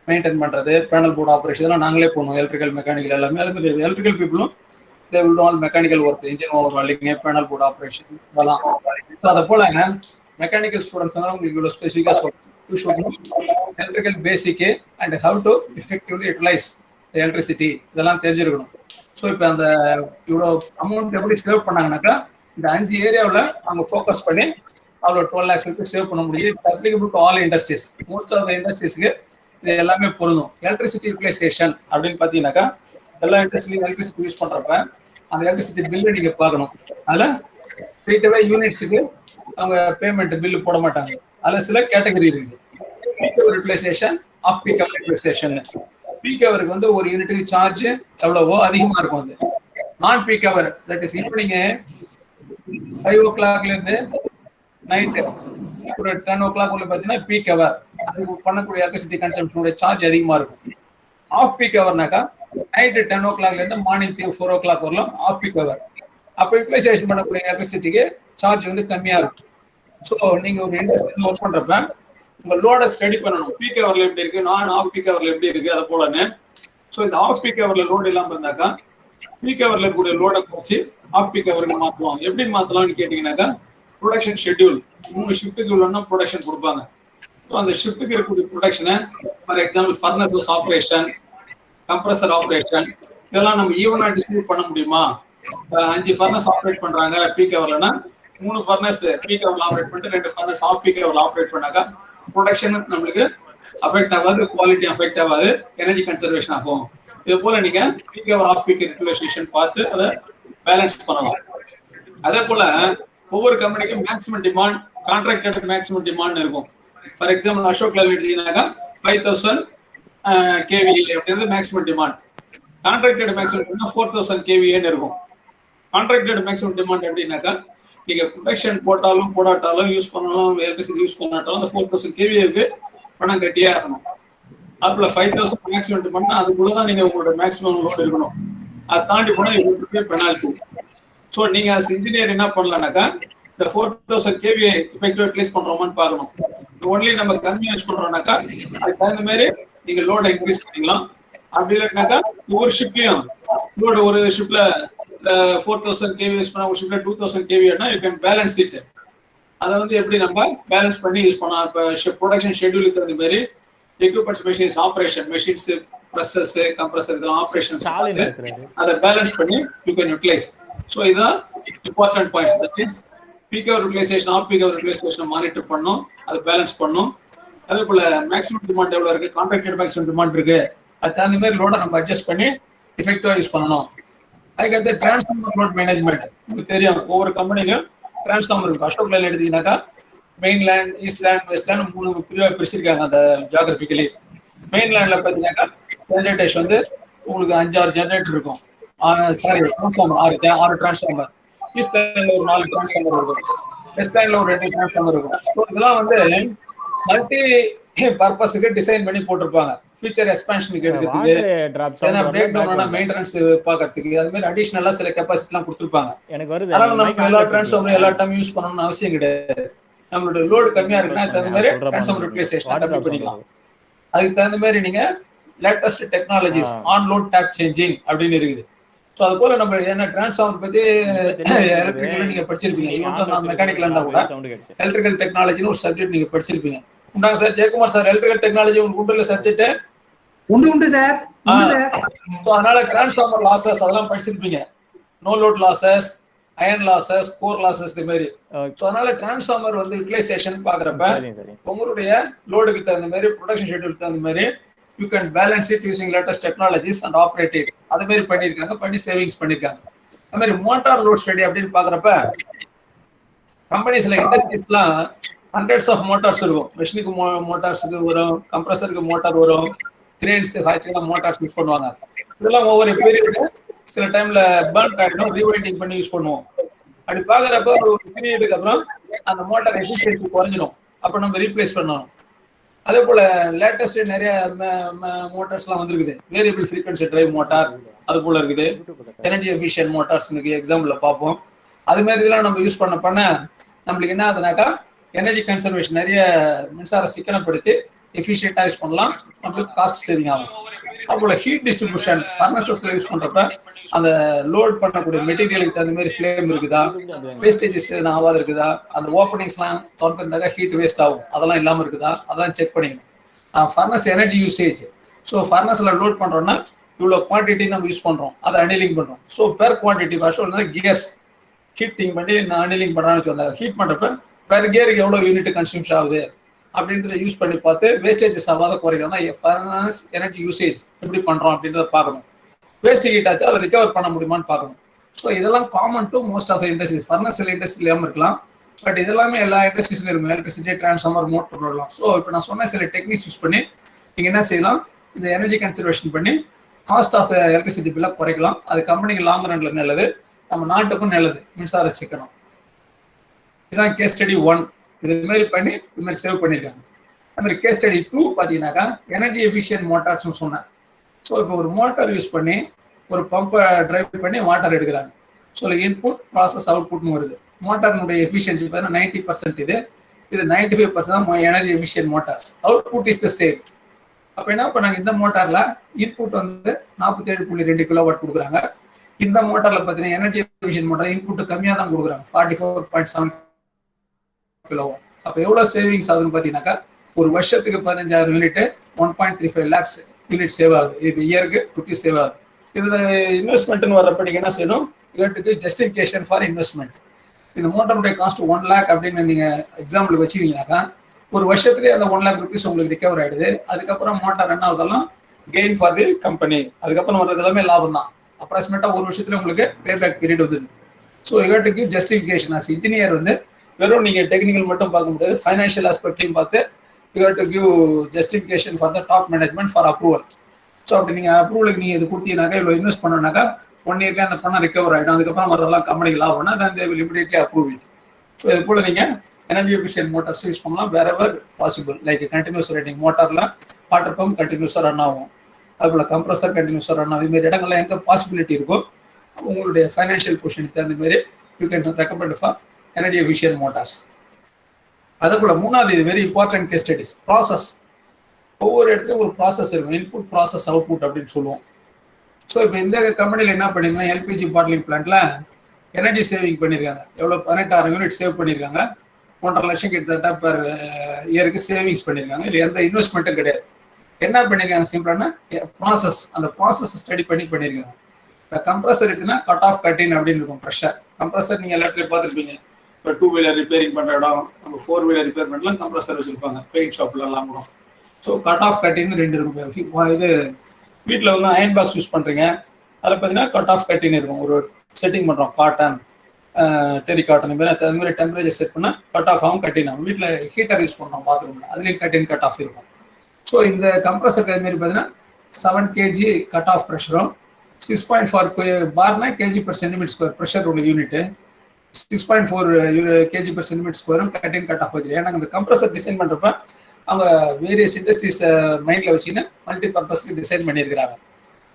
மெயின்டைன் பண்ணுறது, பேனல் போர்டு ஆப்ரேஷன் இதெல்லாம் நாங்களே போகணும். எலக்ட்ரிக்கல், மெக்கானிக்கல் எல்லாமே. அதுமாதிரி எலக்ட்ரிக்கல் பீப்புளும் they will do all mechanical work, engine overhauling, panel board operation இதெல்லாம். ஸோ அதை போல் மெக்கானிக்கல் ஸ்டூடெண்ட்ஸ் எல்லாம் உங்களுக்கு இவ்வளோ ஸ்பெசிஃபிக்காக சொல்லணும். Electrical basic and how to effectively utilise electricity இதெல்லாம் தெரிஞ்சிருக்கணும். ஸோ இப்போ அந்த இவ்வளோ அமௌண்ட் எப்படி சேவ் பண்ணாங்கனாக்கா இந்த 5 ஏரியாவில் அவங்க ஃபோக்கஸ் பண்ணி அவ்வளோ 12 lakhs rupees சேவ் பண்ண முடியும். It's applicable to all industries. Most of the இண்டஸ்ட்ரீஸ்க்கு இது எல்லாமே பொருந்தும். எலக்ட்ரிசிட்டி யூட்டிலைசேஷன் அப்படின்னு பார்த்தீங்கன்னாக்கா எல்லா இண்டஸ்ட்ரியிலும் எலக்ட்ரிசிட்டி யூஸ் பண்ணுறப்ப அந்த எலக்ட்ரிசிட்டி பில்லு நீங்கள் பார்க்கணும். அதில் ஸ்ட்ரெயிட்டாகவே யூனிட்ஸுக்கு அவங்க பேமெண்ட் பில்லு போட மாட்டாங்க. அதில் சில கேட்டகரி இருக்குது. Peak hour utilization, off peak hour utilization. Peak ஹவருக்கு வந்து ஒரு யூனிட்டுக்கு சார்ஜ் எவ்வளவோ அதிகமாக இருக்கும். அது நான் பீக் ஹவர், தட் இஸ் இப்போ நீங்கள் 5 o'clock நைட்டு ஒரு 10 o'clock பார்த்தீங்கன்னா பீக் ஹவர், அதுக்கு பண்ணக்கூடிய எலக்ட்ரிசிட்டி கன்சம்ஷனுடைய சார்ஜ் அதிகமாக இருக்கும். ஆஃப் பீக் ஹவர்னாக்கா நைட்டு 10 o'clock மார்னிங் 4 o'clock வரலாம் ஆஃப் பீக் ஹவர். அப்போ யூட்டிலைசேஷன் பண்ணக்கூடிய எலக்ட்ரிசிட்டிக்கு சார்ஜ் வந்து கம்மியாக இருக்கும். ஸோ நீங்கள் ஒரு இண்டஸ்ட்ரியில் ஒர்க் பண்ணுறப்ப உங்கள் லோடை ஸ்டடி பண்ணணும். பீக் ஹவரில் எப்படி இருக்குது, நான் ஆஃப் பீக் ஹவரில் எப்படி இருக்குது, அதை போலன்னு. ஸோ இந்த ஆஃப் பீக் ஹவரில் லோடு இல்லாமல் இருந்தாக்கா பீக் ஹவரில் இருக்கக்கூடிய லோடை குறைச்சி ஆஃப் பீக் ஹவருக்கு மாற்றுவோம். எப்படி மாற்றலாம்னு கேட்டிங்கன்னாக்கா ப்ரொடக்ஷன் ஷெட்யூல் 3 ஷிஃப்ட்டுக்கு உள்ளனா ப்ரொடக்ஷன் கொடுப்பாங்க. ஸோ அந்த ஷிஃப்ட்டுக்கு இருக்கக்கூடிய ப்ரொடக்ஷனை for example furnaces operation, compressor operation இதெல்லாம் நம்ம ஈவனாக டிஸ்ட்ரிபியூட் பண்ண முடியுமா? 5 ஃபர்னஸ் ஆப்ரேட் பண்ணுறாங்க பீக் ஹவர்லனா 3 ஃபர்னஸ் பீக் ஹவர்ல ஆப்ரேட் பண்ணிட்டு 2 ஃபர்னஸ் ஆஃப் பீக் ஹவர்ல ஆப்ரேட் பண்ணாக்கா ப்ரொடக்ஷன் நம்மளுக்கு அஃபெக்ட் ஆகாது, குவாலிட்டி அஃபெக்ட் ஆகாது, எனர்ஜி கன்சர்வேஷன் ஆகும். இது போல நீங்க peak hour off peak utilisation பார்த்து அதை பேலன்ஸ் பண்ணலாம். அதே போல ஒவ்வொரு கம்பெனிக்கும் maximum demand, contracted maximum demand இருக்கும். ஃபார் எக்ஸாம்பிள் அசோக் லேலண்ட் எடுத்தீங்கன்னாக்கா 5000 kVA அப்படின்றது maximum demand. Contracted maximum demand 4000 kVA இருக்கும். கான்ட்ராக்டட் மேக்ஸிமம் டிமாண்ட் எப்படின்னாக்கா நீங்க ப்ரொடக்ஷன் போட்டாலும் போடாட்டாலும் யூஸ் பண்ணாலும் எலக்ட்ரிசிட்டி யூஸ் பண்ணாட்டாலும் அந்த 4000 kVAக்கு பணம் கட்டியே ஆகணும். அதுல 5000 மேக்ஸிமம் டிமாண்ட், அதுக்குள்ளதான் நீங்க உங்களோட மேக்ஸிமம் லோட் இருக்கணும். அதை தாண்டி போனா இவங்களுக்கு பெனால்டி. ஸோ நீங்க as இன்ஜினியர் என்ன பண்ணலாம்னாக்கா இந்த 4000 kVA எஃபெக்டிவ் யூட்டிலைஸ் பண்றோமான்னு பார்க்கணும். ஒன்லி நம்ம கம்மி யூஸ் பண்றோம்னாக்கா அதுக்கு தகுந்த மாதிரி நீங்க லோட இன்க்ரீஸ் பண்ணிக்கலாம். அப்படி இல்லைனாக்கா ஒவ்வொரு ஷிப்லயும் லோடு ஒரு ஷிப்ல 4000 kVA யூஸ் பண்ணா ஒரு ஷிப்ல 2000 kVA you can balance it. அதை வந்து எப்படி நம்ம பேலன்ஸ் பண்ணி யூஸ் பண்ணலாம். இப்போ ப்ரொடக்ஷன் ஷெட்யூலுக்கு தகுந்த மாதிரி equipments, machines operation, machines, pressures, compressor இதெல்லாம் ஆப்ரேஷன்ஸ் அதை பேலன்ஸ் பண்ணி யூ கேன் யூட்டிலைஸ். ஸோ இதுதான் important points. That means peak hour utilization, off peak hour utilization monitor பண்ணணும், அதை பேலன்ஸ் பண்ணணும். அதே போல மேக்ஸிமம் டிமாண்ட் எவ்வளோ இருக்கு, கான்ட்ராக்டட் மேக்ஸிமம் டிமாண்ட் இருக்கு, அது தகுந்த மாதிரி லோட நம்ம அட்ஜஸ்ட் பண்ணி எஃபெக்டிவா யூஸ் பண்ணணும். அதுக்கடுத்து டிரான்ஸ்ஃபார்மர் லோட் மேனேஜ்மெண்ட் உங்களுக்கு தெரியும். ஒவ்வொரு கம்பெனிலும் டிரான்ஸ்ஃபார்மர் இருக்கும். அசோக் லேலண்ட் எடுத்தீங்கன்னாக்கா மெயின்லேண்ட், ஈஸ்ட்லேண்ட், வெஸ்ட்லேண்ட் 3 பிரிவாக பிரிச்சிருக்காங்க அந்த ஜியாகிரபிக்கலி. மெயின்லேண்ட்ல பார்த்தீங்கன்னாக்கா ஜெனரேட்டர்ஸ் வந்து உங்களுக்கு 5-6 ஜெனரேட்டர் இருக்கும். Sorry, transformer 6 transformer. ஈஸ்ட்லேண்ட்ல ஒரு 4 டிரான்ஸ்ஃபார்மர் இருக்கும். வெஸ்டர்ன்ல ஒரு 2 டிரான்ஸ்ஃபார்மர் இருக்கும். ஸோ இதெல்லாம் வந்து மல்டி பர்பஸுக்கு டிசைன் பண்ணி போட்டிருப்பாங்க. ஃபியூச்சர் எக்ஸ்பான்ஷனுக்கு எடுக்கிறதுக்கு, ஏன்னா பிரேக் டவுன் ஆனா மெயின்டெனன்ஸ் பார்க்கறதுக்கு, அது மாதிரி அடிஷனலா சில கெப்பாசிட்டிலாம் கொடுத்துருப்பாங்க. அதனால நம்ம எல்லா டிரான்ஸ்ஃபார்மரும் எல்லா டைம் யூஸ் பண்ணணும்னு அவசியம் கிடையாது. நம்மளோட லோடு கம்மியா இருக்குன்னா அதுக்கு தகுந்த மாதிரி டிரான்ஸ்ஃபார்மர் ரிப்ளேசேஷன் கம்மி பண்ணிக்கலாம். அதுக்கு தகுந்த மாதிரி நீங்க latest technologies on load tap changing அப்படின்னு இருக்குது. ஸோ அது போல நம்ம என்ன டிரான்ஸ்ஃபார்மர் பத்தி எலக்ட்ரிக்கல் நீங்க படிச்சிருப்பீங்க. ஈவன் மெக்கானிக்கல் இருந்தா கூட எலக்ட்ரிக்கல் டெக்னாலஜின்னு ஒரு சப்ஜெக்ட் நீங்க படிச்சிருப்பீங்க. உண்டாங்க sir Jayakumar sir, electrical technology உங்களுக்கு உண்டு சப்ஜெக்ட்? உண்டு சார். ஸோ அதனால டிரான்ஸ்ஃபார்மர் லாசஸ் அதெல்லாம் படிச்சிருப்பீங்க. No load losses, iron losses, core losses, இது மாதிரி. ஸோ அதனால டிரான்ஸ்ஃபார்மர் வந்து யூட்டிலைசேஷன் பாக்குறப்ப உங்களுடைய லோடுக்கு தகுந்த மாதிரி, ப்ரொடக்ஷன் ஷெட்யூலுக்கு தகுந்த மாதிரி you can balance it using latest technologies and operate it. அது மாதிரி பண்ணியிருக்காங்க, பண்ணி சேவிங்ஸ் பண்ணியிருக்காங்க. அது மாதிரி மோட்டார் லோட் ஸ்டடி அப்படின்னு பாக்குறப்ப கம்பெனிஸ்ல இண்டஸ்ட்ரீஸ்லாம் ஹண்ட்ரட்ஸ் ஆஃப் மோட்டார்ஸ் இருக்கும். மெஷினுக்கு மோட்டார்ஸுக்கு வரும், கம்ப்ரஸருக்கு மோட்டார் வரும், கிரேன்ஸ் ஹாய்ச்சிலாம் மோட்டார்ஸ் யூஸ் பண்ணுவாங்க. இதெல்லாம் ஒவ்வொரு பீரியடு சில டைம்ல பர்ன் ஆகிடும், ரீவைண்டிங் பண்ணி யூஸ் பண்ணுவோம். அப்படி பாக்குறப்ப ஒரு பீரியடுக்கு அப்புறம் அந்த மோட்டார் எஃபிஷியன்சி குறைஞ்சிடும். அப்போ நம்ம ரீப்ளேஸ் பண்ணணும். அதே போல லேட்டஸ்ட் நிறைய மோட்டார்ஸ்லாம் வந்துருக்குது. வேரியபிள் ஃப்ரீக்வன்சி டிரைவ் மோட்டார் அது போல இருக்குது. எனர்ஜி எஃபிஷியன்ட் மோட்டார்ஸ் எக்ஸாம்பிள் பார்ப்போம். அது மாதிரி இதெல்லாம் நம்ம யூஸ் பண்ண நம்மளுக்கு என்ன ஆகுதுனாக்கா எனர்ஜி கன்சர்வேஷன், நிறைய மின்சார சிக்கனப்படுத்தி எஃபிஷியன்ட்டா யூஸ் பண்ணலாம், நம்மளுக்கு காஸ்ட் சேவிங் ஆகும். அப்போல ஹீட் டிஸ்ட்ரிபியூஷன் ஃபர்னஸஸ்ல யூஸ் பண்றப்ப அந்த லோட் பண்ணக்கூடிய மெட்டீரியலுக்கு தகுந்த மாதிரி ஃப்ளேம் இருக்குதா, வேஸ்டேஜஸ் ஆகாது இருக்குதா, அந்த ஓப்பனிங்ஸ்லாம் திறந்துருந்தாக்கா ஹீட் வேஸ்ட் ஆகும், அதெல்லாம் இல்லாமல் இருக்குதா, அதெல்லாம் செக் பண்ணிக்கணும். Furnace energy usage. ஸோ ஃபர்னஸ்ல லோட் பண்றோம்னா இவ்வளோ குவான்டிட்டி நம்ம யூஸ் பண்றோம், அதை அனிலிங் பண்றோம். ஸோ பெர் குவான்டிட்டி வருஷம் கியர்ஸ் ஹீட்டிங் பண்ணி நான் அனிலிங் பண்றான்னு வச்சுருந்தாங்க. ஹீட் பண்றப்ப பெர் கியருக்கு எவ்வளோ யூனிட் கன்சியூம்ஸ் ஆகுது அப்படின்றத யூஸ் பண்ணி பார்த்து வேஸ்டேஜஸ் ஆகாத குறைக்கணும். ஃபர்னஸ் எனர்ஜி யூசேஜ் எப்படி பண்றோம் அப்படின்றத பார்க்கணும். வேஸ்ட் ஹீட் ஆச்சு அதை ரிகவர் பண்ண முடியுமான்னு பார்க்கணும். ஸோ இதெல்லாம் common to most of the industries. Furnace சில இண்டஸ்ட்ரி இல்லாமல் இருக்கலாம், பட் இதெல்லாமே எல்லா இண்டஸ்ட்ரீஸ்லையும் இருக்கும். எலக்ட்ரிசிட்டி, டிரான்ஸ்ஃபார்மர், மோட்டர் வரலாம். ஸோ இப்போ நான் சொன்ன சில டெக்னிக்ஸ் யூஸ் பண்ணி நீங்கள் என்ன செய்யலாம், இந்த எனர்ஜி கன்சர்வேஷன் பண்ணி காஸ்ட் ஆஃப் த எலக்ட்ரிசிட்டி பில்லை குறைக்கலாம். அது கம்பெனிக்கு லாங் ரன்ல நல்லது, நம்ம நாட்டுக்கும் நல்லது, மின்சார சிக்கனம். இதுதான் கேஸ் ஸ்டடி 1. இது மாதிரி பண்ணி இது மாதிரி சேவ் பண்ணியிருக்காங்க. அது மாதிரி கேஸ் ஸ்டடி 2 பார்த்தீங்கன்னாக்கா எனர்ஜி எஃபிஷியன்ட் மோட்டார்ஸ்னு சொன்னேன். ஸோ இப்போ ஒரு மோட்டார் யூஸ் பண்ணி ஒரு பம்பை டிரைவ் பண்ணி வாட்டர் எடுக்கிறாங்க. ஸோ இன்புட் ப்ராசஸ் அவுட்புட்னு வருது. மோட்டார்னுடைய எஃபிஷியன்சி பார்த்தீங்கன்னா 90% இது 95% தான் energy efficient Motors. Output is the same. அப்போ என்ன பண்ணாங்க, இந்த மோட்டார்ல இன்புட் வந்து 47.2 கிலோவாட் கொடுக்குறாங்க. இந்த மோட்டார்ல பார்த்தீங்கன்னா எனர்ஜி எஃபிஷியன்ட் மோட்டார் இன்புட் கம்மியாக தான் கொடுக்குறாங்க, 44.7 கிலோவாட். அப்போ எவ்வளோ சேவிங்ஸ் ஆகுதுன்னு பார்த்தீங்கன்னாக்கா ஒரு வருஷத்துக்கு 15,000 யூனிட் 1.35 lakhs யூனிட் சேவ் ஆகுது. இது இயருக்கு ₹50 சேவ் ஆகுது. இது இன்வெஸ்ட்மெண்ட்னு வரப்ப நீங்கள் என்ன செய்யணும், யூனிட்டுக்கு ஜஸ்டிஃபிகேஷன் ஃபார் இன்வெஸ்ட்மெண்ட். இந்த மோட்டருடைய காஸ்ட் 1 lakh அப்படின்னு நீங்கள் எக்ஸாம்பிள் வச்சுக்கிங்கனாக்கா ஒரு வருஷத்துலேயே அந்த 1 lakh rupees உங்களுக்கு ரிகவர் ஆகிடுது. அதுக்கப்புறம் மோட்டார் என்ன ஆகுதெல்லாம் கெயின் ஃபார் தி கம்பெனி. அதுக்கப்புறம் வர்றது எல்லாமே லாபம் தான். அப்ராக்சிமேட்டாக ஒரு வருஷத்துல உங்களுக்கு பேபேக் பீரியட் வந்துடுது. ஸோ யூனிட்டுக்கு ஜஸ்டிஃபிகேஷன் ஆஸ் இன்ஜினியர் வந்து வெறும் நீங்கள் டெக்னிக்கல் மட்டும் பார்க்க முடியாது, ஃபைனான்ஷியல் ஆஸ்பெக்டையும் பார்த்து you have to give justification for the top management for approval. So அப்படி நீங்கள் அப்ரூவலுக்கு நீங்கள் இது கொடுத்தீங்கன்னாக்கா இவ்வளோ இன்வெஸ்ட் பண்ணோம்னாக்கா 1 yearக்கு அந்த பணம் ரிகவர் ஆகிடும். அதுக்கப்புறம் வரதெல்லாம் கம்பெனிக்கு லாபம்னா then they will immediately approve it. So இது போல் நீங்கள் எனர்ஜி எஃபிஷியன்ட் மோட்டார்ஸ் யூஸ் பண்ணலாம் wherever possible. Like continuous rating மோட்டாரில் வாட்டர் பம்ப் கண்டினியூஸாக ரன் ஆகும், அதுபோல் கம்ப்ரஸர் கண்டினியூஸாக ரன் ஆகும். இதுமாரி இடங்கள்லாம் எங்கே பாசிபிலிட்டி இருக்கோ உங்களுடைய ஃபைனான்ஷியல் பொசிஷனுக்கு தகுந்த மாதிரி you can recommend for energy efficient motors. அதே போல் மூணாவது இது very important case studies process. ஒவ்வொரு இடத்துலையும் ஒரு ப்ராசஸ் இருக்கும், இன்புட் ப்ராசஸ் அவுட்புட் அப்படின்னு சொல்லுவோம். ஸோ இப்போ இந்த கம்பெனியில் என்ன பண்ணிருக்காங்க, எல்பிஜி பாட்லிங் பிளான்ட்ல எனர்ஜி சேவிங் பண்ணியிருக்காங்க. எவ்வளோ 18,000 யூனிட் சேவ் பண்ணியிருக்காங்க. 1.5 லட்சம் கிட்டத்தட்ட பர் இயருக்கு சேவிங்ஸ் பண்ணியிருக்காங்க. இல்லை எந்த இன்வெஸ்ட்மெண்ட்டும் கிடையாது. என்ன பண்ணியிருக்காங்க, சிம்பிளான ப்ராசஸ், அந்த ப்ராசஸ் ஸ்டடி பண்ணியிருக்காங்க. இப்போ கம்ப்ரஸர் இருக்குன்னா கட் ஆஃப் கட்டின் அப்படின்னு இருக்கும் ப்ரெஷர். கம்ப்ரஸர் நீங்கள் எல்லாத்துலையும் பார்த்துருப்பீங்க. இப்போ 2 வீலர் ரிப்பேரிங் பண்ணுற இடம், நம்ம 4 வீலர் ரிப்பேர் பண்ணலாம் கம்ப்ரஸர் வச்சுருப்பாங்க பெயிண்ட் ஷாப்லலாம் கூட. ஸோ கட் ஆஃப் கட்டின்னு 2 இருக்கும். இது வீட்டில் வந்து அயன் பாக்ஸ் யூஸ் பண்ணுறீங்க, அதில் பார்த்தீங்கன்னா கட் ஆஃப் கட்டின் இருக்கும். ஒரு செட்டிங் பண்ணுறோம், காட்டன், டெரி காட்டன், அது மாதிரி டெம்பரேச்சர் செட் பண்ணால் கட் ஆஃப் ஆகும், கட்டின் ஆகும். வீட்டில் ஹீட்டர் யூஸ் பண்ணுறோம் பாத்ரூமில், அதுலேயும் கட்டின் கட் ஆஃப் இருக்கும். ஸோ இந்த கம்ப்ரஸருக்கு அதுமாரி பார்த்தீங்கன்னா 7 kg கட் ஆஃப் ப்ரெஷரும் 6.4 பார்னா kg per centimeter square pressure உள்ள unit. 6.4 kg per centimeter square cut in cut off வச்சு. ஏன்னா அந்த கம்ப்ரஸர் டிசைன் பண்றப்ப அவங்க வேரியஸ் இண்டஸ்ட்ரீஸ் மைண்ட்ல வச்சுன்னு மல்டி பர்பஸ்க்கு டிசைன் பண்ணியிருக்கிறாங்க.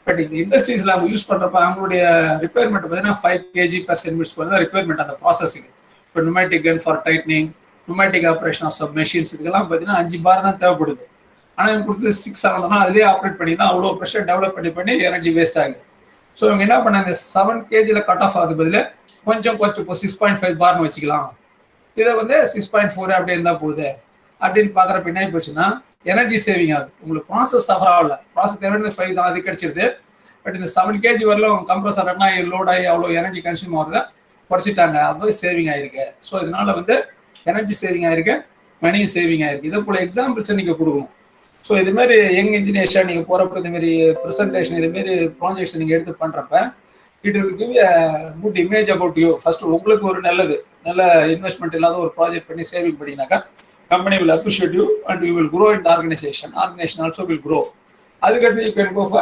பட் இந்த இண்டஸ்ட்ரீஸ்ல அவங்க யூஸ் பண்றப்ப அவங்களுடைய ரிக்யர்மெண்ட் பார்த்தீங்கன்னா 5 kg per centimeter square தான் ரிக்யர்மெண்ட் அந்த ப்ராசஸிங். இப்போ pneumatic gun for tightening, pneumatic operation of sub machines, இதுக்கெல்லாம் பார்த்தீங்கன்னா 5 bar தான் தேவைப்படுது. ஆனால் இவங்க கொடுத்து 6 7 அதுலேயே ஆப்ரேட் பண்ணி தான் அவ்வளோ ப்ரெஷர் டெவலப் பண்ணி எனர்ஜி வேஸ்ட் ஆகுது. ஸோ இவங்க என்ன பண்ணாங்க, 7 kg கட் ஆஃப் ஆகுது பதில் கொஞ்சம் இப்போ 6.5 barன்னு வச்சுக்கலாம், இதை வந்து 6.4 அப்படி இருந்தால் போகுது அப்படின்னு பார்க்குறப்ப என்ன போச்சுன்னா எனர்ஜி சேவிங் ஆகுது. உங்களுக்கு ப்ராசஸ் சஃபர் ஆகல, ப்ராசஸ் 5 தான் அது கிடைச்சிருது. பட் இந்த 7 kg வரலும் கம்ப்ரஸர் ரன் ஆகி லோட் ஆகி அவ்வளோ எனர்ஜி கன்சியூம் ஆகுறத குறைச்சிட்டாங்க. அது சேவிங் ஆயிருக்கு. ஸோ இதனால வந்து எனர்ஜி சேவிங் ஆயிருக்கு, மணியும் சேவிங் ஆயிருக்கு. இதே போல எக்ஸாம்பிள்ஸை நீங்கள் கொடுக்கணும். ஸோ இதுமாரி யங் இன்ஜினியர்ஸாக நீங்கள் போகிறப்ப இதுமாரி ப்ரெசன்டேஷன் இதுமாரி ப்ராஜெக்ட்ஸ் நீங்கள் எடுத்து பண்ணுறப்ப it will give a good image about you. First உங்களுக்கு ஒரு நல்ல இன்வெஸ்ட்மெண்ட் இல்லாத ஒரு ப்ராஜெக்ட் பண்ணி saving பண்ணிங்கனாக்கா company will appreciate you and you will grow in the organization also will grow. Adukathu you can go for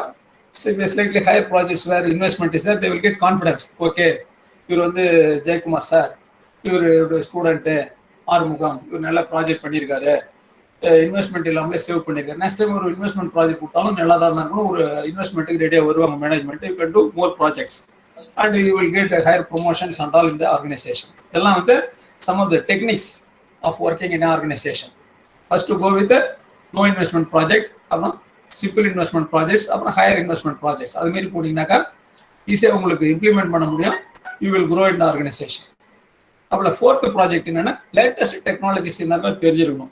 slightly higher projects where investment is there. They will get confidence. Okay, இவர் வந்து Jayakumar sir, இவர் student Arumugam, இவர் நல்ல project பண்ணியிருக்காரு, investment இல்லாமலே save பண்ணியிருக்காரு. Next time ஒரு investment project கொடுத்தாலும் நல்லா தான் இருக்கணும், ஒரு இன்வெஸ்ட்மெண்ட்டுக்கு ரெடியாக வருவாங்க management. You can do more projects and you will get higher promotions and all in the organisation. எல்லாம் வந்து some of the techniques of working in an organization. First to go with the no investment project, அப்புறம் simple investment projects, அப்புறம் higher investment projects. அது மாதிரி போனீங்கன்னாக்கா ஈஸியாக உங்களுக்கு implement பண்ண முடியும். You will grow in the organization. அப்புறம் ஃபோர்த் ப்ராஜெக்ட் என்னன்னா லேட்டஸ்ட் டெக்னாலஜிஸ் என்னன்னா தெரிஞ்சிருக்கணும்.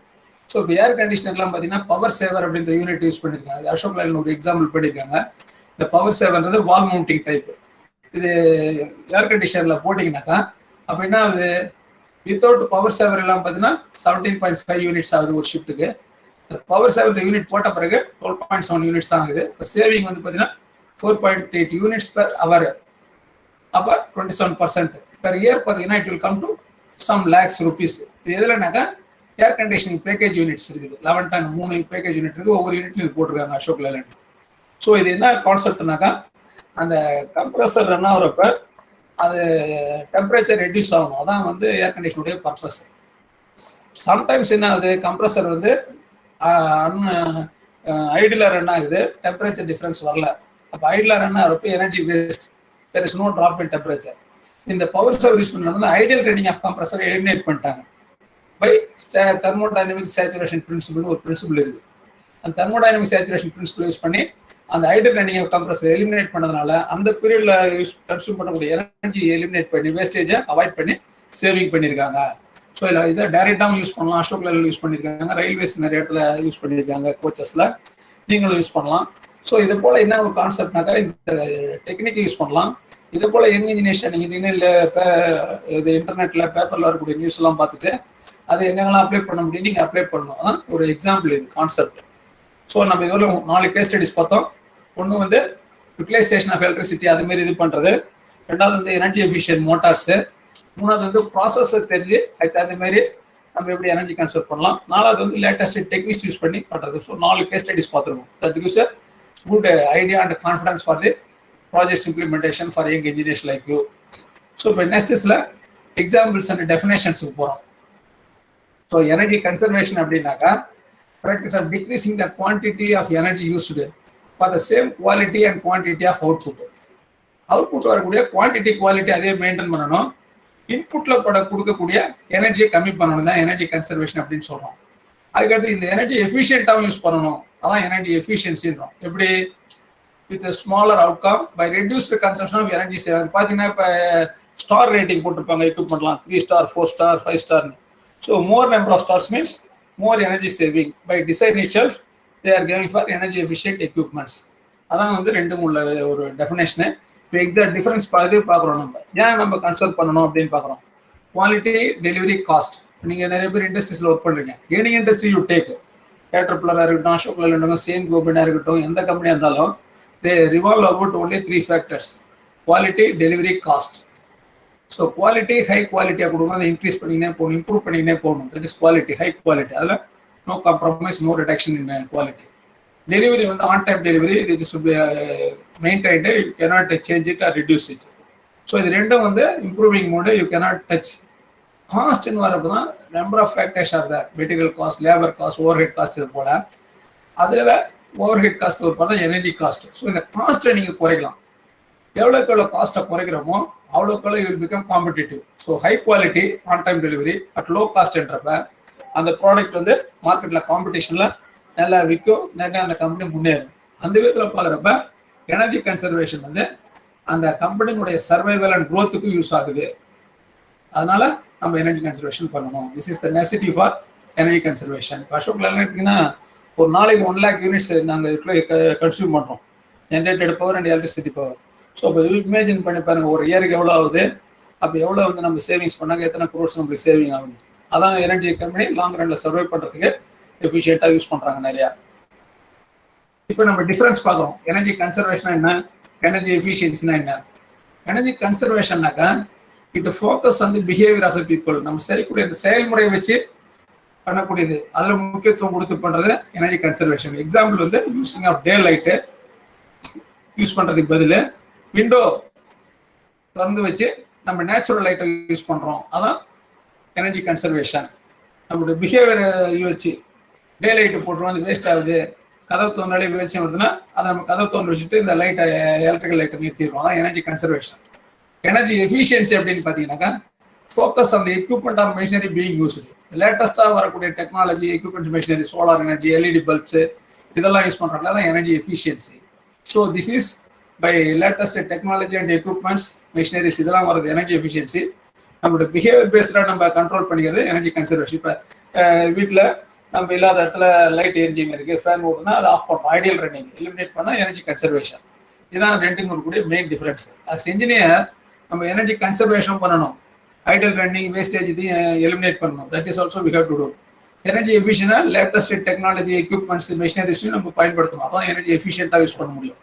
ஸோ இப்போ ஏர் கண்டிஷனர்லாம் பார்த்தீங்கன்னா பவர் சேவர் அப்படின்ற யூனிட் யூஸ் பண்ணியிருக்காங்க. அசோக் லைன் ஒரு எக்ஸாம்பிள் பண்ணியிருக்காங்க. இந்த பவர் சேவர்ன்றது வால் மவுண்டிங் டைப். இது ஏர் கண்டிஷனரில் போட்டிங்கனாக்கா அப்போ என்ன ஆகுது, வித்தவுட் பவர் சேவர் எல்லாம் பார்த்தீங்கன்னா 17.5 யூனிட்ஸ் ஆகுது ஒரு ஷிஃப்ட்டுக்கு. பவர் சேவர் யூனிட் போட்ட பிறகு 12.7 யூனிட்ஸ் தான் ஆகுது. இப்போ சேவிங் வந்து பார்த்தீங்கன்னா 4.8 யூனிட்ஸ் per hour. அப்போ 27% per year பார்த்தீங்கன்னா it will come to some lakhs rupees. இது எதுலனாக்கா ஏர் கண்டிஷனிங் பேக்கேஜ் யூனிட்ஸ் இருக்குது. 11 ton 3 பேக்கேஜ் யூனிட் இருக்குது. ஒவ்வொரு யூனிட்லையும் போட்டிருக்காங்க அசோக் லைலாண்ட். ஸோ இது என்ன கான்செப்ட்னாக்கா அந்த கம்ப்ரஸர் ரன் ஆகிறப்ப அது டெம்பரேச்சர் ரெடியூஸ் ஆகணும். அதான் வந்து ஏர் கண்டிஷனுடைய பர்பஸ். சம்டைம்ஸ் என்ன ஆகுது, கம்ப்ரஸர் வந்து ஐடியில் ரன் ஆகுது, டெம்பரேச்சர் டிஃப்ரென்ஸ் வரல. அப்போ ஐடியில் ரன் ஆகிறப்ப energy waste, there is no drop in temperature. இந்த பவர் சேவர் யூஸ் பண்ணது ஐடியல் ரன்னிங் ஆஃப் கம்ப்ரஸரை எலிமினேட் பண்ணிட்டாங்க பை தெர்மோடைனமிக் சேச்சுரேஷன் பிரின்சிபிள்னு ஒரு பிரின்சிபிள் இருக்குது. அந்த தெர்மோடைனமிக் சேச்சுரேஷன் பிரின்சிபிள் யூஸ் பண்ணி அந்த idle running of compressor eliminate பண்ணதுனால அந்த பீரியட்ல கன்சியூம் பண்ணக்கூடிய எனர்ஜி எலிமினேட் பண்ணி வேஸ்டேஜை அவாய்ட் பண்ணி சேவிங் பண்ணியிருக்காங்க. ஸோ இதை டைரெக்டாகவும் யூஸ் பண்ணலாம், அசோக் லைலாண்ட் யூஸ் பண்ணியிருக்காங்க, ரயில்வேஸ் நிறைய இடத்துல யூஸ் பண்ணியிருக்காங்க, கோச்சஸில் நீங்களும் யூஸ் பண்ணலாம். ஸோ இது போல் என்ன ஒரு கான்செப்ட்னாக்கா இந்த டெக்னிக் யூஸ் பண்ணலாம். இதே போல் யங் இன்ஜினியர்ஸ் நீங்கள் இது இன்டர்நெட்டில் பேப்பரில் வரக்கூடிய நியூஸ் எல்லாம் பார்த்துட்டு அதை எங்கெங்கெல்லாம் அப்ளை பண்ண முடியும் நீங்கள் அப்ளை பண்ணணும். ஒரு எக்ஸாம்பிள் இது கான்செப்ட். ஸோ நம்ம இதுவரை 4 கேஸ் ஸ்டடிஸ் பார்த்தோம். ஒன்று வந்து யூட்டிலைசேஷன் ஆஃப் எலக்ட்ரிசிட்டி அதுமாரி இது பண்ணுறது, ரெண்டாவது வந்து எனர்ஜி எஃபிஷியன்ட் மோட்டார்ஸு, மூணாவது வந்து ப்ராசஸர் தெரிஞ்சு அதுக்கு தகுந்த மாதிரி நம்ம எப்படி எனர்ஜி கன்சர்வ் பண்ணலாம், நாலாவது வந்து லேட்டஸ்ட் டெக்னிக்ஸ் யூஸ் பண்ணி பண்ணுறது. ஸோ 4 கேஸ் ஸ்டடிஸ் பார்த்துருக்கோம். That gives a good idea and confidence for the projects implementation for young engineers like you. So இப்போ நெக்ஸ்ட்ஸில் எக்ஸாம்பிள்ஸ் அண்ட் டெஃபினேஷன்ஸுக்கு போகிறோம். ஸோ எனர்ஜி கன்சர்வேஷன் அப்படின்னாக்கா practice of decreasing the quantity of energy used for the same quality and quantity of output. Output வரக்கூடிய quantity quality அதே maintain பண்ணணும். இன்புட்ல கொடுக்கக்கூடிய எனர்ஜியை கம்மி பண்ணணும் தான் எனர்ஜி கன்சர்வேஷன் அப்படின்னு சொல்றோம். அதுக்கடுத்து இந்த எனர்ஜி எஃபிஷியன்ட்டாகவும் யூஸ் பண்ணணும், அதான் எனர்ஜி எஃபிஷியன்சின்றோம். எப்படி with smaller outcome by reduced consumption of energy saver. பார்த்தீங்கன்னா இப்போ ஸ்டார் ரேட்டிங் போட்டிருப்பாங்க எக்யூப்மெண்ட்லாம் 3 star 4 star 5 star. So more number of stars means more energy saving. By design itself they are giving for energy efficient equipments. அதான் வந்து ரெண்டும் உள்ள ஒரு definition. இப்போ எக்ஸாக்ட் டிஃபரன்ஸ் பார்க்குறோம். நம்ம ஏன் நம்ம கன்சல்ட் பண்ணணும் அப்படின்னு பார்க்குறோம். Quality, delivery, cost. நீங்கள் நிறைய பேர் இண்டஸ்ட்ரீஸில் ஒர்க் பண்ணுறீங்க. எனி இண்டஸ்ட்ரி யூ டேக், கேட்டர்பில்லராக இருக்கட்டும், அசோக் லைலாண்ட் இருக்கட்டும், சேம் கோபனாக இருக்கட்டும், எந்த கம்பெனியாக இருந்தாலும் they revolve about only 3 factors: quality, delivery, cost. So quality high குவாலிட்டியாக கொடுக்கணும், அதை இன்க்ரீஸ் பண்ணிக்கினே போகணும், இம்ப்ரூவ் பண்ணிக்கினே போகணும். That is quality, high quality. அதில் no compromise, no reduction in quality. Delivery வந்து ஆன் டைம் டெலிவரி, இது should be maintained, you cannot change it or reduce it. So இது ரெண்டும் வந்து improving mode, you cannot touch. காஸ்ட்னு வரப்போ தான் number of factors are there, material cost, labour cost, overhead cost, இது போல். அதில் ஓவர் ஹெட் காஸ்ட் ஒரு பார்த்தா எனர்ஜி காஸ்ட். ஸோ இந்த காஸ்ட்டை நீங்கள் குறைக்கலாம். எவ்வளோக்கு எவ்வளோ காஸ்ட்டை குறைக்கிறோமோ அவ்வளோக்கு எவ்வளோ you will become competitive. So high quality on time delivery at low காஸ்ட்ன்றப்ப அந்த ப்ராடக்ட் வந்து மார்க்கெட்டில் காம்படிஷனில் நல்லா விற்கும், நிறைய அந்த கம்பெனி முன்னேறும். அந்த விதத்தில் பார்க்குறப்ப எனர்ஜி கன்சர்வேஷன் வந்து அந்த கம்பெனியுடைய சர்வைவல் அண்ட் க்ரோத்துக்கு யூஸ் ஆகுது. அதனால நம்ம எனர்ஜி கன்சர்வேஷன் பண்ணணும். This is the necessity for energy conservation. இப்போ அசோக் லேண்ட் எடுத்திங்கன்னா ஒரு நாளைக்கு 1 lakh யூனிட்ஸ் நாங்கள் கன்சியூம் பண்ணுறோம், generated power and electricity power. So இப்போ இமேஜின் பண்ணி பாருங்க, ஒரு இயருக்கு எவ்வளோ ஆகுது, அப்போ எவ்வளோ வந்து நம்ம சேவிங்ஸ் பண்ணாங்க, எத்தனை க்ரோர்ஸ் நம்மளுக்கு சேவிங் ஆகும். அதான் எனர்ஜி கம்பெனி லாங் ரன்ல சர்வை பண்ணுறதுக்கு எஃபிஷியண்டாக யூஸ் பண்ணுறாங்க நிறையா. இப்போ நம்ம டிஃபரன்ஸ் பார்க்குறோம். எனர்ஜி கன்சர்வேஷன் என்ன, எனர்ஜி எஃபிஷியன்சினா என்ன? எனர்ஜி கன்சர்வேஷன்னாக்கா it focus on the behaviour of the people. நம்ம செய்யக்கூடிய அந்த செயல்முறையை வச்சு பண்ணக்கூடியது, அதில் முக்கியத்துவம் கொடுத்து பண்ணுறது எனர்ஜி கன்சர்வேஷன். எக்ஸாம்பிள் வந்து using of day light use பண்ணுறதுக்கு பதில் விண்டோ திறந்து வச்சு நம்ம நேச்சுரல் லைட்டை யூஸ் பண்ணுறோம், அதான் எனர்ஜி கன்சர்வேஷன். நம்மளுடைய பிஹேவியரை வச்சு டே லைட்டு போட்டுருவோம், அது வேஸ்ட் ஆகுது, கதவு தோன்றாலே வெளிச்சம் வருதுன்னா அதை நம்ம கதவு தோன்று வச்சுட்டு இந்த லைட்டை எலக்ட்ரிக்கல் லைட்டை நிறுத்திடுவோம், அதான் எனர்ஜி கன்சர்வேஷன். எனர்ஜி எஃபிஷியன்சி அப்படின்னு பார்த்தீங்கன்னாக்கா focus on the equipment or machinery being used. லேட்டஸ்ட்டாக வரக்கூடிய technology, equipments, machinery, solar energy, LED bulbs இதெல்லாம் யூஸ் பண்ணுறாங்க, அதான் energy efficiency. So this is by latest technology and equipments, machineries இதெல்லாம் வருது energy efficiency. நம்மளோட பிஹேவியர் பேஸ்டாக நம்ம கண்ட்ரோல் பண்ணிக்கிறது எனர்ஜி கன்சர்வேஷன். இப்போ வீட்டில் நம்ம இல்லாத இடத்துல லைட் எரிஞ்சிங் இருக்குது, ஃபேன் ஓடுனா அதை ஆஃப் பண்ணுறோம், ஐடியல் ரன்னிங் எலிமினேட் பண்ணால் எனர்ஜி கன்சர்வேஷன். இதுதான் ரெண்டுக்கும் இருக்கக்கூடிய மெயின் டிஃபரன்ஸ். அஸ் என்ஜினியர் நம்ம எனர்ஜி கன்சர்வேஷன் பண்ணணும், ஐடியல் ரன்னிங் வேஸ்டேஜ் இதையும் எலிமினேட் பண்ணணும். That is also we have to do. Energy எஃபிஷியனாக லேட்டஸ்ட் டெக்னாலஜி, எக்யூப்மெண்ட்ஸ், மிஷினரிஸையும் நம்ம பயன்படுத்தணும், அதான் எனர்ஜி எஃபிஷியண்டாக யூஸ் பண்ண முடியும்.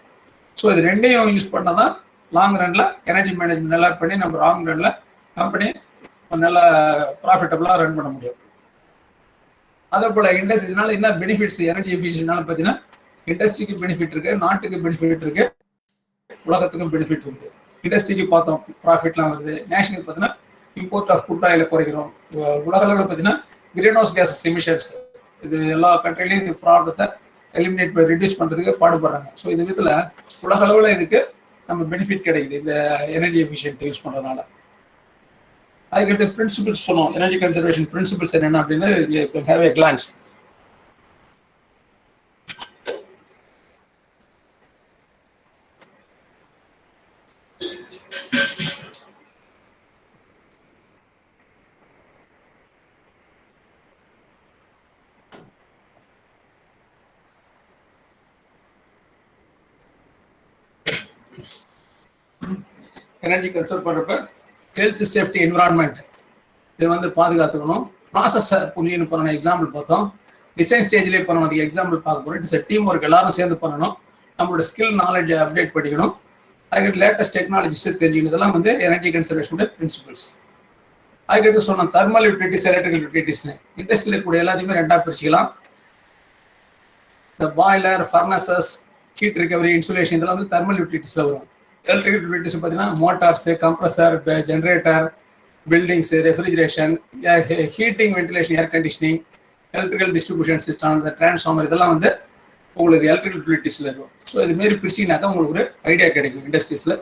ஸோ இது ரெண்டையும் யூஸ் பண்ணால் தான் லாங் ரன்ல எனர்ஜி மேனேஜ்மெண்ட் நல்லா பண்ணி நம்ம லாங் ரன்ல கம்பெனி நல்லா ப்ராஃபிட்டபுளாக ரன் பண்ண முடியும். அதே போல் இண்டஸ்ட்ரினால என்ன பெனிஃபிட்ஸ் எனர்ஜி எஃபிஷியன்ட்னால பார்த்தீங்கன்னா இண்டஸ்ட்ரிக்கு பெனிஃபிட் இருக்கு, நாட்டுக்கு பெனிஃபிட் இருக்கு, உலகத்துக்கும் பெனிஃபிட் இருக்கு. இண்டஸ்ட்ரிக்கு பார்த்தோம் ப்ராஃபிட்லாம் வருது, நேஷனல் பார்த்தீங்கன்னா இம்போர்ட் ஆஃப் குட் ஆயில குறைக்கிறோம், உலக அளவில் பார்த்தீங்கன்னா கிரீன் ஹவுஸ் கேஸஸ் எமிஷன்ஸ் இது எல்லா கண்ட்ரிலையும் இந்த ப்ராப்ளத்தை எலிமினேட் ரெடியூஸ் பண்ணுறதுக்கு பாடுபடுறாங்க. ஸோ இந்த விதத்தில் உலக அளவில் இதுக்கு நம்ம பெனிஃபிட் கிடைக்குது இந்த எனர்ஜி எஃபிஷியன்ட் யூஸ் பண்ணுறதுனால. அதுக்கடுத்து பிரின்சிபிள்ஸ் சொன்னோம், எனர்ஜி கன்சர்வேஷன் பிரின்சிபிள்ஸ் என்னென்ன அப்படின்னு have a glance. Energy conserve பண்ணுறப்ப ஹெல்த், சேஃப்டி, என்விரான்மெண்ட் இதை வந்து பாதுகாத்துக்கணும். ப்ராசஸை புரியணும் பண்ணணும். எக்ஸாம்பிள் பார்த்தோம், டிசைன் ஸ்டேஜ்லேயே பண்ணணும். அதுக்கு எக்ஸாம்பிள் பார்க்க போகிறோம். இட்ஸ் டீம் ஒர்க், எல்லாரும் சேர்ந்து பண்ணணும். நம்மளோட ஸ்கில் நாலேஜை அப்டேட் பண்ணிக்கணும். அதுக்கு லேட்டஸ்ட் டெக்னாலஜிஸ் தெரிஞ்சுக்கணும். இதெல்லாம் வந்து எனர்ஜி கன்சர்வேஷனுடைய பிரின்சிபிள்ஸ். அதுக்கடுத்து சொன்னோம் தெர்மல் யூட்டிலிட்டிஸ், எலக்ட்ரிக்கல் யூட்டிலிட்டிஸ்னு. இண்டஸ்ட்ரியில் இருக்கக்கூடிய எல்லாத்தையுமே ரெண்டாக பிரிச்சுக்கலாம். இந்த பாய்லர், ஃபர்னசஸ், ஹீட் ரிகவரி, இன்சுலேஷன் இதெல்லாம் வந்து தெர்மல் யூட்டிலிட்டிஸில் வரும். எலக்ட்ரிக்கல் யூட்டிலிட்டிஸ் பார்த்தீங்கன்னா motors, compressor, generator, buildings, refrigeration, heating, ventilation, air conditioning, electrical distribution system, இந்த டிரான்ஸ்ஃபார்மர் இதெல்லாம் வந்து உங்களுக்கு எலக்ட்ரிக்கல் யூட்டிலிட்டிஸில் இருக்கும். ஸோ இதுமாரி பிரிச்சிங்கனாக்கா உங்களுக்கு ஒரு ஐடியா கிடைக்கும். இண்டஸ்ட்ரீஸில்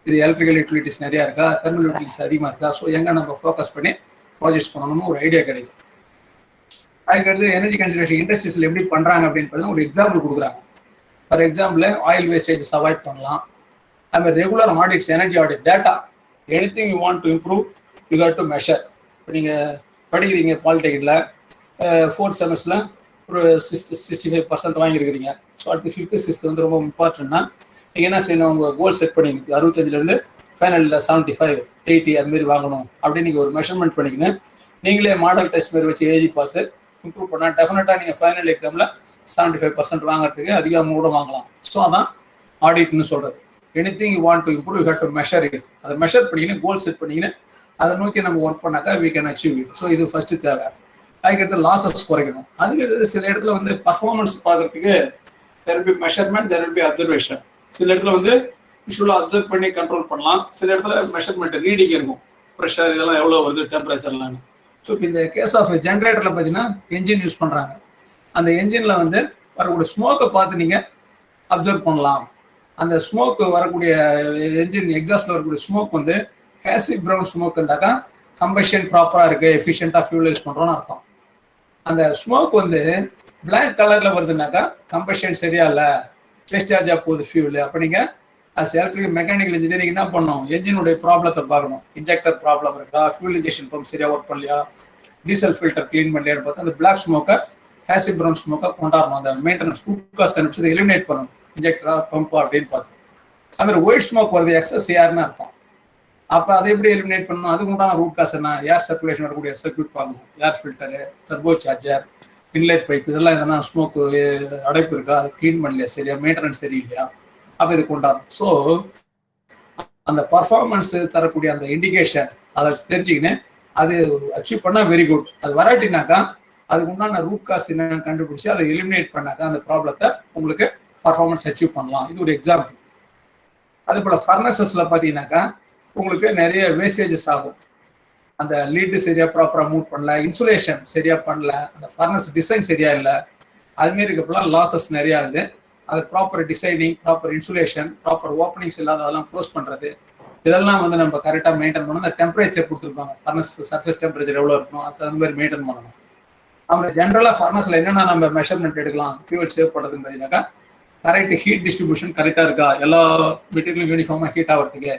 இது எலக்ட்ரிக்கல் யூட்டிலிட்டிஸ் நிறையா இருக்கா, தெர்மல் யூட்டிலிட்டிஸ் அதிகமாக இருக்கா, ஸோ எங்கே நம்ம ஃபோக்கஸ் பண்ணி ப்ராஜெக்ட்ஸ் பண்ணணும்னு ஒரு ஐடியா கிடைக்கும். அதுக்கடுத்து எனர்ஜி கன்சர்வேஷன் இண்டஸ்ட்ரீஸில் எப்படி பண்ணுறாங்க அப்படின்னு ஒரு எக்ஸாம்பிள் கொடுக்குறாங்க. For example oil wastages avoid பண்ணலாம். அதுமாதிரி regular audits, energy audit, data, anything you want to improve you have to measure. இப்போ நீங்கள் படிக்கிறீங்க பாலிடெக்னிக்கில் 4th செமஸ்டரில் ஒரு 65% வாங்கியிருக்கிறீங்க. ஸோ அடுத்து 5th 6th வந்து ரொம்ப இம்பார்ட்டன்ட்னா நீங்கள் என்ன செய்யணும், உங்கள் கோல் செட் பண்ணிங்க 65லேருந்து ஃபைனலில் 75, 80 அதுமாரி வாங்கணும் அப்படின்னு நீங்கள் ஒரு மெஷர்மெண்ட் பண்ணிக்கின்னு நீங்களே மாடல் டெஸ்ட் மாரி வச்சு எழுதி பார்த்து இம்ப்ரூவ் பண்ணால் டெஃபினட்டாக நீங்கள் ஃபைனல் எக்ஸாமில் 75% வாங்குறதுக்கு அதிகமாக கூட வாங்கலாம். ஸோ அதான் ஆடிட்னு சொல்கிறது. Anything you want to improve you have to measure it. அதை மெஷர் பண்ணிக்கின்னு கோல் செட் பண்ணிக்கின்னு அதை நோக்கி நம்ம ஒர்க் பண்ணாக்கா we can achieve it. So இது ஃபஸ்ட்டு தேவை. அதுக்கடுத்து லாஸஸ் குறைக்கணும். அதுக்கு சில இடத்துல வந்து பர்ஃபார்மன்ஸ் பார்க்கறதுக்கு there will be measurement, there will be observation. சில இடத்துல வந்து விஷுவலாக அப்சர்வ் பண்ணி கண்ட்ரோல் பண்ணலாம். சில இடத்துல மெஷர்மெண்ட் ரீடிங் இருக்கும், ப்ரெஷர் இதெல்லாம் எவ்வளோ வருது, டெம்பரேச்சர்லாம். ஸோ இப்போ இந்த கேஸ் ஆஃப் ஜென்ரேட்டரில் பார்த்தீங்கன்னா என்ஜின் யூஸ் பண்ணுறாங்க. அந்த என்ஜினில் வந்து வரக்கூடிய ஸ்மோக்கை பார்த்து நீங்கள் அப்சர்வ் பண்ணலாம். அந்த ஸ்மோக்கு வரக்கூடிய என்ஜின் எக்ஸாஸ்டில் வரக்கூடிய ஸ்மோக் வந்து ஹேசிவ் ப்ரௌன் ஸ்மோக் இருந்தாக்கா கம்பஷன் ப்ராப்பராக இருக்குது, எஃபிஷியண்ட்டாக ஃபியூல் யூஸ் பண்ணுறோன்னு அர்த்தம். அந்த ஸ்மோக் வந்து பிளாக் கலரில் வருதுனாக்கா கம்பஷன் சரியா இல்லை, வேஸ்டேஜாக போகுது ஃபியூல். அப்போ நீங்கள் அஸ் எலக்ட்ரிக்கல் மெக்கானிக்கல் இன்ஜினியரிங் என்ன பண்ணணும், என்ஜினுடைய ப்ராப்ளத்தை பார்க்கணும். இன்ஜெக்டர் ப்ராப்ளம் இருக்கா, ஃபியூல் இன்ஜெக்ஷன் பம்ப் சரியாக ஒர்க் பண்ணலையா, டீசல் ஃபில்டர் க்ளீன் பண்ணலையான்னு பார்த்து அந்த பிளாக் ஸ்மோக்கை ஹேசிவ் ப்ரௌன் ஸ்மோக்கை கொண்டாடணும். அந்த மெயின்டெனன்ஸ் ரூட் காஸ் கண்டுபிடிச்சதை எலிமினேட் பண்ணணும், இன்ஜெக்டரா பம்பா அப்படின்னு பார்த்து. அதுமாதிரி ஒயிட் ஸ்மோக் வருது, எக்ஸஸ் ஏர்னு அர்த்தம். அப்போ அதை எப்படி எலிமினேட் பண்ணணும், அதுக்கு உண்டான ரூட் காஸ் என்ன, ஏர் சர்க்குலேஷன் வரக்கூடிய சர்க்யூட் பார்க்கணும், air filter, turbocharger, inlet pipe, இதெல்லாம் எதனா ஸ்மோக்கு அடைப்பு இருக்கா, அதை க்ளீன் பண்ணலையா, சரியா மெயின்டெனன்ஸ் சரியில்லையா, அப்போ இது கொண்டாடணும். ஸோ அந்த பர்ஃபார்மன்ஸ் தரக்கூடிய அந்த இண்டிகேஷன் அதை தெரிஞ்சுக்கின்னு அது அச்சீவ் பண்ணால் வெரி குட். அது வராட்டினாக்கா அதுக்கு உண்டான ரூட் காஸ் என்னன்னு கண்டுபிடிச்சி அதை எலிமினேட் பண்ணாக்கா அந்த ப்ராப்ளத்தை உங்களுக்கு பர்ஃபார்மன்ஸ் அச்சீவ் பண்ணலாம். இது ஒரு எக்ஸாம்பிள். அதே போல் ஃபர்னஸஸில் பார்த்தீங்கன்னாக்கா உங்களுக்கு நிறைய வேஸ்டேஜஸ் ஆகும். அந்த லீடு சரியாக ப்ராப்பராக மூவ் பண்ணல, இன்சுலேஷன் சரியாக பண்ணல, அந்த ஃபர்னஸ் டிசைன் சரியா இல்லை, அதுமாரி இருக்கப்பெல்லாம் லாசஸ் நிறையா ஆகுது. அது proper designing, proper insulation, proper openings இல்லாத அதெல்லாம் க்ளோஸ் பண்ணுறது, இதெல்லாம் வந்து நம்ம கரெக்டாக மெயின்டைன் பண்ணணும். அந்த டெம்பரேச்சர் கொடுத்துருப்பாங்க, ஃபர்னஸ் சர்ஃபேஸ் டெம்பரேச்சர் எவ்வளோ இருக்கணும், அது மாதிரி மெயின்டைன் பண்ணணும். அவங்க ஜென்ரலாக ஃபர்னஸில் என்னென்ன நம்ம மெஷர்மெண்ட் எடுக்கலாம் ஃபியூல் சேவ் பண்ணுறதுன்னு பார்த்தீங்கன்னாக்கா, கரெக்ட் ஹீட் டிஸ்ட்ரிபியூஷன் கரெக்டாக இருக்கா, எல்லா மெட்டீரியலும் யூனிஃபார்மாக ஹீட் ஆகிறதுக்கு,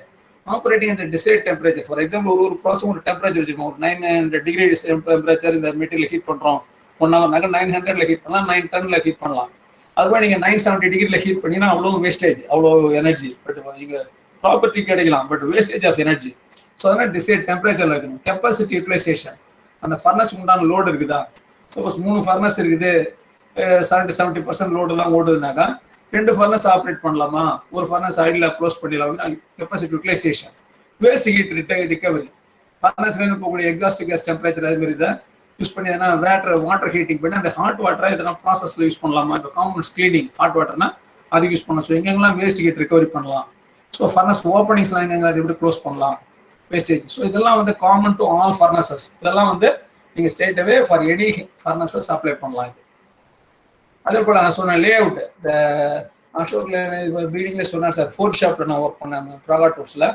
ஆப்ரேட்டிங் அந்த டிசைட் டெம்பரேச்சர். ஃபார் எக்ஸாம்பிள் ஒரு ப்ராசஸ் ஒரு டெம்பரேச்சர் வச்சுக்கோங்க, ஒரு 900 டிகிரி டெம்பரேச்சர் இந்த மெட்டீரியல் ஹீட் பண்ணுறோம், 1 நாள் 900ல ஹீட் பண்ணலாம், 9 டன்ல ஹீட் பண்ணலாம். அதுமாதிரி நீங்கள் 970 டிகிரியில் ஹீட் பண்ணிங்கன்னா அவ்வளோ வேஸ்டேஜ், அவ்வளோ எனர்ஜி. பட் நீங்கள் ப்ராப்பர்ட்டி கிடைக்கலாம், but wastage of energy. So அதனால் டிசைட் டெம்பரேச்சரில் இருக்கணும். கெப்பாசிட்டி யூட்டிலைசேஷன், அந்த ஃபர்னஸ் உண்டான லோடு இருக்குதா, சப்போஸ் 3 ஃபர்னஸ் இருக்குது, 70% லோடுலாம் ஓடுதுனாக்கா 2 ஃபர்னஸ் ஆப்ரேட் பண்ணலாமா, ஒரு ஃபர்னஸ் ஐடில் க்ளோஸ் பண்ணிடலாம். Capacity utilisation, waste heat recovery, ஃபர்னஸ்லேருந்து போகக்கூடிய எக்ஸாஸ்ட் கேஸ் டெம்பரேச்சர் அதுமாரி இதை யூஸ் பண்ணி எதனா வாட்டர் ஹீட்டிங் பண்ணி அந்த ஹாட் வாட்டரை எதனா ப்ராசஸில் யூஸ் பண்ணலாமா. இப்போ காம்பவுண்ட்ஸ் கிளீனிங் ஹாட் வாட்டர்னா அது யூஸ் பண்ணலாம். ஸோ எங்கெங்கெல்லாம் வேஸ்ட் ஹீட் ரிகவரி பண்ணலாம், ஸோ ஃபர்னஸ் ஓப்பனிங்ஸ்லாம் எங்கெங்க அது எப்படி க்ளோஸ் பண்ணலாம், வேஸ்டேஜ். ஸோ இதெல்லாம் வந்து காமன் டு ஆல் ஃபர்னஸஸ். இதெல்லாம் வந்து நீங்கள் straight away for any furnaces apply பண்ணலாம். இது அதே போல் நான் சொன்னேன் லே அவுட், இந்த அசோக்கில் பீடிங்கில் சொன்னேன் சார், 4th ஷாப்டர் நான் ஒர்க் பண்ணேன் ப்ராகா டூர்ஸில்.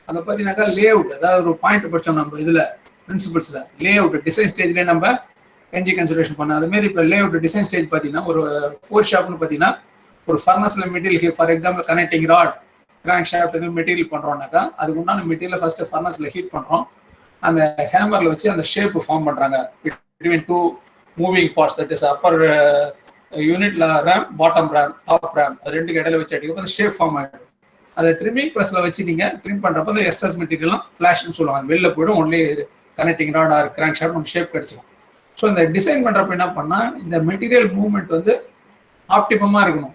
அங்கே பார்த்தீங்கன்னாக்கா லே அவுட், அதாவது ஒரு பாயிண்ட் படித்தோம் நம்ம இதில் பிரின்சிபல்ஸில். லே அவுட் டிசைன் ஸ்டேஜ்லேயே நம்ம என்ஜி கன்சிடரேஷன் பண்ணோம். அதுமாரி இப்போ லே அவுட் டிசைன் ஸ்டேஜ் பார்த்தீங்கன்னா ஒரு 4th ஷாப்னு பார்த்தீங்கன்னா ஒரு ஃபர்னஸில் material, for example connecting rod, crankshaft material பண்ணுறோம்னாக்கா அதுக்கு உண்டான மெட்டீரியலை ஃபஸ்ட்டு ஃபர்னஸில் ஹீட் பண்ணுறோம். அந்த ஹேமரில் வச்சு அந்த ஷேப்பு ஃபார்ம் பண்ணுறாங்க between 2 moving parts, that is upper யூனிட்ல ram, bottom ram, top ram, அது 2க்கு இடையில வச்சு அடிக்கும், அந்த ஷேப் ஃபார்ம் ஆகிடும். அதை ட்ரிம்மிங் ப்ரெஸ்ஸில் வச்சு நீங்கள் ட்ரிம் பண்ணுறப்ப அந்த எக்ஸ்ட்ராஸ் மெட்டீரியல்லாம் ஃப்ளாஷ்னு சொல்லுவாங்க, வெளில போய்டும். Only connecting rod or crank shaft நம்ம ஷேப் கிடச்சிடும். ஸோ இந்த டிசைன் பண்ணுறப்ப என்ன பண்ணால் இந்த மெட்டீரியல் மூவ்மெண்ட் வந்து ஆப்டிமமாக இருக்கணும்.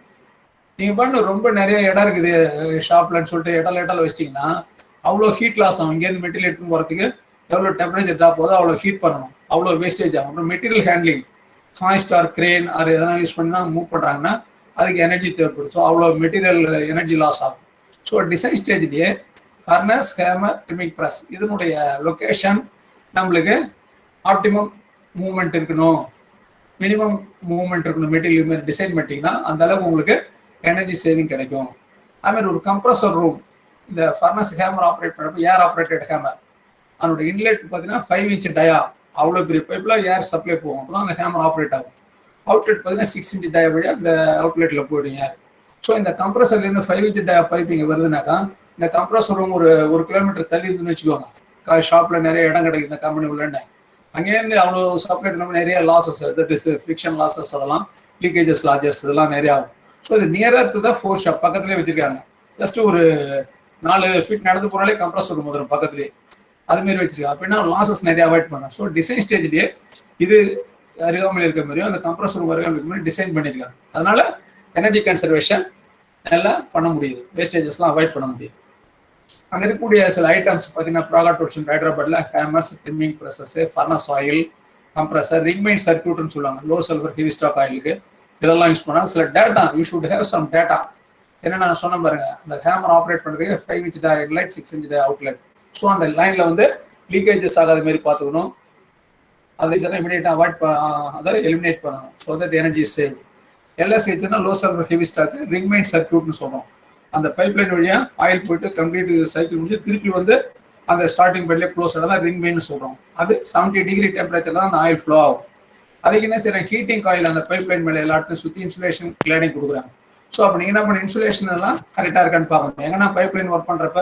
நீங்கள் பண்ண ரொம்ப நிறைய இடம் இருக்குது ஷாப்லன்னு சொல்லிட்டு இடத்துல வச்சிட்டிங்கன்னா அவ்வளோ ஹீட் லாஸ் ஆகும். இங்கேருந்து மெட்டீரியல் எடுத்துன்னு போகிறதுக்கு எவ்வளோ டெம்பரேச்சர் ட்ராப் போதோ அவ்வளோ ஹீட் பண்ணணும், அவ்வளோ வேஸ்டேஜ் ஆகும். அப்புறம் material handling, hoist or crane or எதனா யூஸ் பண்ணி தான் மூவ் பண்ணுறாங்கன்னா அதுக்கு எனர்ஜி தேவைப்படும். ஸோ அவ்வளோ மெட்டீரியல் எனர்ஜி லாஸ் ஆகும். ஸோ டிசைன் ஸ்டேஜ்லேயே ஃபர்னஸ், ஹேமர், ட்ரிம்மிங் ப்ரெஸ் இதனுடைய லொக்கேஷன் நம்மளுக்கு ஆப்டிமம் மூவ்மெண்ட் இருக்கணும், மினிமம் மூவ்மெண்ட் இருக்கணும். மெட்டீரியல் மாரி டிசைன் பண்ணிட்டீங்கன்னா அந்த அளவுக்கு உங்களுக்கு எனர்ஜி சேவிங் கிடைக்கும். அதுமாதிரி ஒரு கம்ப்ரஸர் ரூம், இந்த ஃபர்னஸ் ஹேமர் ஆப்ரேட் பண்ணுறப்ப ஏர் ஆப்ரேட்டட் ஹேமர், அதனுடைய இன்லெட் பார்த்தீங்கன்னா 5 inch டயா, அவ்வளோ பெரிய பைப்பில் ஏர் சப்ளை போகும், அப்போ தான் அந்த ஹேமர் ஆப்ரேட் ஆகும். அவுட்லெட் பார்த்தீங்கன்னா 6 inch டயா வழியாக அந்த அவுட்லெட்டில் போயிடும் ஏர். ஸோ இந்த கம்ப்ரஸர்லேருந்து 5 inch டயா பைப் இங்கே வருதுனாக்கா இந்த கம்ப்ரஸர் ரூம் ஒரு கிலோமீட்டர் தள்ளி இருந்துன்னு வச்சுக்கோங்க. ஷாப்பில் நிறைய இடம் கிடைக்குது இந்த கம்பெனி உள்ளன்னு, அங்கேருந்து அவ்வளோ சப்ளை நம்ம நிறைய losses, that is friction losses, அதெல்லாம் லீக்கேஜஸ் லார்ஜஸ் இதெல்லாம் நிறையா ஆகும். ஸோ இது nearer to the 4th shop பக்கத்துலேயே வச்சுருக்காங்க. ஜஸ்ட்டு ஒரு 4 feet நடந்து போனாலே கம்ப்ரஸர் ரூம் வந்துடும் பக்கத்துலேயே, அதுமாரி வச்சிருக்காங்க. அப்படின்னா லாஸஸ் நிறைய அவாய்ட் பண்ணலாம். ஸோ டிசைன் ஸ்டேஜ்லேயே இது அருகாமல் இருக்க மாதிரியும் அந்த கம்ப்ரஸர் ரூம் அருகாமல் இருக்க மாதிரி டிசைன் பண்ணியிருக்காங்க. அதனால எனர்ஜி கன்சர்வேஷன் நல்லா பண்ண முடியுது, வேஸ்டேஜஸ்லாம் அவாய்ட் பண்ண முடியுது. அங்கே இருக்கக்கூடிய சில ஐட்டம்ஸ் பார்த்தீங்கன்னா ப்ராகா டூல்ஸ் ஹைதராபாத்தில் hammers, trimming presses, furnace oil, compressor, ring main சர்க்யூட்னு சொல்லுவாங்க லோ சல்ஃபர் ஹெவி ஸ்டாக் ஆயிலுக்கு, இதெல்லாம் யூஸ் பண்ணால் சில data you should have some data. என்னென்ன நான் சொன்ன பாருங்க, அந்த ஹேமர் ஆப்ரேட் பண்ணுறதுக்கு 5 inch headlight, 6 inch outlet. So அந்த லைனில் வந்து லீக்கேஜஸ் ஆகாத மாதிரி பார்த்துக்கணும். அதை இமீடியட்டாக அதை எலிமினேட் பண்ணணும். So that energy save. LSHனா low sulphur heavy stock ring main சர்க்யூட்னு சொல்கிறோம். அந்த பைப்லைன் வழியாக ஆயில் போயிட்டு கம்ப்ளீட் சைக்கிள் முடிச்சு திருப்பி வந்து அந்த ஸ்டார்டிங் பெட்லேயே க்ளோஸ் தான் ரிங் மெயின் சொல்கிறோம். அது 70 டிகிரி டெம்பரேச்சர் தான் அந்த ஆயில் ஃப்ளோ ஆகும். அதுக்கு என்ன செய்யறேன், ஹீட்டிங் காயில் அந்த பைப்லைன் மேலே எல்லாத்தையும் சுற்றி இன்சுலேஷன் கிளேடிங் கொடுக்குறாங்க. ஸோ அப்போ நீங்கள் என்ன பண்ண, இன்சுலேஷன் எல்லாம் கரெக்டாக இருக்கான்னு பார்க்கணும். எங்கன்னா பைப்லைன் ஒர்க் பண்ணுறப்ப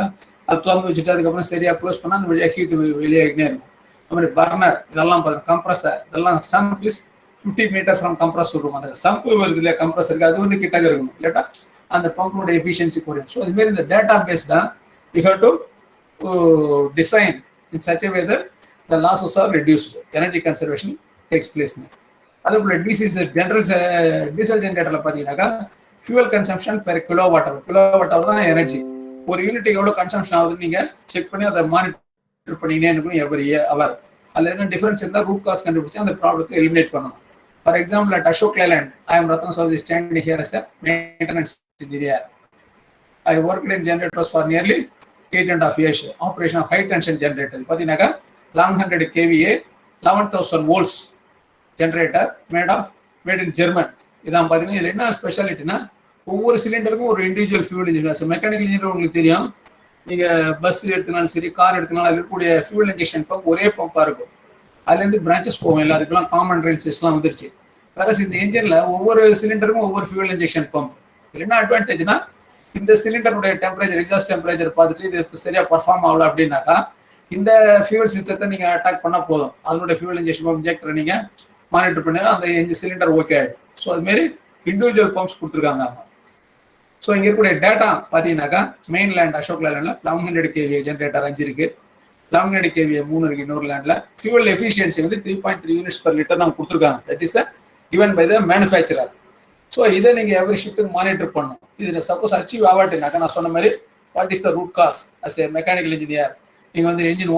அது திறந்து வச்சுட்டு அதுக்கப்புறம் சரியாக க்ளோஸ் பண்ணால் அந்த வழியாக ஹீட் வெளியாகினே இருக்கும். அது மாதிரி பர்னர் இதெல்லாம் கம்ப்ரஸர் இதெல்லாம் sump is 50 metre from compressor room. அந்த சம்பு வருது இல்லையா கம்ப்ரஸருக்கு, அது வந்து கிட்டக்க இருக்கணும், இல்லாட்டா அந்த பம்போட எஃபிஷியன்சி குறையும். ஸோ இதுமாரி இந்த டேட்டா பேஸ் தான் you have to design in such a way that the losses are reduced, energy conservation takes place. அதே போல் டீசல் ஜென்ரேட்டரில் பார்த்தீங்கன்னாக்கா fuel consumption per kilowatt hour தான் எனர்ஜி. ஒரு யூனிட்டுக்கு எவ்வளோ கன்சம்ஷன் ஆகுதுன்னு நீங்கள் செக் பண்ணி அதை மானிட்டர் பண்ணிக்கிட்டே இருக்கும் எவ்ரி அவர். அதில் என்ன டிஃபரன்ஸ் இருந்தால் ரூட் காஸ் கண்டுபிடிச்சி அந்த ப்ராப்ளத்தை எலிமினேட் பண்ணணும். For example, at Ashok Leyland, I am Ratna Saudhi standing here as a maintenance engineer. I worked in generators for nearly 8.5 years. Operation of high tension generator. பார்த்தீங்கன்னாக்கா 1100 kVA 11,000 volts generator made in German. இதான் பார்த்தீங்கன்னா இதில் என்ன ஸ்பெஷாலிட்டினா ஒவ்வொரு சிலிண்டருக்கும் ஒரு individual fuel engine. Mechanical engineer உங்களுக்கு தெரியும், நீங்கள் பஸ் எடுத்தனாலும் சரி கார் எடுத்தனாலும் அதில் இருக்கக்கூடிய ஃபியூல் இன்ஜெக்ஷன் பம்ப் ஒரே பம்பாக இருக்கும். அதுலேருந்து பிரான்ச்சஸ் போகும், எல்லாத்துக்குலாம் காமன் ட்ரெயின்ஸ்லாம் வந்துருச்சு. வேற இந்த இன்ஜினில் ஒவ்வொரு சிலிண்டருக்கும் ஒவ்வொரு ஃபியூல் இன்ஜெக்ஷன் பம்ப். இதில் என்ன அட்வான்டேஜ்னா, இந்த சிலிண்டருடைய டெம்பரேச்சர் எக்ஸாஸ்ட் டெம்பரேச்சர் பார்த்துட்டு இது சரியாக பர்ஃபார்ம் ஆகல அப்படின்னாக்கா இந்த ஃபியூல் சிஸ்டத்தை நீங்கள் அட்டாக் பண்ணால் போதும், அதனுடைய ஃபியூல் இன்ஜெக்ஷன் பம்ப் இன்ஜெக்டரை நீங்கள் மானிட்டர் பண்ணி அந்த சிலிண்டர் ஓகே ஆகிடும். ஸோ அதுமாரி இண்டிவிஜுவல் பம்ப்ஸ் கொடுத்துருக்காங்க. ஸோ இங்கே இருக்கக்கூடிய டேட்டா பார்த்தீங்கன்னாக்கா மெயின் லேண்ட் அசோக் லேண்டில் 1100 kVA ஜென்ரேட்டர் 5 இருக்கு, 1100 kVA 3 இருக்கு இன்னொரு லேண்டில். ஃபியூவல் எஃபிஷியன்சி வந்து 3.3 யூனிட்ஸ் per liter நம்ம கொடுத்துருக்காங்க. That is the given by the manufacturer. So இதை நீங்கள் எவ்ரி ஷிஃப்ட்டுக்கு மானிட்டர் பண்ணணும். இதில் சப்போஸ் அச்சீவ் ஆகாட்டினாக்கா நான் சொன்ன மாதிரி what is the root cause as a mechanical engineer, நீங்கள் வந்து என்ஜின்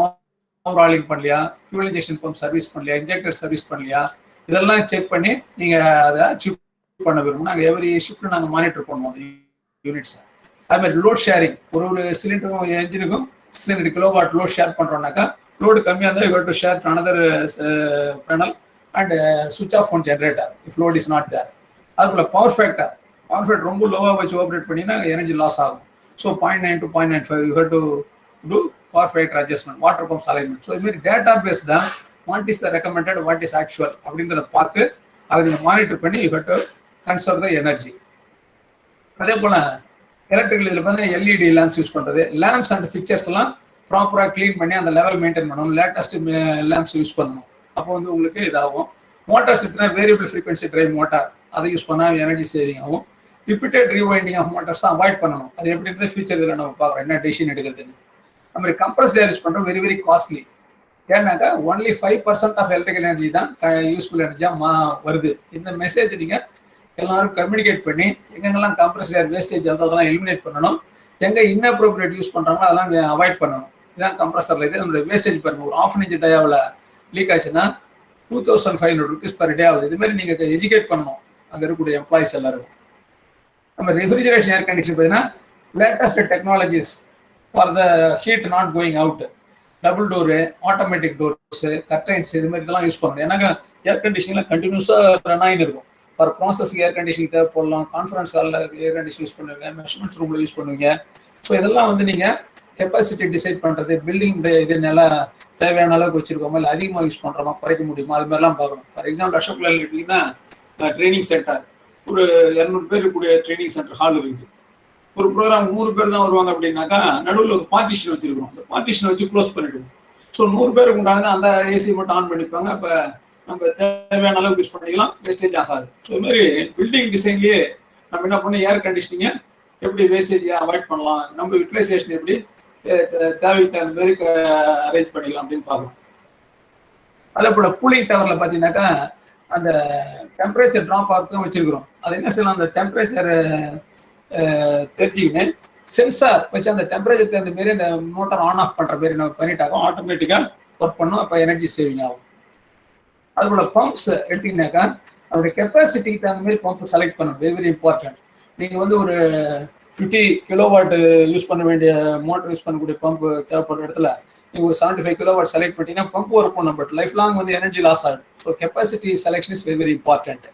ஓவராலிங் பண்ணலையா, ஃபியூல் இன்ஜெக்ஷன் பம்ப் சர்வீஸ் பண்ணலையா, இன்ஜெக்டர் சர்வீஸ் பண்ணலையா, இதெல்லாம் செக் பண்ணி நீங்கள் அதை அச்சீவ் பண்ண விரும்பும். நாங்கள் எவ்ரி ஷிஃப்ட்டு நாங்கள் மானிட்டர் பண்ணுவோம் யூனிட்ஸ். அதுமாதிரி லோட் ஷேரிங், ஒரு சிலிண்டருக்கும் என்ஜினுக்கும் 600 kilowatt லோட் ஷேர் பண்ணுறோம்னாக்கா லோடு கம்மியாக இருந்தால் you have to share another panel and switch off one generator if load is not there. அதுக்குள்ள பவர் ஃபேக்டர் ரொம்ப லோவாக வச்சு ஆப்ரேட் பண்ணினா எனர்ஜி லாஸ் ஆகும். So 0.9 to 0.95 you have to do power factor adjustment, water pumps alignment. So இதுமாதிரி data base தான் what is the recommended, what is actual அப்படின்றத பார்த்து அதை நீங்கள் மானிட்டர் பண்ணி you have to conserve the energy. அதே போல் எலக்ட்ரிக்கல் இதில் பார்த்தீங்கன்னா எல்இடி லேம்ப்ஸ் யூஸ் பண்ணுறது, லேம்ப்ஸ் அண்ட் ஃபிக்சர்ஸ் எல்லாம் ப்ராப்பராக க்ளீன் பண்ணி அந்த லெவல் மெயின்டைன் பண்ணணும். லேட்டஸ்ட் லேம்ப்ஸ் யூஸ் பண்ணணும், அப்போ வந்து உங்களுக்கு இதாகும். மோட்டார்ஸ் எடுத்துனா வேரியபிள் ஃப்ரீக்வன்சி டிரைவ் மோட்டார், அதை யூஸ் பண்ணால் எனர்ஜி சேவிங் ஆகும். Repeated rewinding of motors avoid பண்ணணும். அது எப்படின்ற ஃபியூச்சர் இதில் நம்ம பார்க்குறோம் என்ன டெசிஷன் எடுக்கிறதுன்னு. நம்ம கம்ப்ரஸ்ட் ஏர் யூஸ் பண்ணுறோம், வெரி காஸ்ட்லி. ஏன்னாக்கா ஒன்லி 5% ஆஃப் எலக்ட்ரிக்கல் எனர்ஜி தான் யூஸ்ஃபுல் எனர்ஜியாக வருது. இந்த மெசேஜ் நீங்கள் எல்லாரும் கம்யூனிகேட் பண்ணி எங்கெங்கெல்லாம் கம்ப்ரஸ்ட் ஏர் வேஸ்டேஜ் அதெல்லாம் எலிமினேட் பண்ணணும், எங்கே இன்அப்ரோப்ரியேட் யூஸ் பண்ணுறாங்களோ அதெல்லாம் அவாய்ட் பண்ணணும். இதுதான் கம்ப்ரஸரில். இது நம்மளுடைய வேஸ்டேஜ் பாருங்கள், ஒரு 1/2 inch டயாவில் லீக் ஆச்சுன்னா 2500 rupees per day ஆகுது. இதுமாதிரி நீங்கள் எஜுகேட் பண்ணணும் அங்கே இருக்கக்கூடிய எம்ப்ளாயிஸ் எல்லாரும். நம்ம ரெஃப்ரிஜரேஷன் ஏர் கண்டிஷன் பார்த்தீங்கன்னா latest technologies for the heat not going out, double door, automatic doors, curtains, இது மாதிரி இதெல்லாம் யூஸ் பண்ணணும். ஏன்னா ஏர் கண்டிஷனில் கண்டினியூஸாக ரன் ஆகிட்டு இருக்கும். ஃபார் ப்ராசஸ்க்கு ஏர் கண்டிஷனிங் தேவைப்படலாம், கான்ஃபரன்ஸ் ஹாலில் ஏர் கண்டிஷன் யூஸ் பண்ணுவீங்க, மெஷர்மெண்ட்ஸ் ரூமில் யூஸ் பண்ணுவீங்க. ஸோ இதெல்லாம் வந்து நீங்கள் கெப்பாசிட்டி டிசைட் பண்ணுறது, பில்டிங் இது நல்லா தேவையான அளவுக்கு வச்சிருக்கோமா இல்லை அதிகமாக யூஸ் பண்ணுறோமா, குறைக்க முடியுமா, அது மாதிரிலாம் பார்க்கணும். ஃபார் எக்ஸாம்பிள் அசோக் லேண்ட் எடுத்தீங்கன்னா ட்ரைனிங் சென்டர் ஒரு 200 பேர் இருக்கக்கூடிய ட்ரைனிங் சென்டர் ஹால் இருக்குது. ஒரு ப்ரோக்ராம் 100 பேர் தான் வருவாங்க அப்படின்னாக்கா நடுவில் ஒரு பார்ட்டிஷன் வச்சிருக்கோம். அந்த பார்ட்டிஷனை வச்சு க்ளோஸ் பண்ணிவிடுவோம். ஸோ 100 பேருக்கு உண்டாங்க அந்த ஏசி மட்டும் ஆன் பண்ணிப்பாங்க. அப்போ நம்ம தேவையான அளவுக்கு யூஸ் பண்ணிக்கலாம், வேஸ்டேஜ் ஆகாது. ஸோ இது மாதிரி பில்டிங் டிசைன்லேயே நம்ம என்ன பண்ணோம், ஏர் கண்டிஷனிங்கை எப்படி வேஸ்டேஜ் அவாய்ட் பண்ணலாம், நம்ம யூட்டிலைசேஷன் எப்படி தேவைக்கு தகுந்த மாதிரி அரேஞ்ச் பண்ணிக்கலாம் அப்படின்னு பார்க்கலாம். அதே போல் கூலிங் டவரில் பார்த்தீங்கன்னாக்கா அந்த டெம்பரேச்சர் ட்ராப் ஆகிறதுக்கும் வச்சுருக்கிறோம். அது என்ன செய்யலாம், அந்த டெம்பரேச்சர் தெரிஞ்சுக்கின்னு சென்சார் வச்சு அந்த டெம்பரேச்சர் தகுந்த மாரி அந்த மோட்டார் ஆன் ஆஃப் பண்ணுற மாரி நம்ம பண்ணிட்டாக்கோம், ஆட்டோமேட்டிக்காக ஒர்க் பண்ணும். அப்போ எனர்ஜி சேவிங் ஆகும். அதுபோல் பம்ப்ஸ் எடுத்திங்கனாக்கா அதோடைய கெப்பாசிட்டிக்கு தகுந்த மாதிரி பம்ப் செலக்ட் பண்ணணும், வெரி இம்பார்ட்டன்ட். நீங்கள் வந்து ஒரு 50 கிலோவாட் யூஸ் பண்ண வேண்டிய மோட்டர் யூஸ் பண்ணக்கூடிய பம்ப் தேவைப்படுற இடத்துல நீங்கள் ஒரு 75 கிலோவாட் செலக்ட் பண்ணிட்டீங்கன்னா பம்ப் ஒர்க் பண்ணும், பட் லைஃப் லாங் வந்து எனர்ஜி லாஸ் ஆகும். So capacity selection is very very important.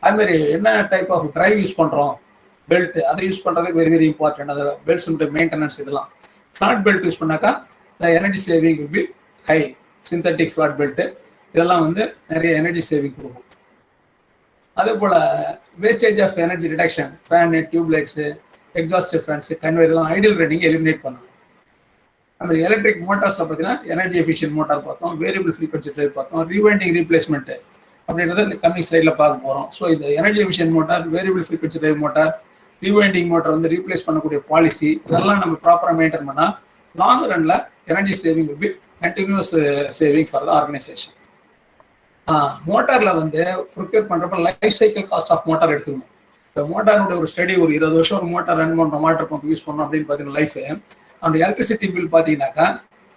அதுமாதிரி என்ன டைப் ஆஃப் டிரைவ் யூஸ் பண்ணுறோம், பெல்ட் அதை யூஸ் பண்ணுறது வெரி வெரி இம்பார்ட்டன்ட். அந்த பெல்ட்ஸுடைய மெயின்டெனன்ஸ் இதெல்லாம். ஃப்ளாட் பெல்ட் யூஸ் பண்ணாக்கா the energy saving will be high. Synthetic flat belt இதெல்லாம் வந்து நிறைய எனர்ஜி சேவிங் கொடுக்கும். அதே போல் wastage of energy reduction, fan, tubelights, exhaust fans, conveyor இதெல்லாம் ஐடியல் ரன்னிங் எலிமினேட் பண்ணணும். நம்ம எலக்ட்ரிக் மோட்டார்ஸில் பார்த்தீங்கன்னா எனர்ஜி எஃபிஷியன்ட் மோட்டார் பார்த்தோம், வேரியபிள் ஃப்ரீக்வன்சி டிரைவ் பார்த்தோம், ரீவைண்டிங் ரீப்ளேஸ்மெண்ட் அப்படின்றத கம்மிங் ஸ்லைடில் பார்க்க போகிறோம். ஸோ இந்த energy efficient motor, variable frequency drive motor, rewinding motor வந்து ரீப்ளேஸ் பண்ணக்கூடிய பாலிசி இதெல்லாம் நம்ம ப்ராப்பராக மெயின்டைன் பண்ணால் லாங் ரன்ல energy saving will be continuous saving for the organisation. மோட்டாரில் வந்து ப்ரொக்யூர் பண்ணுறப்ப life cycle cost of motor எடுத்துக்கணும். இப்போ மோட்டாரோட ஒரு ஸ்டடி ஒரு 20 வருஷம் ஒரு மோட்டார் ரன் பண்ணுறோம், வாட்டர் பம்ப் யூஸ் பண்ணோம் அப்படின்னு பார்த்தீங்கன்னா லைஃப் அந்த எலக்ட்ரிசிட்டி பில் பார்த்தீங்கன்னாக்கா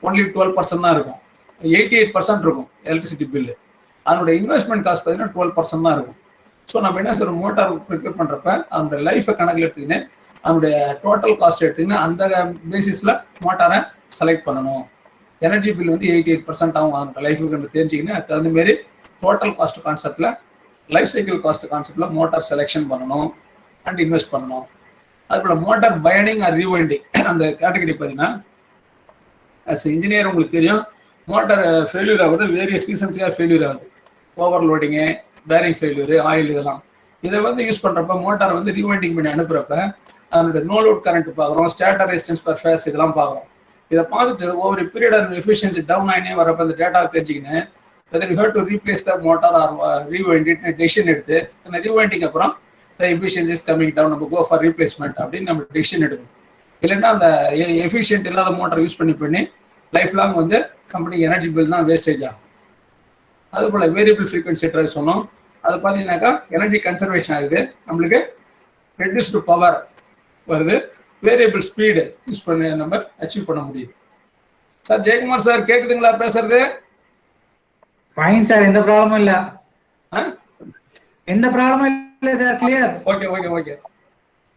ஒன்லி 12% தான் இருக்கும். 88% இருக்கும் எலக்ட்ரிசிட்டி பில்லு. அதனுடைய இன்வெஸ்ட்மெண்ட் காஸ்ட் பார்த்தீங்கன்னா 12% தான் இருக்கும். ஸோ நம்ம என்ன சொல்கிறோம், மோட்டார் ப்ரிப்பேர் பண்ணுறப்ப அந்த லைஃபை கணக்கில் எடுத்துக்கின்னு அதனுடைய டோட்டல் காஸ்ட் எடுத்துக்கின்னு அந்த பேசிஸில் மோட்டாரை செலக்ட் பண்ணணும். எனர்ஜி பில் வந்து 88% ஆகும் அதோட லைஃபுக்கு நம்ம தெரிஞ்சுக்கின்னு அதுக்கு தகுந்தமாரி டோட்டல் காஸ்ட் கான்செப்டில் லைஃப் சைக்கிள் காஸ்ட் கான்செப்டில் மோட்டார் செலெக்ஷன் பண்ணணும் அண்ட் இன்வெஸ்ட் பண்ணணும். அதுபோல் மோட்டார் பயனிங் ஆர் ரீவைண்டிங் அந்த கேட்டகரி பார்த்தீங்கன்னா அஸ் இன்ஜினியர் உங்களுக்கு தெரியும், மோட்டார் ஃபெயில்யூர் ஆகுது வேரியஸ் ரீசன்ஸுக்காக ஃபெயில்யூர் ஆகுது. ஓவர்லோடிங்கு, பேரிங் ஃபெயில்யூரு, ஆயில் இதெல்லாம். இதை வந்து யூஸ் பண்ணுறப்ப மோட்டார் வந்து ரீவைண்டிங் பண்ணி அனுப்புகிறப்ப அதனுடைய நோ லோட் கரண்ட் பார்க்குறோம், ஸ்டார்டர் ரெசிஸ்டன்ஸ் பர் ஃபேஸ் இதெல்லாம் பார்க்குறோம். இதை பார்த்துட்டு ஒவ்வொரு பீரியட் அந்த எஃபிஷியன்சி டவுன் ஆகினே வரப்போ அந்த data தெரிஞ்சுக்கின்னு whether you have to replace the motor or rewind it decision எடுத்து அந்த rewinding அப்புறம் the efficiency is coming down, நம்ம go for replacement அப்படின்னு நம்ம decision எடுக்கணும். இல்லைன்னா அந்த எஃபிஷியன்ட் இல்லாத மோட்டார் யூஸ் பண்ணி லைஃப் லாங் வந்து கம்பெனி எனர்ஜி பில் தான் வேஸ்டேஜ் ஆகும். அதுபோல் வேரியபிள் ஃப்ரீக்வன்சி ட்ரைவ் சொன்னோம், அது பார்த்தீங்கன்னாக்கா எனர்ஜி கன்சர்வேஷன் ஆகுது, நம்மளுக்கு ரெடியூஸ்டு பவர் வருது, வேரியபிள் ஸ்பீடு யூஸ் பண்ணி நம்ம அச்சீவ் பண்ண முடியுது. சார் ஜெயக்குமார் சார் கேட்குதுங்களா பேசுறது? ஃபைன் சார், எந்த ப்ராப்ளமும் இல்ல. எந்த ப்ராப்ளமும் இல்ல sir, clear. Okay okay okay.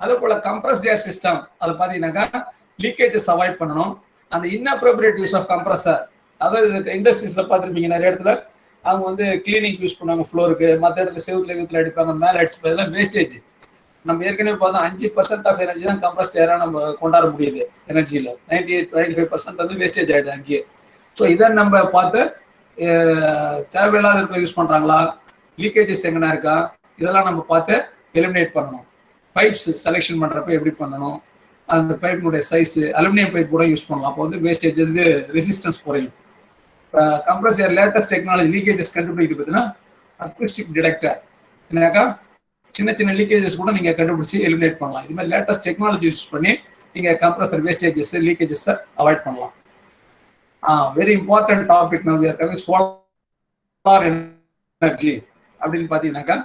அதே போல கம்ப்ரஸ்ட் ஏர் சிஸ்டம் அது பாத்தீங்கன்னாக்கா லீக்கேஜஸ் அவாய்ட் பண்ணணும். அந்த இன்அப்ரோப்ரியேட் யூஸ் ஆஃப் கம்ப்ரஸர், அதாவது இண்டஸ்ட்ரீஸ்ல பார்த்துருப்பீங்க நிறைய இடத்துல அவங்க வந்து கிளீனிங் யூஸ் பண்ணுவாங்க ஃப்ளோருக்கு, மற்ற இடத்துல செவுத்துல அடிப்பாங்க, மேலே அடிச்சு போதெல்லாம் வேஸ்டேஜ். நம்ம ஏற்கனவே பார்த்தோம் 5% ஆஃப் எனர்ஜி தான் கம்ப்ரஸ்ட் ஏராக நம்ம கொண்டாட முடியுது எனர்ஜியில். 95% வந்து வேஸ்டேஜ் ஆகிடுது அங்கேயே. ஸோ இதை நம்ம பார்த்து தேவையில்லாத இடத்துல யூஸ் பண்ணுறாங்களா, லீக்கேஜஸ் எங்கன்னா இருக்கா, இதெல்லாம் நம்ம பார்த்து எலிமினேட் பண்ணணும். பைப்ஸ் செலெக்ஷன் பண்ணுறப்ப எப்படி பண்ணணும், அந்த பைப்பினுடைய சைஸு, அலுமினியம் பைப் கூட யூஸ் பண்ணலாம். அப்போ வந்து வேஸ்டேஜஸ் ரெசிஸ்டன்ஸ் குறையும். இப்போ கம்ப்ரஸர் லேட்டஸ்ட் டெக்னாலஜி லீக்கேஜஸ் கண்டுபிடிக்கிறது பார்த்தீங்கன்னா அக்யூஸ்டிக் டிடெக்டர். என்னக்கா சின்ன சின்ன லீக்கேஜஸ் கூட நீங்கள் கண்டுபிடிச்சி எலிமினேட் பண்ணலாம். இது மாதிரி லேட்டஸ்ட் டெக்னாலஜி யூஸ் பண்ணி நீங்கள் கம்ப்ரஸர் வேஸ்டேஜஸ் லீக்கேஜஸை அவாய்ட் பண்ணலாம். வெரி இம்பார்ட்டன்ட் டாபிக் நம்ம இருக்காங்க சோலார் எனர்ஜி அப்படின்னு பார்த்தீங்கன்னாக்கா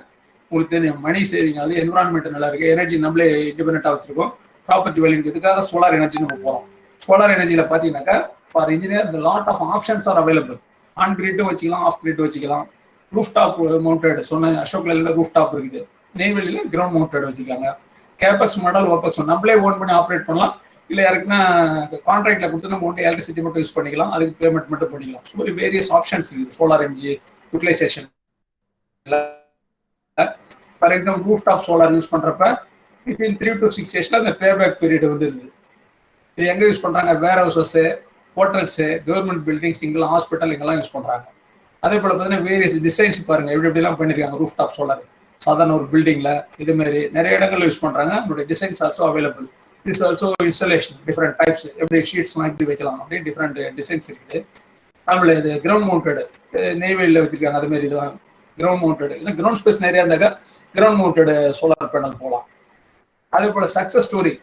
உங்களுக்கு தெரியும், மணி சேவிங் ஆகுது, என்விரான்மெண்ட் நல்லா இருக்கு, எனர்ஜி நம்மளே இண்டிபெண்டாக வச்சிருக்கோம், ப்ராப்பர்ட்டி வேல்யூங்கிறதுக்காக சோலார் எனர்ஜி நம்ம போகிறோம். சோலார் எனர்ஜியில் பார்த்தீங்கன்னாக்கா for engineer the lot of options are available. On கிரிட்டும் வச்சுக்கலாம், ஆஃப் கிரிட் வச்சுக்கலாம். ரூஃப் டாப் மவுண்டட் சொன்ன அசோக் லேலண்ட்ல ரூஃப் டாப் இருக்குது, நெய்வேலியில் கிரவுண்ட் மவுண்டட் வச்சுக்காங்க. கேபெக்ஸ் மாடல், ஓபெக்ஸ் நம்மளே ஓன் பண்ணி ஆப்ரேட் பண்ணலாம். இல்லை யாருக்குன்னா கான்ட்ராக்ட்ல கொடுத்து நம்ம ஒன்றை எலக்ட்ரிசிட்டி மட்டும் யூஸ் பண்ணிக்கலாம், அதுக்கு பேமெண்ட் மட்டும் பண்ணிக்கலாம். ஸோ ஒரு வேரியஸ் ஆப்ஷன்ஸ் இருக்குது solar energy utilization. For example roof top solar use பண்ணுறப்ப வித்தின் 3 to 6 இயர்ஸ்ல அந்த பேபேக் பீரியட் வந்து இருக்குது. இது எங்கே யூஸ் பண்ணுறாங்க, வேர் ஹவுசஸ்ஸு, ஹோட்டல்ஸு, கவர்மெண்ட் பில்டிங்ஸ், இங்கெல்லாம் ஹாஸ்பிட்டல் இங்கெல்லாம் யூஸ் பண்ணுறாங்க. அதே போல் பார்த்தீங்கன்னா வேரியஸ் டிசைன்ஸ் பாருங்கள் எப்படி எப்படிலாம் பண்ணியிருக்காங்க ரூஃப் டாப் சோலார். சாதாரண ஒரு பில்டிங்கில் இதுமாரி நிறைய இடங்களில் யூஸ் பண்ணுறாங்க. அதோடைய designs also available. It's also installation different types, எப்படி ஷீட்ஸ்லாம் எப்படி வைக்கலாம் அப்படின்னு டிஃப்ரெண்ட் டிசைன்ஸ் இருக்குது. அதில் இது கிரவுண்ட் மவுண்டட் நெய்வேலியில் வச்சுருக்காங்க. அதுமாரி இதுதான் கிரவுண்ட் மவுண்டட். இல்லை கிரவுண்ட் ஸ்பேஸ் நிறையா இருந்தாக்கா கிரவுண்ட் மவுண்டட் சோலார் பேனல் போகலாம். அதே போல் சக்ஸஸ் ஸ்டோரி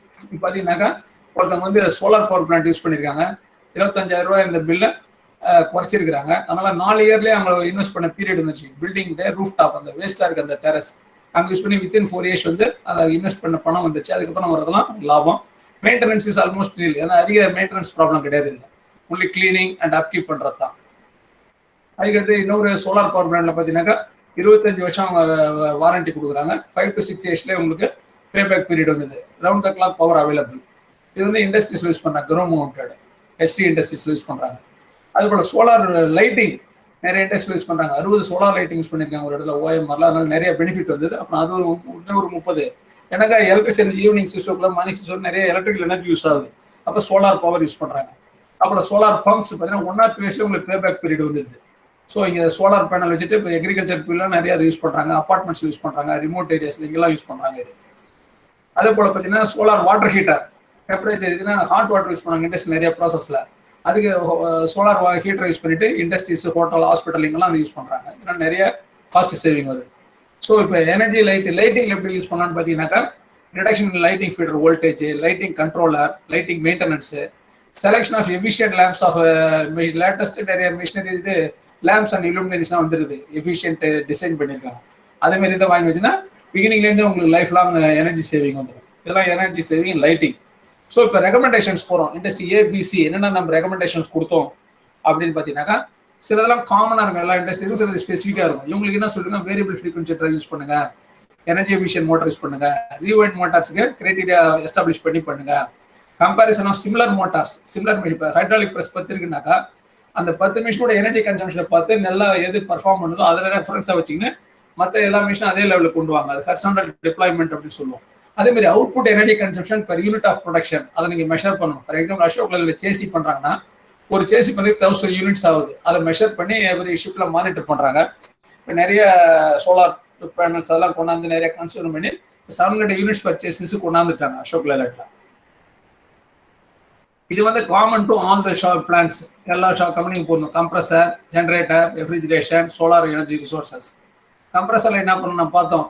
பார்த்தீங்கன்னாக்கா ஒருத்தவங்க வந்து சோலார் பவர் பிளான்ட் யூஸ் பண்ணியிருக்காங்க, 25,000 ரூபாய் இந்த பில்லை குறைச்சிருக்கிறாங்க. அதனால 4 இயர்லேயே அவங்க இன்வெஸ்ட் பண்ண பீரியட் வந்துச்சு. பில்டிங் ரூஃப் டாப் அந்த வேஸ்ட்டாக இருக்குது அந்த டெரஸ் அங்கே யூஸ் பண்ணி வித்தின் 4 இயர்ஸ் வந்து அதை இன்வெஸ்ட் பண்ண பணம் வந்துச்சு. அதுக்கப்புறம் வரதெல்லாம் லாபம். மெயின்டெனன்ஸ் இஸ் ஆல்மோஸ்ட் நீல், ஏன்னா அதிக மெயின்டெனன்ஸ் ப்ராப்ளம் கிடையாது, இல்லை ஒன்லி கிளீனிங் அண்ட் அப்கீப் பண்ணுறது தான். அதுக்கடுத்து இன்னொரு சோலார் பவர் பிளான்ட்ல பார்த்தீங்கன்னாக்கா 25 வருஷம் வாரண்டி கொடுக்குறாங்க. 5 to 6 இயர்ஸ்லேயே உங்களுக்கு பேபேக் பீரியட் வந்து round the clock power available. இது வந்து இண்டஸ்ட்ரீஸ்ல யூஸ் பண்ணாங்க, க்ரோ மவுண்டட் ஹெச்டி இண்டஸ்ட்ரீஸ்ல யூஸ் பண்றாங்க. அது போல சோலார் லைட்டிங் நிறைய இண்டஸ்ட்ரியில் யூஸ் பண்றாங்க. 60 சோலார் லைட்டிங் யூஸ் பண்ணிருக்காங்க ஒரு இடத்துல ஓஎம்ஆர்ல. அதனால நிறைய பெனிஃபிட் வந்தது. அப்புறம் அது ஒரு 30 எனக்கு எலக்ட்ரிசிட்டி ஈவினிங் 6 o'clock மார்னிங் 6 நிறைய எலக்ட்ரிக்கல் எனர்ஜி யூஸ் ஆகுது. அப்போ சோலார் பவர் யூஸ் பண்றாங்க. அப்புறம் சோலார் பம்ப்ஸ் பார்த்தீங்கன்னா 1 or 2 years உங்களுக்கு பேபேக் பீரியட் வந்துருது. ஸோ இங்கே சோலார் பேனல் வச்சுட்டு இப்போ அக்ரிகல்ச்சர் ஃபீல்ட்லாம் நிறைய அதை யூஸ் பண்றாங்க, அப்பார்ட்மெண்ட்ஸ் யூஸ் பண்றாங்க, ரிமோட் ஏரியாஸ்ல இங்கெல்லாம் யூஸ் பண்றாங்க இது. அதே போல பார்த்தீங்கன்னா சோலார் வாட்டர் ஹீட்டர் டெம்பரேச்சர் இருக்குன்னா ஹாட் வாட்டர் யூஸ் பண்ணாங்க இண்டஸ்ட்ரி நிறைய ப்ராசஸ்ல. அதுக்கு சோலார் ஹீட்டர் யூஸ் பண்ணிட்டு இண்டஸ்ட்ரீஸ், ஹோட்டல், ஹாஸ்பிட்டல் இங்கெல்லாம் அதை யூஸ் பண்றாங்க. இதெல்லாம் நிறைய காஸ்ட் சேவிங் வருது. ஸோ இப்போ எனர்ஜி லைட்டிங் எப்படி யூஸ் பண்ணலாம்னு பார்த்தீங்கன்னாக்கா reduction lighting feeder voltage, lighting controller, lighting maintenance, selection of efficient lamps of latest நிறைய மிஷினரி இது லேம்ப்ஸ் அண்ட் இலுமினேஷன் வந்துருது, எஃபிஷியன்ட் டிசைன் பண்ணியிருக்காங்க. அதே மாதிரி இதை வாங்கி வச்சுன்னா பிகினிங்லேருந்து உங்களுக்கு லைஃப் லாங் எனர்ஜி சேவிங் வந்துடும். இதெல்லாம் எனர்ஜி சேவிங் லைட்டிங். ஸோ இப்போ ரெக்கமெண்டேஷன்ஸ் போகிறோம் இண்டஸ்ட்ரி ஏபிசி என்னென்ன நம்ம ரெக்கமெண்டேஷன்ஸ் கொடுத்தோம் அப்படின்னு பார்த்தீங்கன்னாக்கா சிலதெல்லாம் காமனாக இருக்கும் எல்லா இண்டஸ்ட்ரியும், சிலது ஸ்பெசிஃபிக்காக இருக்கும். இவங்களுக்கு என்ன சொல்லுங்க, வேரியபிள் ஃப்ரீக்வன்சி ட்ரைவ் யூஸ் பண்ணுங்க, எனர்ஜி எஃபிஷியன்ட் மோட்டார் யூஸ் பண்ணுங்க, ரீவைண்ட் மோட்டார்ஸ்க்கு கிரைட்டீரியா எஸ்டாப்ளிஷ் பண்ணுங்க. கம்பேரிசன் ஆஃப் சிமிலர் மோட்டார்ஸ், இப்போ ஹைட்ராலிக் ப்ரெஸ் 10 இருக்குனாக்கா அந்த 10 மிஷினோட எனர்ஜி கன்சம்ஷனை பார்த்து நல்லா எது பர்ஃபார்ம் பண்ணுதோ அதில் ரெஃபரன்ஸாக வச்சுக்கின்னு மற்ற எல்லா மிஷினும் அதே லெவலில் கொண்டு வாங்க. அது ஹரிசாண்டல் டிப்ளாய்மெண்ட் அப்படின்னு சொல்லுவோம். அதே மாதிரி output energy consumption per unit of production அதை நீங்கள் மெஷர் பண்ணணும். ஃபார் எக்ஸாம்பிள் அசோக்ல சேசி பண்ணுறாங்கன்னா ஒரு சேசி பண்ணி 1000 யூனிட்ஸ் ஆகுது. அதை மெஷர் பண்ணி எவ்ரி ஷிப்ல மானிட்டர் பண்ணுறாங்க. இப்போ நிறைய சோலார் பேனல்ஸ் அதெல்லாம் கொண்டாந்து நிறைய கன்சியூம் பண்ணி 700 யூனிட்ஸ் பர் சேசிஸ் கொண்டாந்துட்டாங்க அசோக் லேலண்ட்ல. இது வந்து common to all the shop plans, எல்லா ஷாப் கம்பெனியும் போடணும். Compressor, generator, refrigeration, solar energy resources. கம்ப்ரஸரில் என்ன பண்ணணும் நம்ம பார்த்தோம்,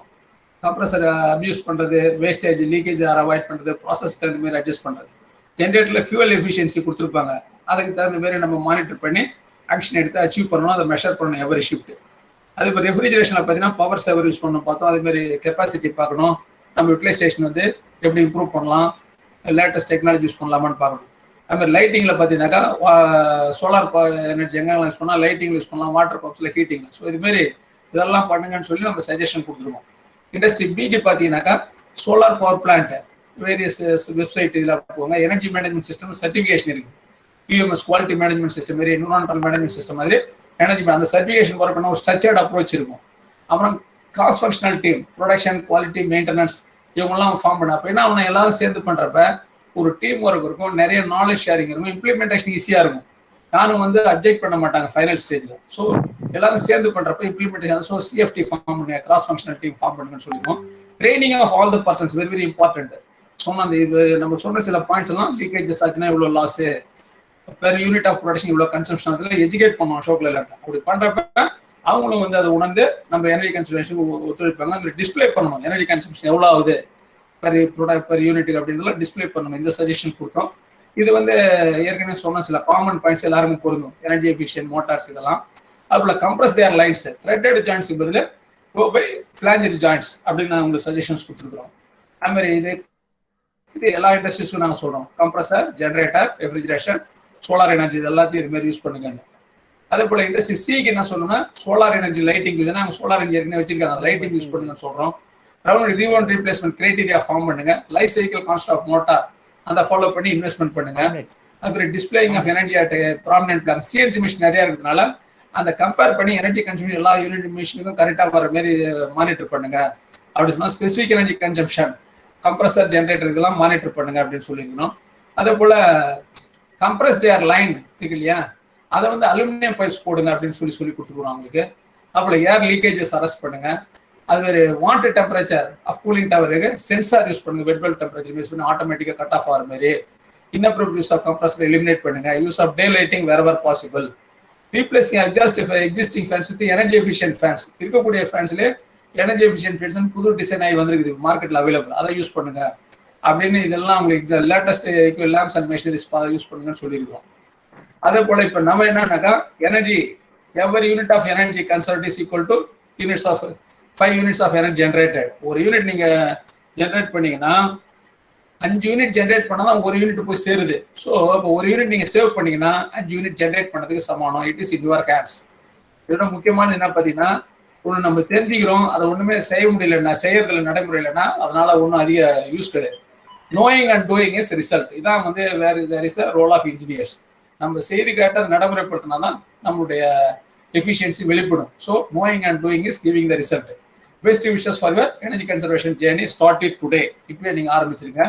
கம்ப்ரஸர் அப்யூஸ் பண்ணுறது, வேஸ்டேஜ் லீக்கேஜ் அவாய்ட் பண்ணுறது, ப்ராசஸ் தகுந்த மாதிரி அட்ஜஸ்ட் பண்ணுறது. ஜென்ரேட்டரில் ஃபியூவல் எஃபிஷியன்சி கொடுத்துருப்பாங்க, அதுக்கு தகுந்த மாதிரி நம்ம மானிட்டர் பண்ணி ஆக்ஷன் எடுத்து அச்சீவ் பண்ணணும், அதை மெஷர் பண்ணணும் எவரி ஷிஃப்ட். அதே மாதிரி ரெஃப்ரிஜரேஷனில் பார்த்தீங்கன்னா பவர் சேவர் யூஸ் பண்ணணும் பார்த்தோம். அதேமாதிரி கெப்பாசிட்டி பார்க்கணும், நம்ம யூட்டிலைசேஷன் வந்து எப்படி இம்ப்ரூவ் பண்ணலாம், லேட்டஸ்ட் டெக்னாலஜி யூஸ் பண்ணலாமான்னு பார்க்கணும். அதுமாதிரி லைட்டிங்கில் பார்த்தீங்கன்னாக்கா சோலார் எனர்ஜி எங்கெல்லாம் யூஸ் பண்ணலாம், லைட்டிங் யூஸ் பண்ணலாம், வாட்டர் பம்ப்ஸில் ஹீட்டிங். ஸோ இதுமாரி இதெல்லாம் பண்ணுங்கன்னு சொல்லி நம்ம சஜஷன் கொடுத்துருவோம். இண்டஸ்ட்ரி பிக்கு பார்த்தீங்கன்னாக்கா solar power plant various website இதில் போவாங்க. எனர்ஜி மேனேஜ்மெண்ட் சிஸ்டம் சர்டிஃபிகேஷன் இருக்குது, யூஎம்எஸ் குவாலிட்டி மேனேஜ்மெண்ட் சிஸ்டம் மாதிரி, என்விரான்மெண்டல் மேனேஜ்மெண்ட் சிஸ்டம் மாதிரி எனர்ஜி அந்த சர்டிஃபிகேஷன் ஒர்க் பண்ண ஒரு ஸ்ட்ரக்சர்ட் அப்ரோச் இருக்கும். அப்புறம் cross functional team, production, quality, maintenance இவங்கெல்லாம் ஃபார்ம் பண்ண. அப்போ என்ன அவங்க எல்லாரும் சேர்ந்து பண்ணுறப்ப ஒரு டீம் ஒர்க் இருக்கும், நிறைய நாலேஜ் ஷேரிங் இருக்கும், இம்ப்ளிமெண்டேஷன் ஈஸியாக இருக்கும். யாரும் வந்து அப்டேட் பண்ண மாட்டாங்க ஃபைனல் ஸ்டேஜில். ஸோ எல்லாரும் சேர்ந்து பண்ணுறப்ப இம்ப்ளிமெண்டேஷன். ஸோ சிஎஃப்டி ஃபார்ம் பண்ணுங்க, கிராஸ் ஃபங்க்ஷனல் டீம் ஃபார்ம் பண்ணுங்கன்னு சொல்லிடுவோம். Training of all the persons very very important. சொன்ன அந்த இது நம்ம சொன்ன சில பாயிண்ட்ஸ் எல்லாம் லீக்கேஜஸ் ஆச்சுன்னா இவ்வளோ loss, per unit of production இவ்வளோ கன்சம்ஷன், அதில் எஜுகேட் பண்ணுவோம் ஷோக்கில் இல்லை. அப்படி பண்ணுறப்ப அவங்களும் வந்து அதை உணர்ந்து நம்ம எனர்ஜி கன்சம்ஷன் ஒத்துழைப்பாங்க. அந்த டிஸ்பிளே பண்ணணும் எனர்ஜி கன்சம்ஷன் எவ்வளோ ஆகுது பெர் யூனிட்டுக்கு அப்படின்றத டிஸ்பிளே பண்ணணும். இந்த சஜஷன் கொடுத்தோம். இது வந்து ஏற்கனவே சொன்ன சில காமன் பாயிண்ட்ஸ் எல்லாருக்கும் பொருந்தும், எனர்ஜி எஃபிஷியன்ட் மோட்டார்ஸ் இதெல்லாம். அதுபோல compressed Air Lines, threaded joints பதில் பை ஃபிளாஞ்சரி ஜாயின்ட்ஸ் அப்படின்னு நான் உங்களுக்கு சஜஷன்ஸ் கொடுத்துருக்குறோம். அதுமாதிரி இது எல்லா இண்டஸ்ட்ரீஸ்க்கும் நாங்கள் சொல்கிறோம். Compressor, generator, refrigeration, solar energy இது எல்லாத்தையும் இது மாதிரி யூஸ் பண்ணுங்க. அதே போல் இண்டஸ்ட்ரி சிக்கு என்ன சொல்லணும்னா சோலார் எனர்ஜி லைட்டிங் யூஸ், நாங்கள் சோலார் எனர்ஜி ஏற்கனவே வச்சிருக்காங்க, லைட்டிங் யூஸ் பண்ணுங்கன்னு சொல்கிறோம். Round rewind replacement criteria form பண்ணுங்க. Life cycle cost of motor அதை ஃபாலோ பண்ணி இன்வெஸ்ட்மெண்ட் பண்ணுங்க. அப்புறம் displaying of energy at prominent plant, CNC machine நிறையா இருக்கிறதுனால அந்த கம்பேர் பண்ணி எனர்ஜி கன்சம்ஷன் எல்லா யூனிட் மிஷினுக்கும் கரெக்டாக வர மாதிரி மானிட்டர் பண்ணுங்க. அப்படி சொன்னால் specific energy consumption, compressor, generator இதெல்லாம் மானிட்டர் பண்ணுங்க அப்படின்னு சொல்லியிருக்கணும். அதே போல் கம்ப்ரஸ்ட் ஏர் லைன் இருக்கு இல்லையா, அதை வந்து அலுமினியம் பைப்ஸ் போடுங்க அப்படின்னு சொல்லி கொடுத்துருவோம் அவங்களுக்கு. அப்போ ஏர் லீக்கேஜஸ் அரெஸ்ட் பண்ணுங்க. அது மாதிரி வாட்டர் டெம்பரேச்சர் ஆஃப் கூலிங் டவருக்கு சென்சார் யூஸ் பண்ணுங்க, வெட் பெல்ட் டெம்பரேச்சர் யூஸ் பண்ணி ஆட்டோமேட்டிக்காக கட் ஆஃப் ஆகிற மாதிரி. Inappropriate use of compressor eliminate பண்ணுங்க. Use of day lighting wherever possible. Replacing existing fans with energy efficient fans, இருக்கக்கூடிய ஃபேன்ஸ்லேயே எனர்ஜி எஃபிஷியன்ட் ஃபேன்ஸ் புது டிசைன் ஆகி வந்துருக்குது மார்க்கெட்டில் அவைலபிள், அதை யூஸ் பண்ணுங்க அப்படின்னு. இதெல்லாம் உங்களுக்கு latest lamps and machineries use பண்ணுங்கன்னு சொல்லியிருக்கோம். அதே போல் இப்போ நம்ம என்னன்னாக்கா energy every unit of energy conserved is equal to units of 5 units of energy generated. ஒரு யூனிட் நீங்கள் ஜென்ரேட் பண்ணீங்கன்னா 5 யூனிட் ஜென்ரேட் பண்ணால் தான் ஒரு யூனிட் போய் சேருது. ஸோ இப்போ ஒரு யூனிட் நீங்கள் சேவ் பண்ணீங்கன்னா 5 யூனிட் ஜென்ரேட் பண்ணதுக்கு சமானம். It is in your hands. இதோட முக்கியமானது என்ன பார்த்தீங்கன்னா ஒன்று நம்ம தெரிஞ்சுக்கிறோம், அதை ஒன்றுமே செய்ய முடியலன்னா, செய்யறதுல நடைமுறையிலன்னா அதனால ஒன்றும் அதிக யூஸ் கிடையாது. Knowing and doing is result. இதான் வந்து there is the role of engineers. நம்ம செய்தி கேட்ட நடைமுறைப்படுத்தினா தான் நம்மளுடைய எஃபிஷியன்சி வெளிப்படும். So knowing and doing is giving the result. Best wishes for your energy conservation journey. Start it today. இப்பவே நீங்கள் ஆரம்பிச்சிருங்க.